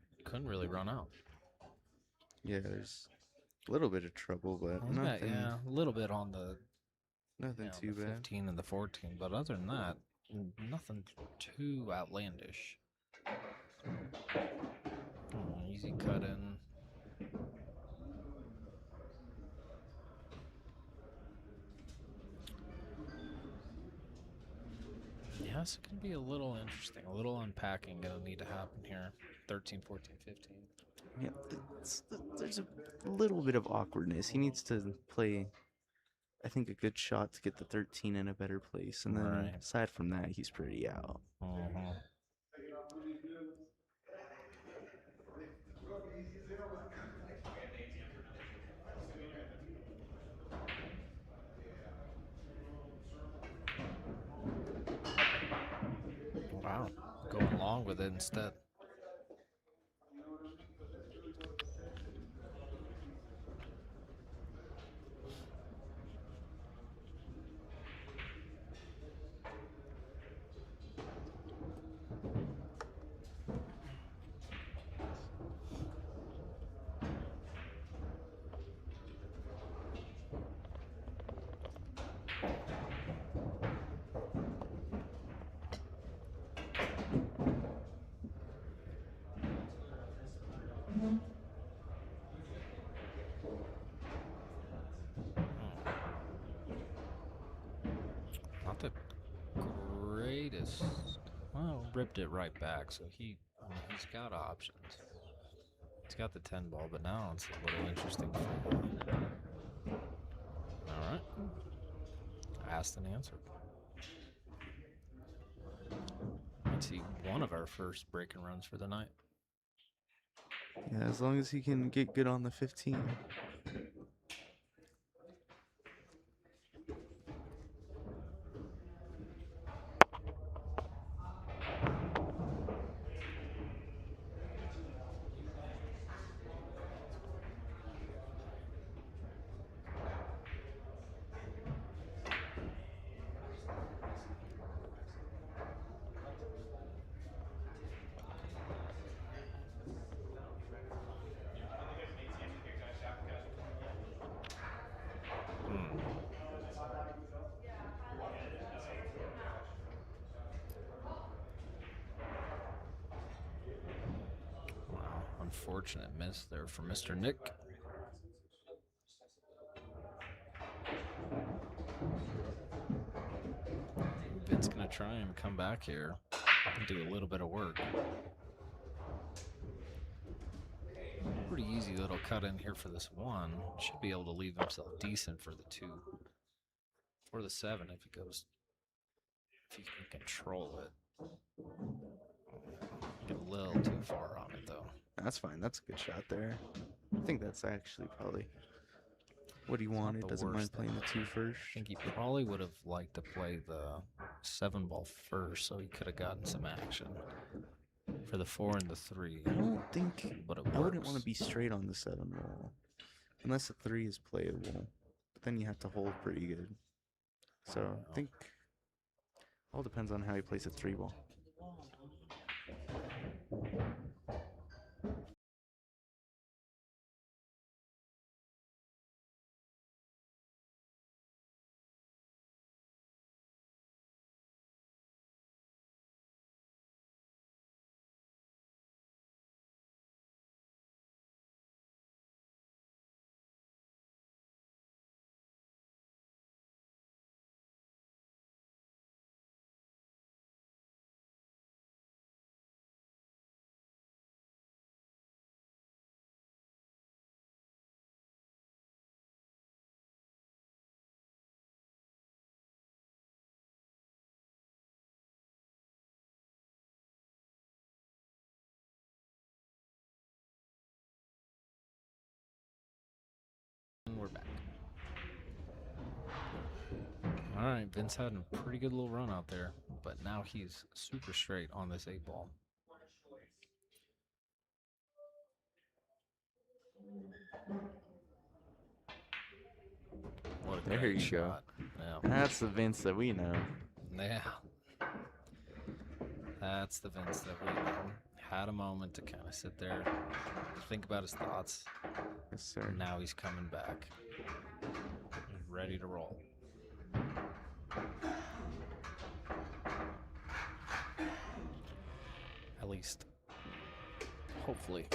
really run out. Yeah, there's a little bit of trouble, but He's got, nothing. yeah, a little bit on the Nothing too the bad. 15 and the 14, but other than that, nothing too outlandish. Easy cut in. Yeah, it's going to be a little interesting. A little unpacking going to need to happen here. 13, 14, 15. Yeah, there's a little bit of awkwardness. He needs to play, I think, a good shot to get the 13 in a better place. And then Right. aside from that, he's pretty out. Wow. Going long with it instead. Not the greatest. Well, ripped it right back, so he's got options. He's got the 10 ball, but now it's a little interesting. All right. Asked and answered. Let's see one of our first breaking runs for the night. Yeah, as long as he can get good on the 15. Wow, unfortunate miss there for Mr. Nick. Vin's gonna try and come back here and do a little bit of work. Pretty easy little cut in here for this one. Should be able to leave himself decent for the 2. For the 7 if he can control it. Get a little too far on it though. That's fine. That's a good shot there. I think that's actually probably what he It's not wanted. the Doesn't mind worst playing thing. the 2 first. I think he probably would have liked to play the 7 ball first, so he could have gotten some action. For the 4 and the 3, I don't think but it I wouldn't want works. to be straight on the 7 wall unless the 3 is playable. But then you have to hold pretty good. So I think all depends on how he plays the 3 ball. And we're back. All right, Vince had a pretty good little run out there, but now he's super straight on this 8 ball. What a There great you go. shot. Yeah. That's the Vince that we know. Yeah. That's the Vince that we know. Had a moment to kind of sit there, think about his thoughts. Yes, sir. And now he's coming back. He's ready to roll. At least, hopefully.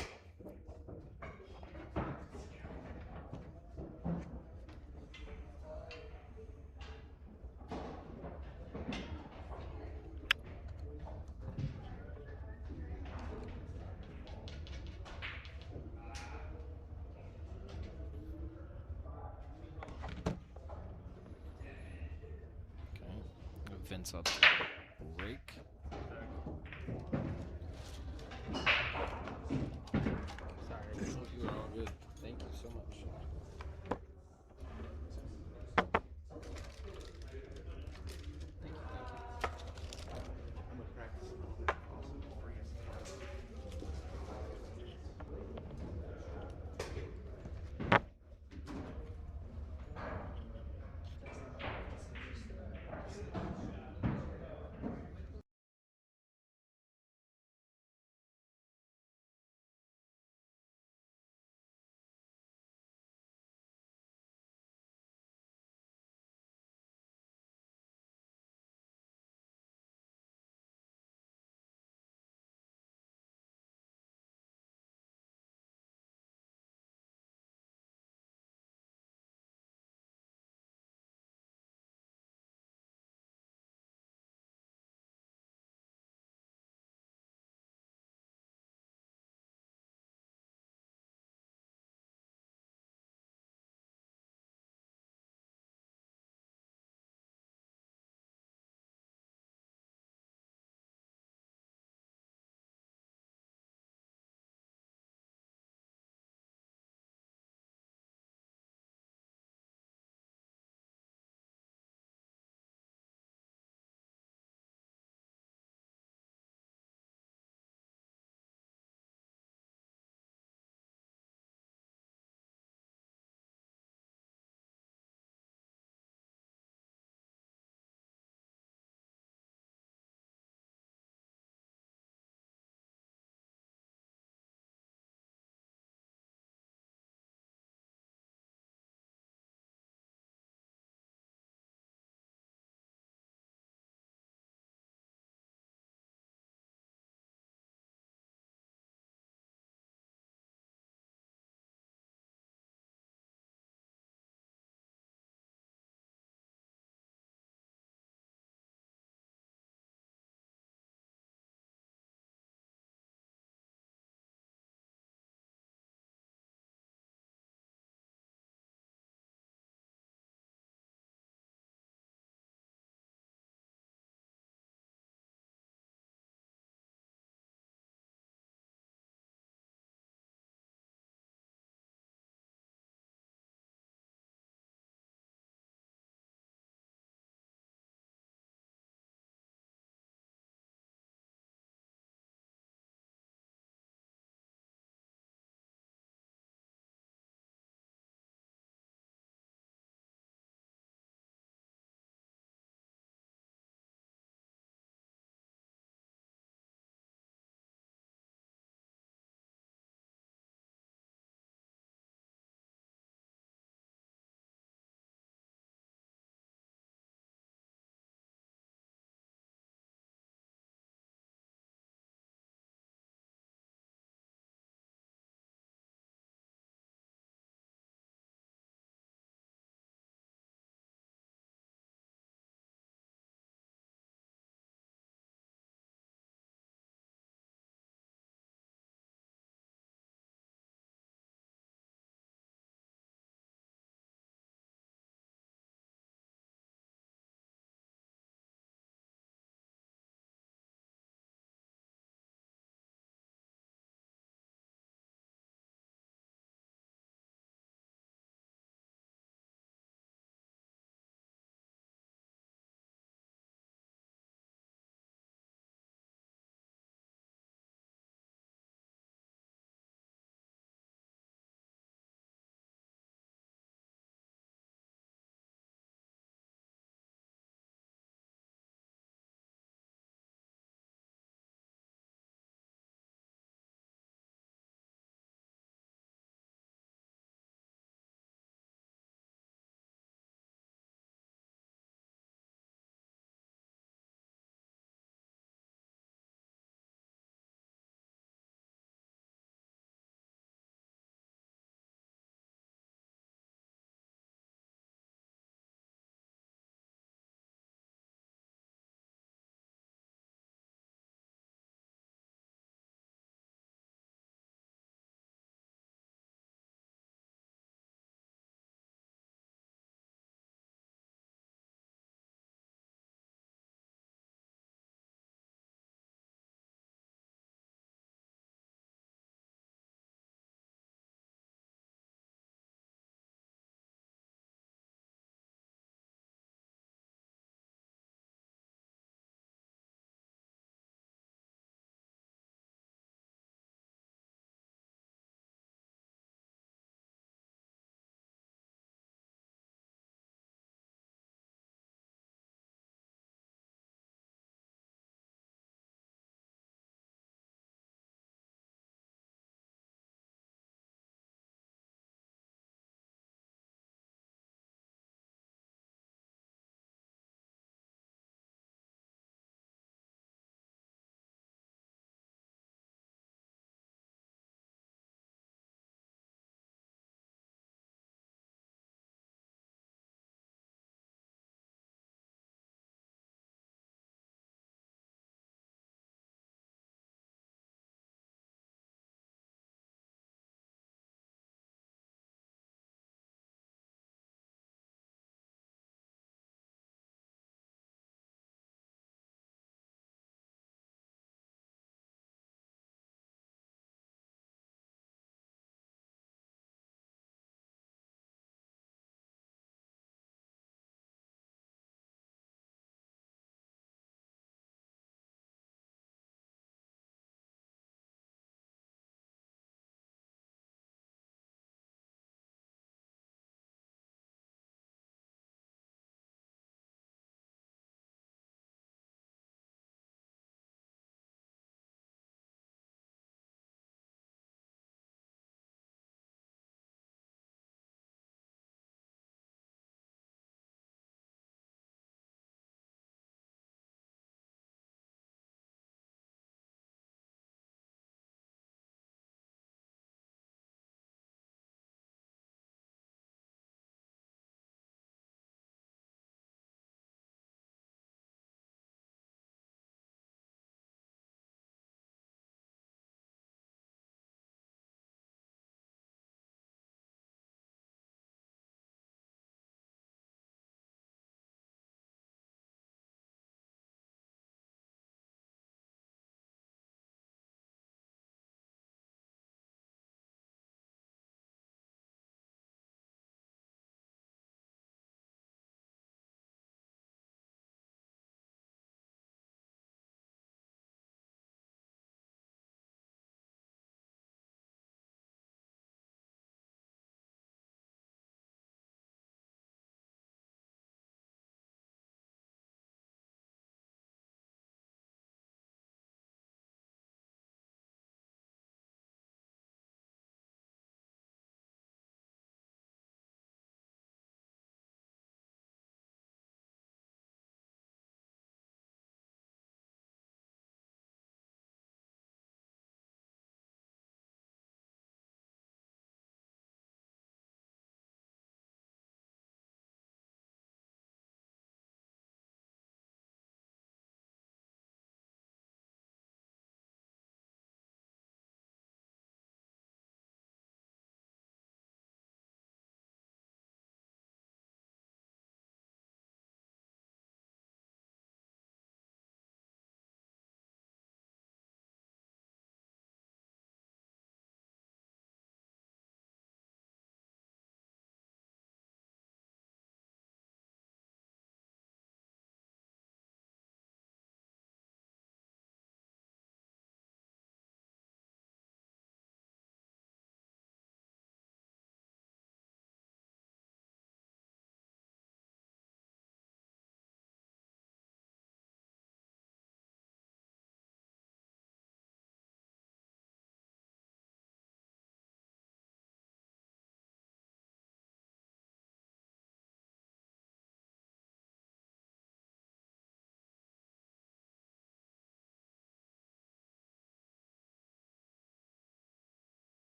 Vince up to break. Sorry, you are all good. Thank you so much.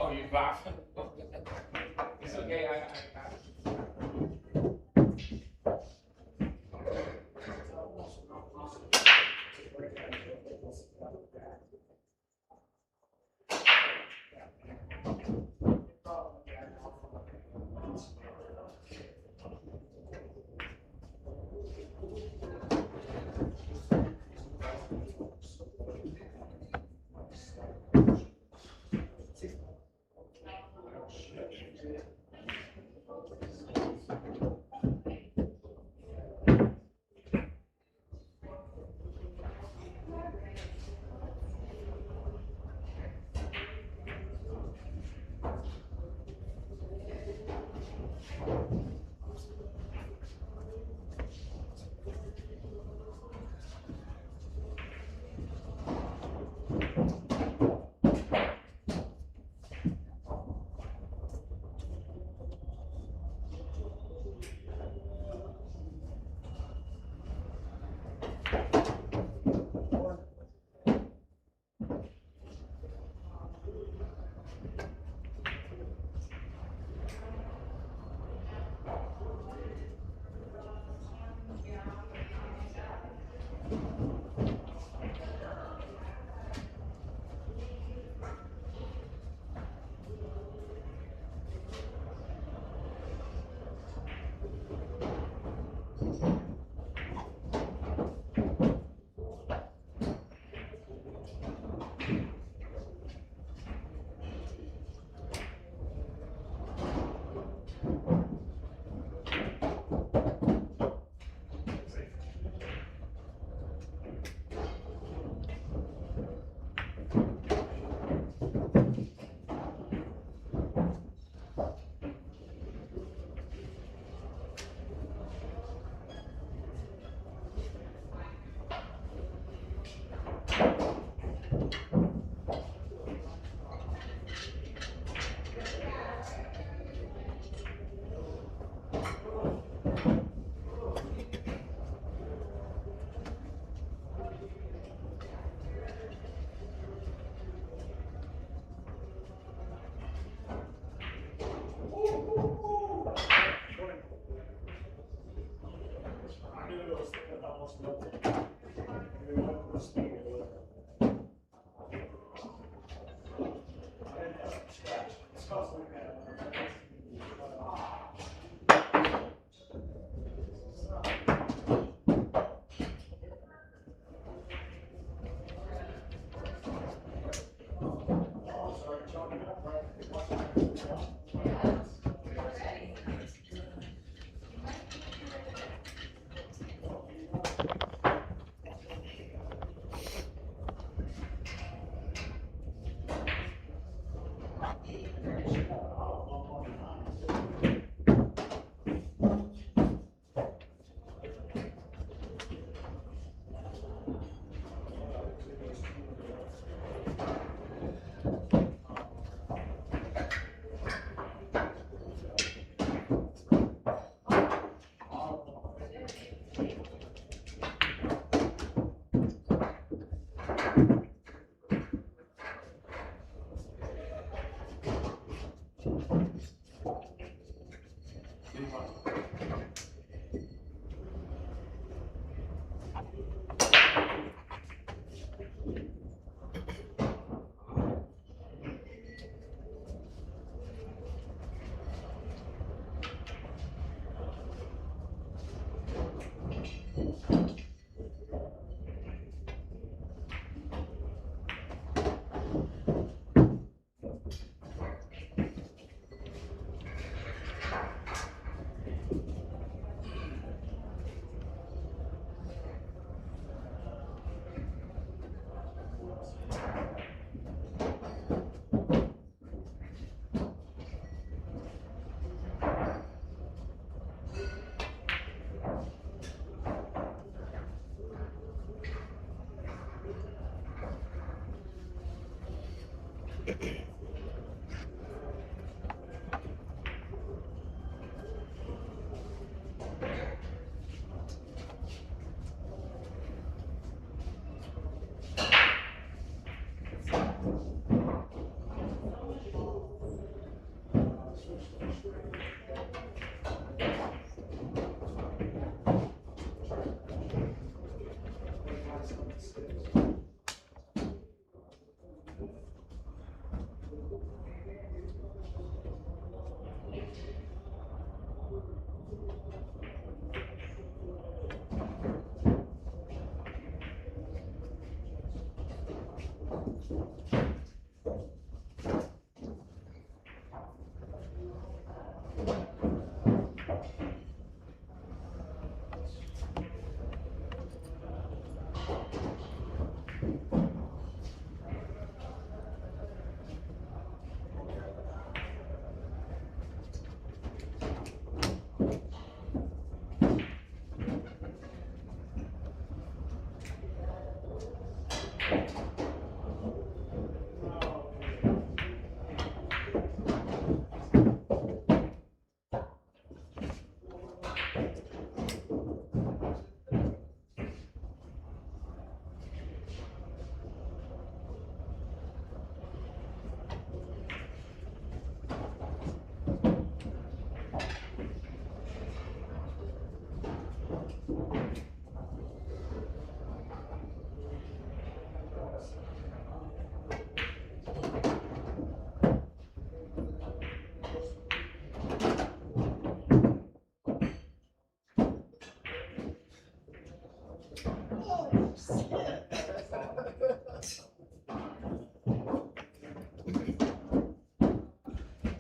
Oh, you laugh. It's okay.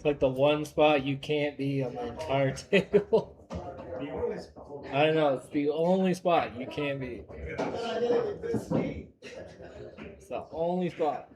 It's like the one spot you can't be on the entire table. I know, it's the only spot you can't be. It's the only spot.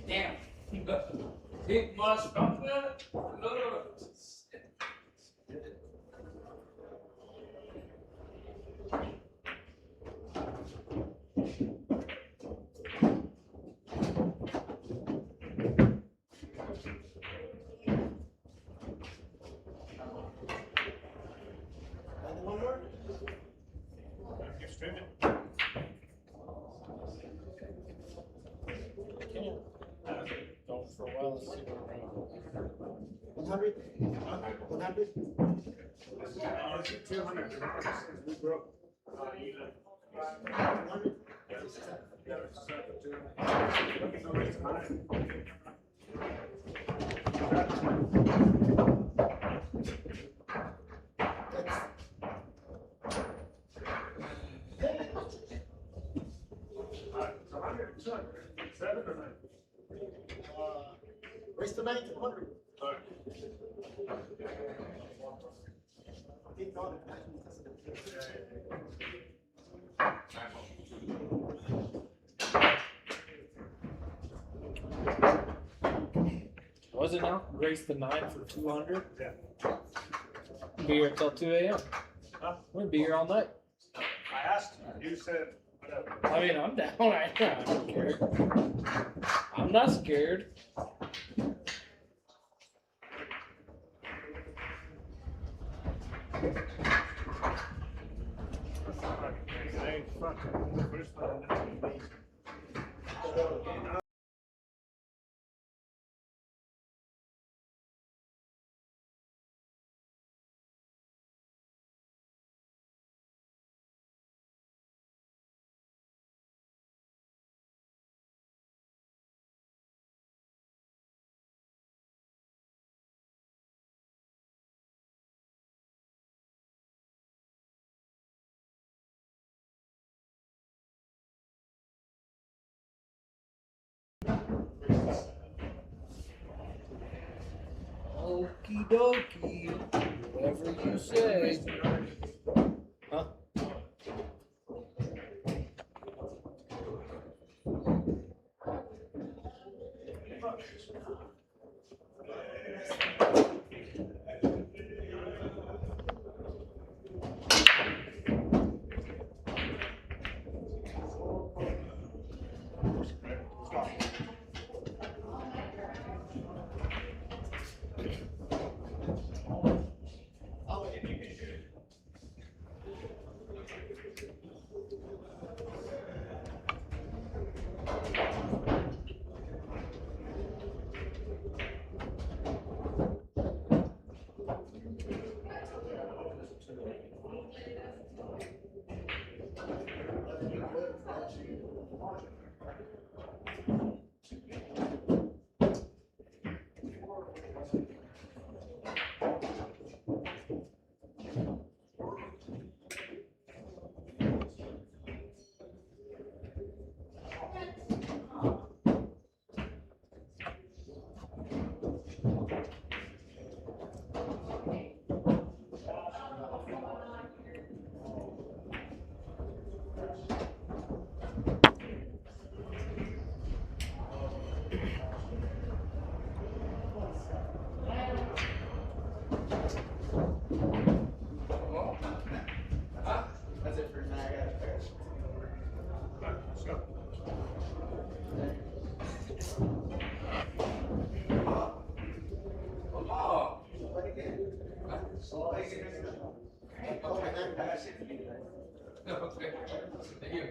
Damn. Big must stop that. You're streaming. Going for a while. Let's see where we're at. 100? 100? 200. We broke. Raise the 9 to 100. Was it now? Race the 9 for 200. Yeah. Be here till 2 a.m. Huh? We'll be here all night. I asked you. You said whatever. I mean, I'm down. I don't care. I'm not scared. It ain't fucking the first time that's been me. Okie dokie. Whatever you say. Huh? Okay. Thank you.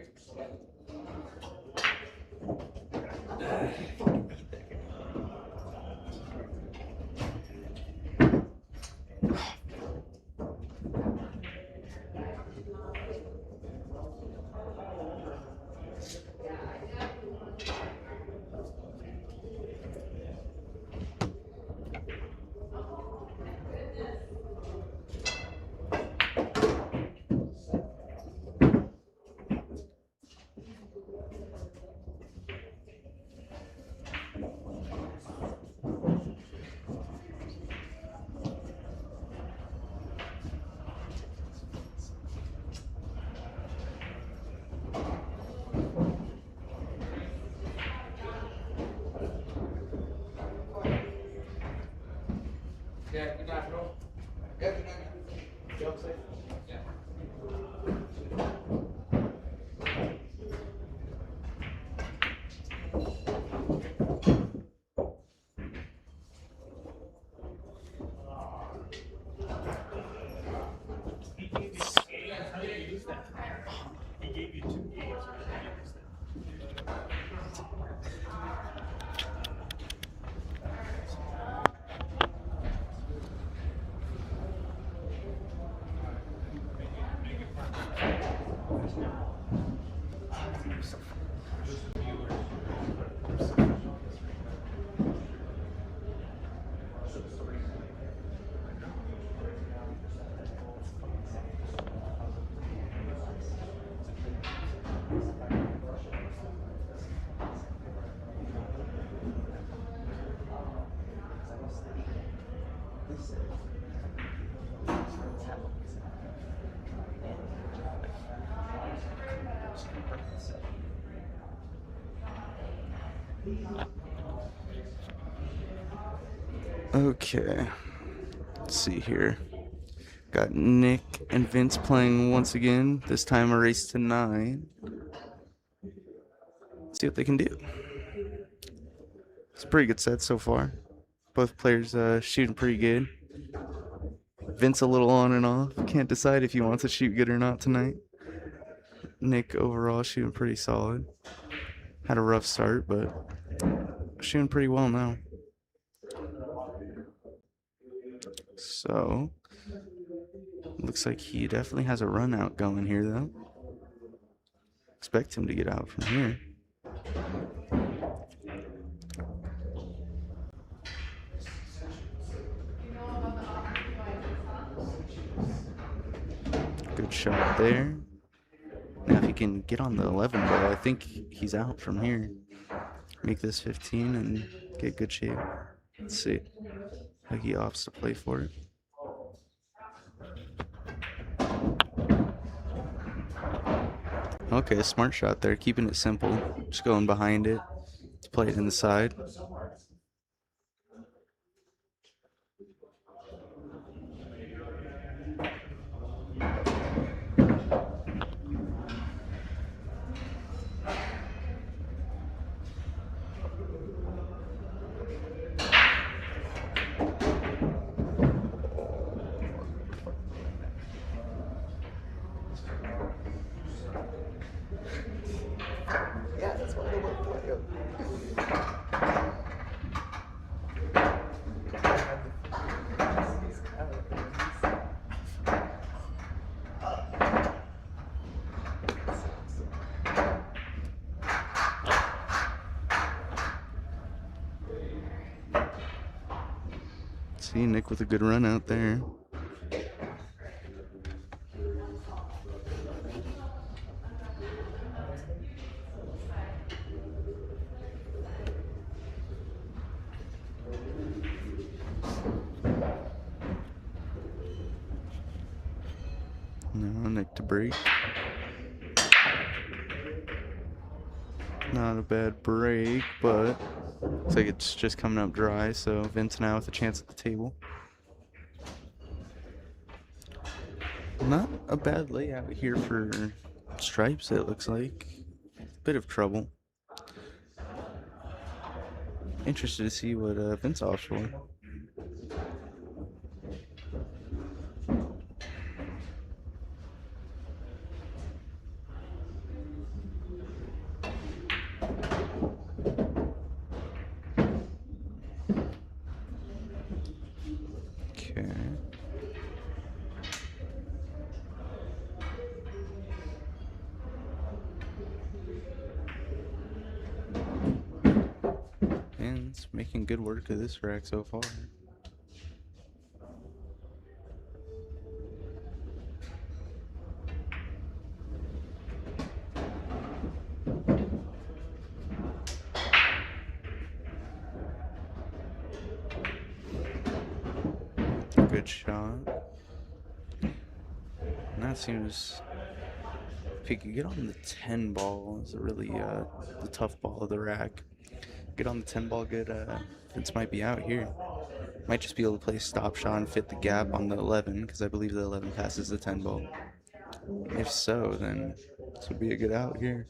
Yeah, good night, bro. Yeah, good night. Jump safe. Yeah. Okay. Let's see here. Got Nick and Vince playing once again. This time a race to 9. See what they can do. It's a pretty good set so far. Both players shooting pretty good. Vince a little on and off. Can't decide if he wants to shoot good or not tonight. Nick overall shooting pretty solid. Had a rough start, but shooting pretty well now. So, looks like he definitely has a run out going here, though. Expect him to get out from here. Good shot there. Now if he can get on the 11 ball, I think he's out from here. Make this 15 and get good shape. Let's see how he opts to play for it. Okay, smart shot there, keeping it simple. Just going behind it to play it in the side. See Nick with a good run out there. No, Nick to break. Not a bad break, but looks like it's just coming up dry, so Vince now with a chance at the table. Not a bad layout here for stripes, it looks like. Bit of trouble. Interested to see what Vince opts for. making good work of this rack so far. Good shot. And that seems, if he could get on the 10 ball, is really the tough ball of the rack. Get on the 10 ball, good. Vince might be out here. Might just be able to play stop shot and fit the gap on the 11, because I believe the 11 passes the 10 ball. If so, then this would be a good out here.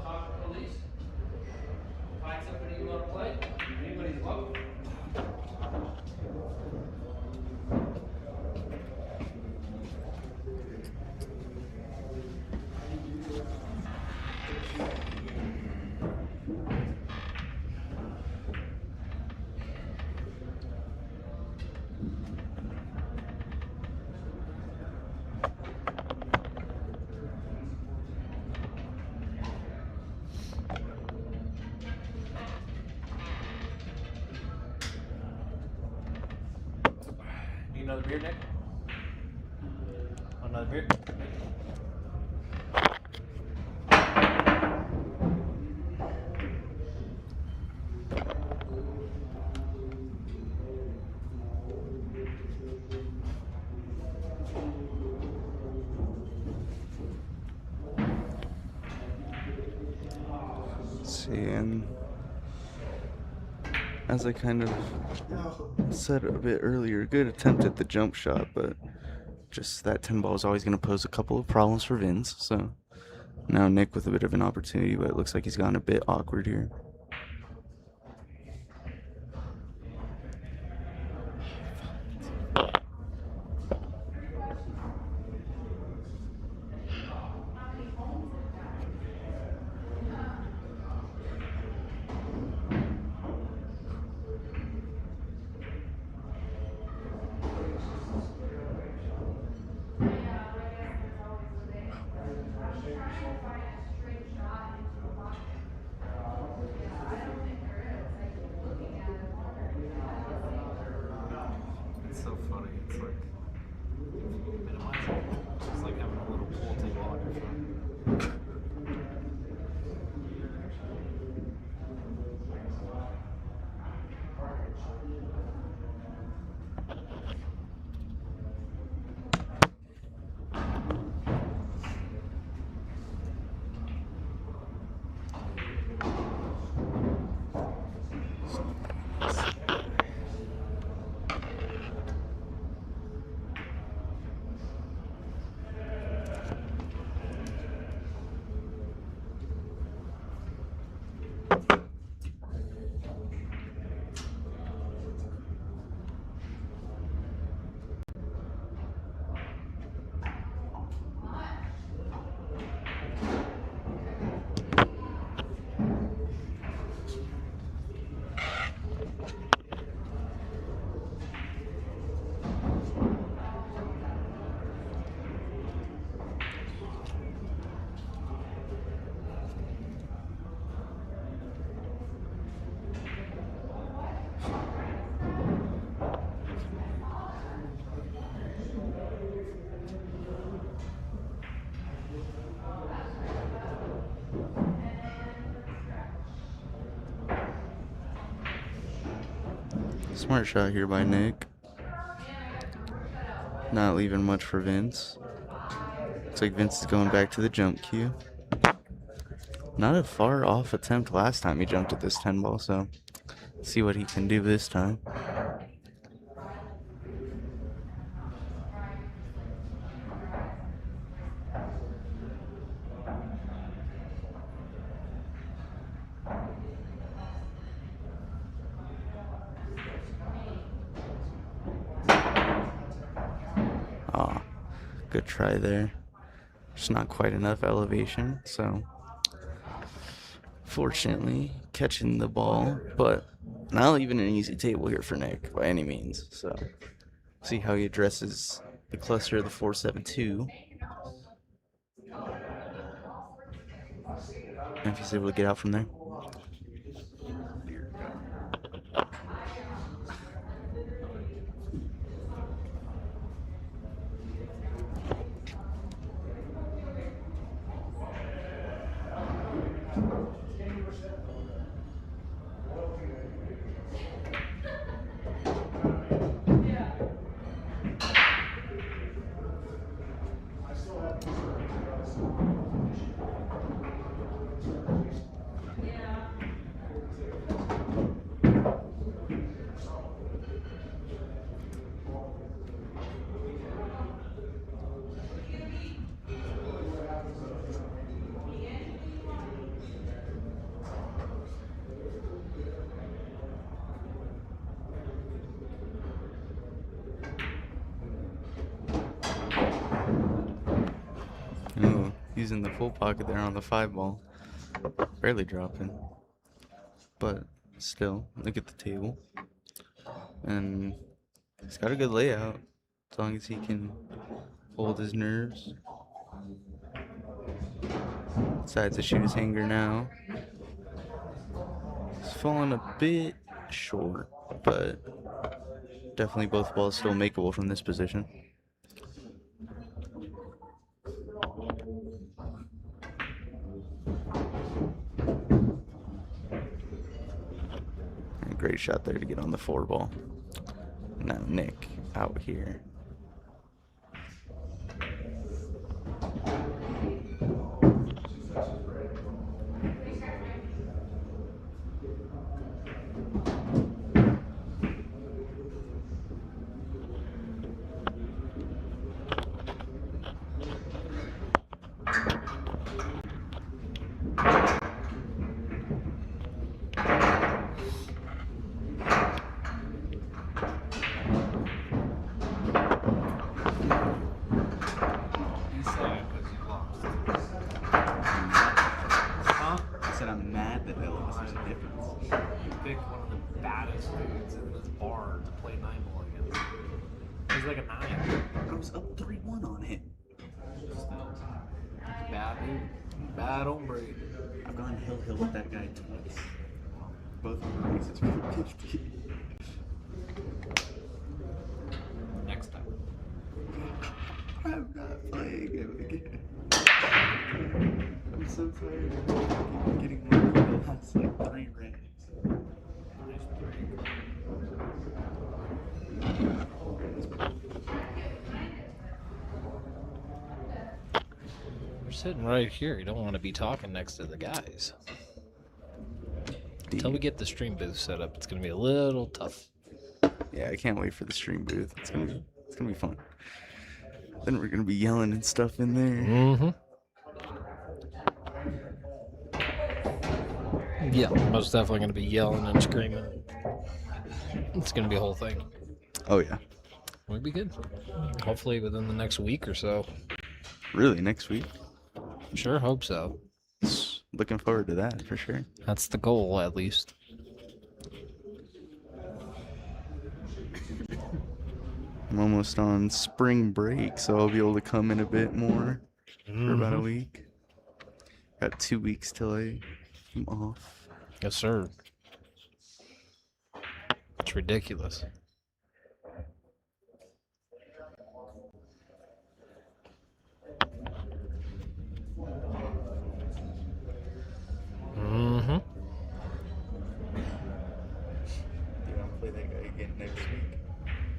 Talk to police. Find somebody you want to play. Anybody's welcome. Need another beer, Nick? Another beer? See, and as I kind of said a bit earlier, good attempt at the jump shot, but just that 10 ball is always going to pose a couple of problems for Vince. So now Nick with a bit of an opportunity, but it looks like he's gotten a bit awkward here. Smart shot here by Nick. Not leaving much for Vince. Looks like Vince is going back to the jump cue. Not a far off attempt last time he jumped at this 10 ball, so see what he can do this time. Ah, good try there. Just not quite enough elevation, so fortunately catching the ball, but not even an easy table here for Nick by any means. So see how he addresses the cluster of the 472. And if he's able to get out from there. Oh, using the full pocket there on the 5 ball. Barely dropping. But still, look at the table. And he's got a good layout. As long as he can hold his nerves. Decides to shoot his hanger now. He's falling a bit short, but definitely both balls still makeable from this position. Great shot there to get on the 4 ball. Now Nick out here. Like a 9. I was up 3-1 on him. Bad dude. Bad hombre. I've gone hill with that guy twice. Both of the races were 50. Next time. I'm not playing him again. I'm so tired of getting one for the last like 3 rounds. We're sitting right here. You don't want to be talking next to the guys. Until we get the stream booth set up, it's going to be a little tough. Yeah, I can't wait for the stream booth. It's gonna be fun. Then we're gonna be yelling and stuff in there. Yeah, most definitely going to be yelling and screaming. It's going to be a whole thing. Oh yeah. We'll be good. Hopefully within the next week or so. Really, next week? Sure hope so. Looking forward to that for sure. That's the goal, at least. I'm almost on spring break, so I'll be able to come in a bit more for about a week. Got 2 weeks till I'm off. Yes, sir. It's ridiculous. You want to play that guy again? again next week.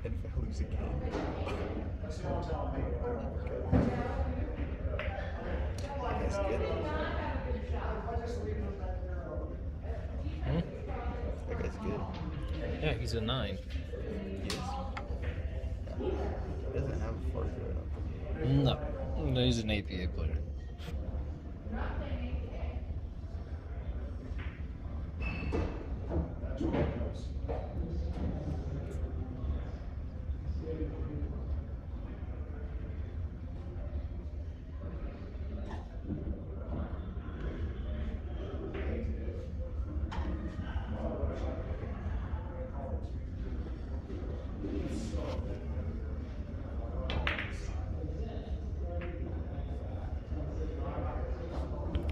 And if I lose again, that's good. Hmm? That guy's good. Yeah, he's a 9. He is. Yeah. He doesn't have a Fargo, I don't think. No, he's an APA player.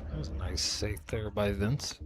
That was a nice save there by Vince.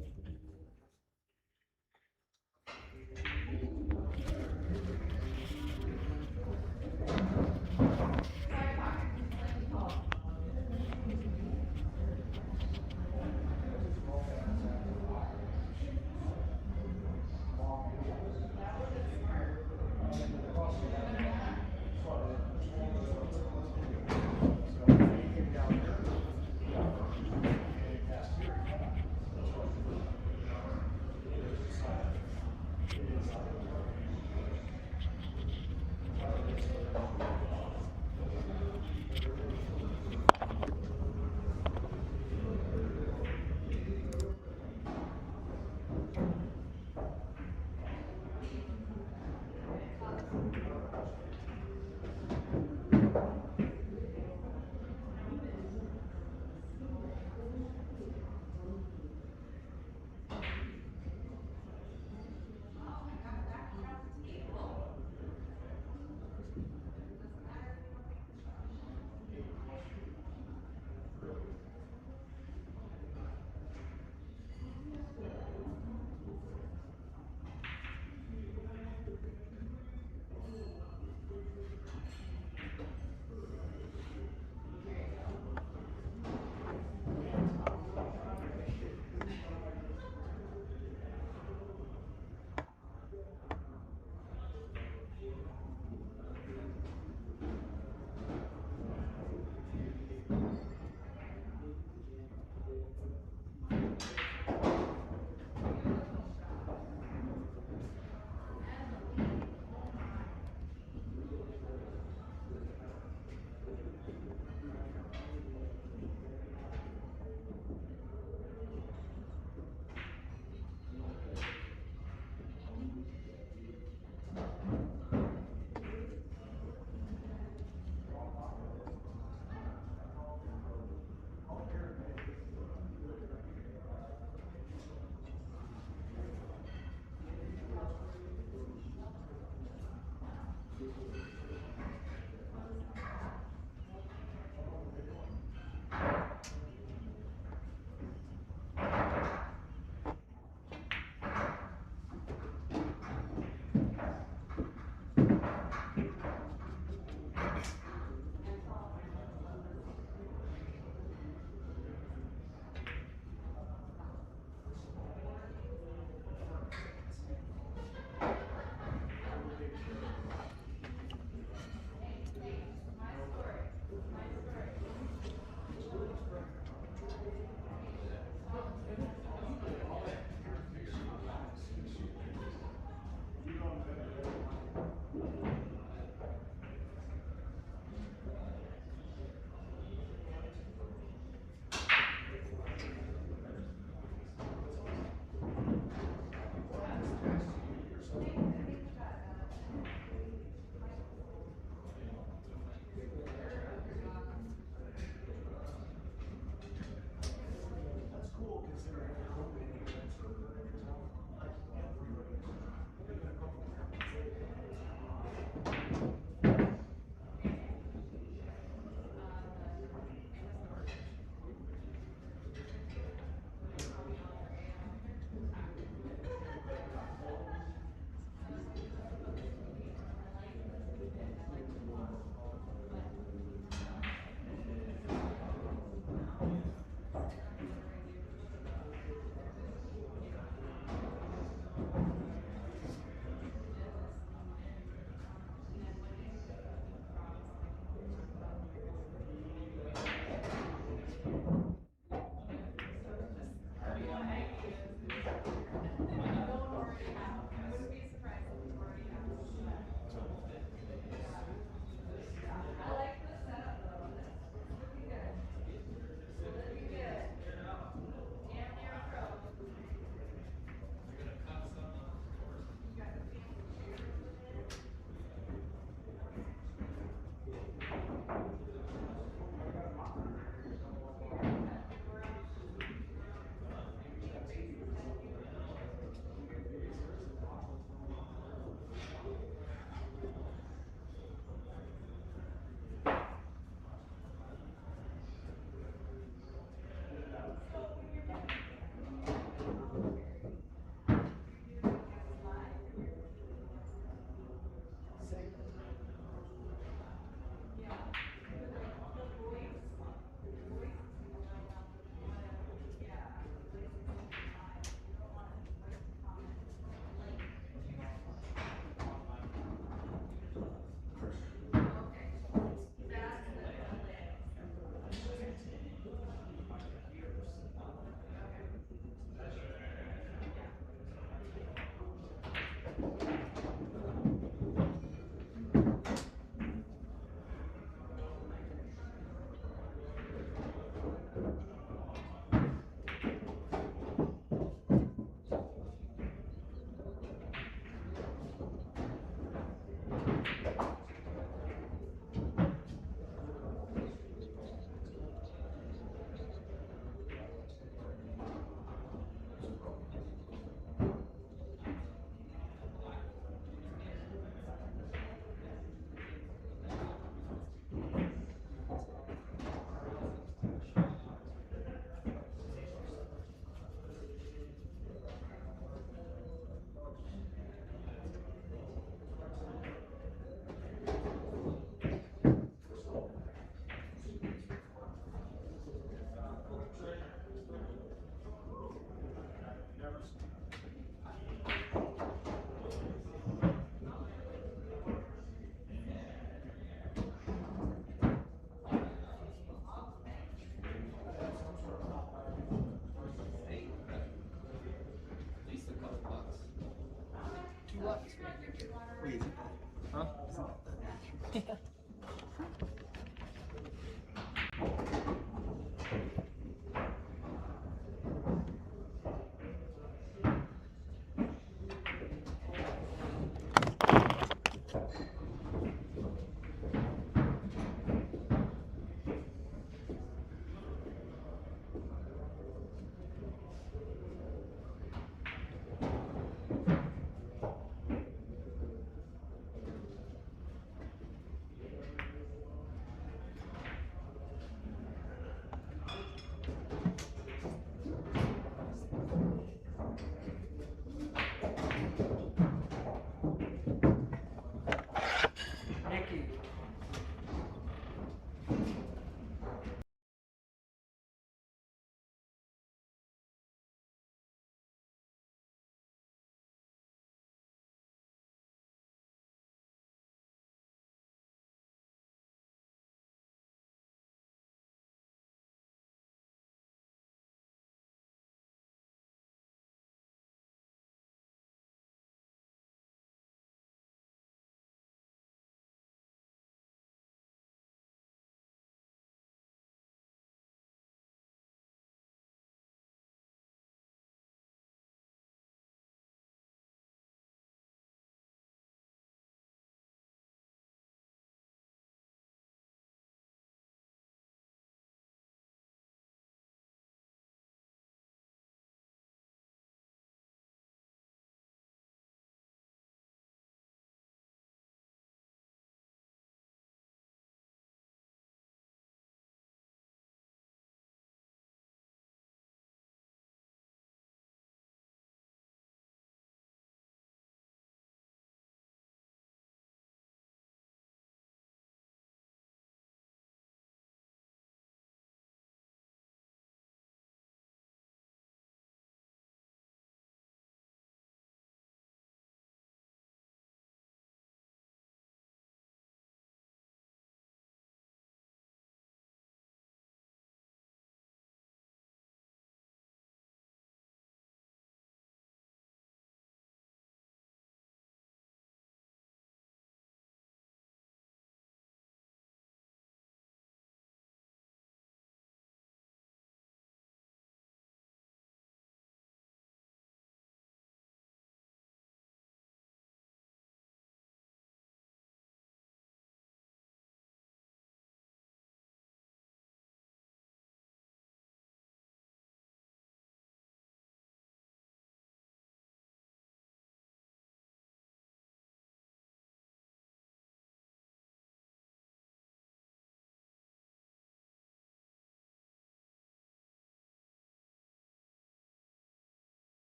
Wait, is it that? Huh? Isn't that natural?